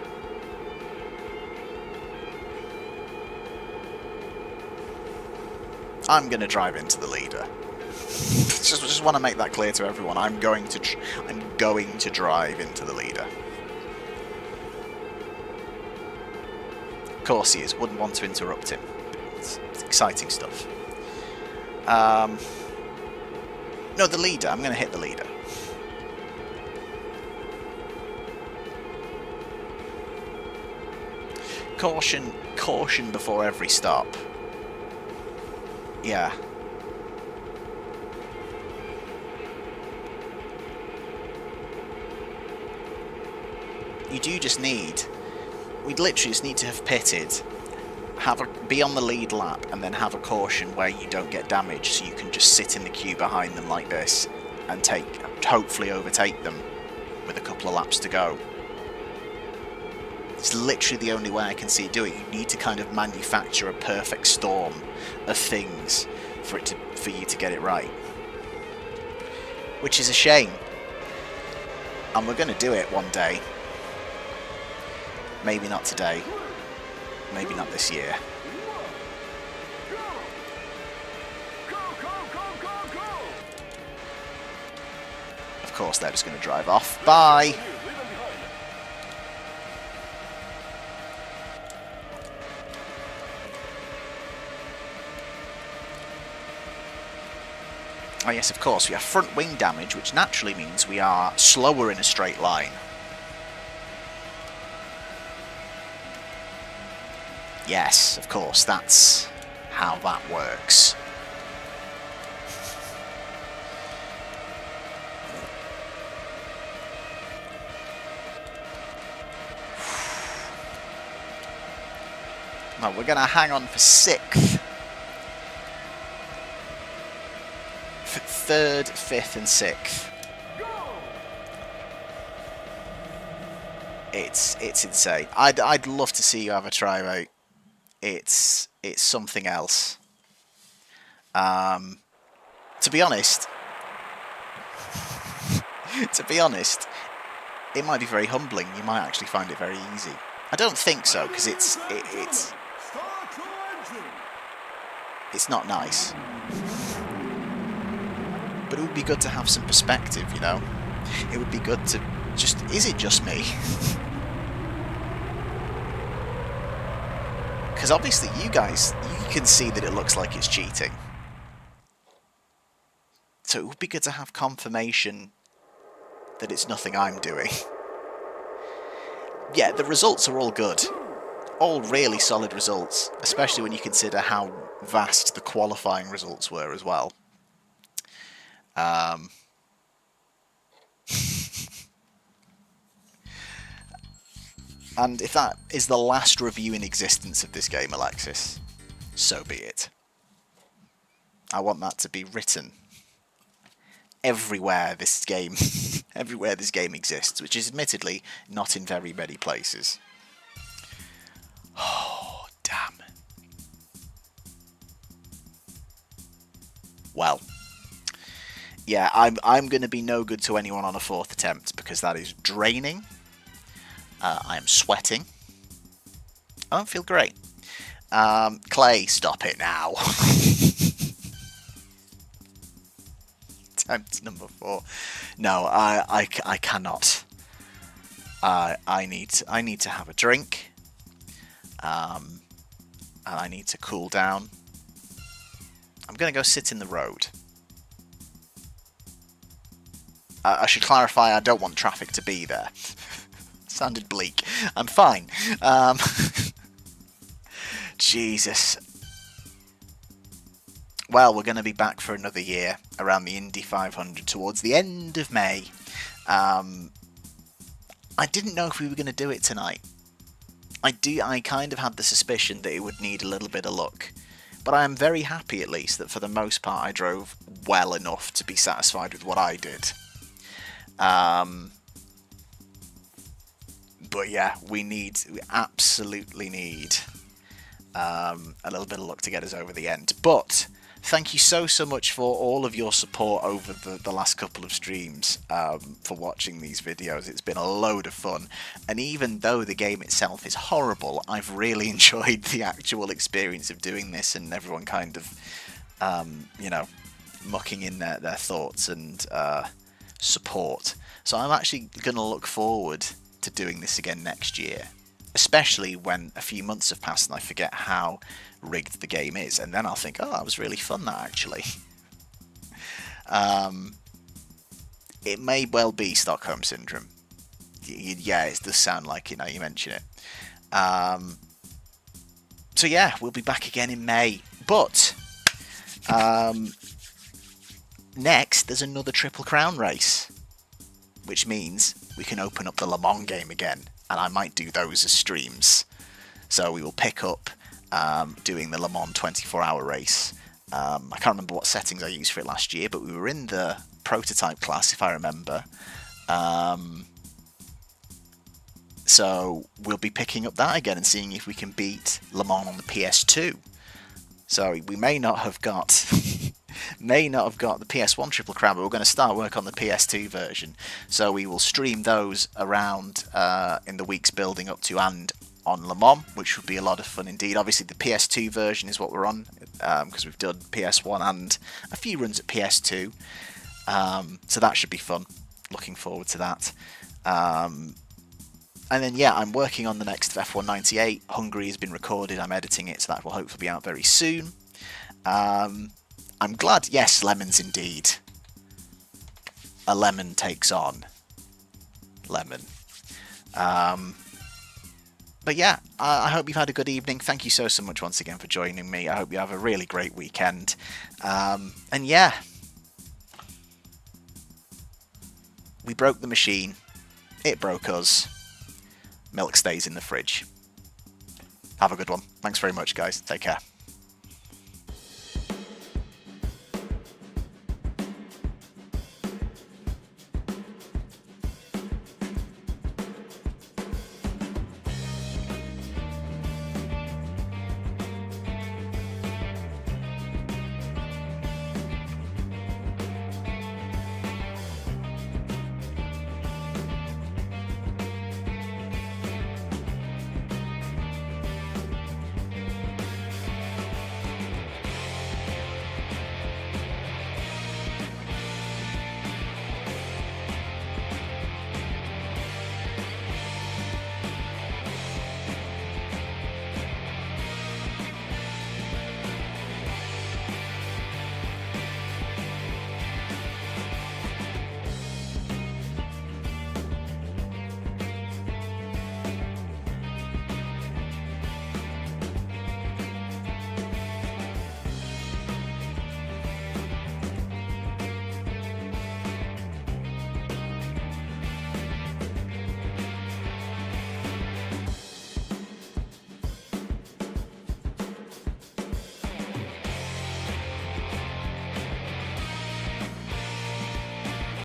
I'm going to drive into the leader. Just want to make that clear to everyone. I'm going to drive into the leader. Of course he is. Wouldn't want to interrupt him. It's exciting stuff. No, the leader. I'm going to hit the leader. Caution before every stop. Yeah. You do just need... We'd literally just need to have pitted, be on the lead lap, and then have a caution where you don't get damaged, so you can just sit in the queue behind them like this, and hopefully overtake them with a couple of laps to go. It's literally the only way I can see it doing. You need to kind of manufacture a perfect storm of things for you to get it right. Which is a shame. And we're going to do it one day. Maybe not today. Maybe not this year. Of course, they're just going to drive off. Bye! Oh yes, of course, we have front wing damage, which naturally means we are slower in a straight line. Yes, of course, that's how that works. Well, we're going to hang on for 6th. 3rd, 5th and 6th. It's insane. I'd love to see you have a try, mate. It's something else. To be honest, it might be very humbling. You might actually find it very easy. I don't think so, because it's not nice. But it would be good to have some perspective, you know? It would be good to just... Is it just me? Because obviously you guys, you can see that it looks like it's cheating. So it would be good to have confirmation that it's nothing I'm doing. Yeah, the results are all good. All really solid results, especially when you consider how vast the qualifying results were as well. And if that is the last review in existence of this game, Alexis, so be it. I want that to be written everywhere this game exists, which is admittedly not in very many places. Oh, damn. Well, yeah, I'm going to be no good to anyone on a 4th attempt because that is draining. I am sweating. I don't feel great. Clay, stop it now. Attempt number 4. No, I cannot. I need to have a drink. And I need to cool down. I'm going to go sit in the road. I should clarify, I don't want traffic to be there. Sounded bleak. I'm fine. Jesus. Well, we're going to be back for another year around the Indy 500 towards the end of May. I didn't know if we were going to do it tonight. I kind of had the suspicion that it would need a little bit of luck. But I am very happy, at least, that for the most part I drove well enough to be satisfied with what I did. But yeah, we absolutely need a little bit of luck to get us over the end. But thank you so much for all of your support over the last couple of streams, for watching these videos. It's been a load of fun, and even though the game itself is horrible, I've really enjoyed the actual experience of doing this, and everyone kind of mucking in their thoughts and support. So I'm actually going to look forward to doing this again next year, especially when a few months have passed and I forget how rigged the game is, and then I'll think, oh, that was really fun, that actually. It may well be Stockholm Syndrome. Yeah, it does sound like it now you mention it. So yeah, we'll be back again in May. But next, there's another Triple Crown race, which means we can open up the Le Mans game again, and I might do those as streams. So we will pick up doing the Le Mans 24-hour race. I can't remember what settings I used for it last year, but we were in the prototype class, if I remember. So we'll be picking up that again and seeing if we can beat Le Mans on the PS2. So we may not have got the PS1 Triple Crown, but we're going to start work on the PS2 version. So we will stream those around in the weeks building up to and on Le Mans, which would be a lot of fun indeed. Obviously the PS2 version is what we're on, because we've done PS1 and a few runs at PS2. So that should be fun. Looking forward to that. And then, yeah, I'm working on the next F1 98. Hungary has been recorded. I'm editing it, so that will hopefully be out very soon. I'm glad. Yes, lemons indeed. A lemon takes on lemon. But yeah, I hope you've had a good evening. Thank you so much once again for joining me. I hope you have a really great weekend. And yeah, we broke the machine. It broke us. Milk stays in the fridge. Have a good one. Thanks very much, guys. Take care.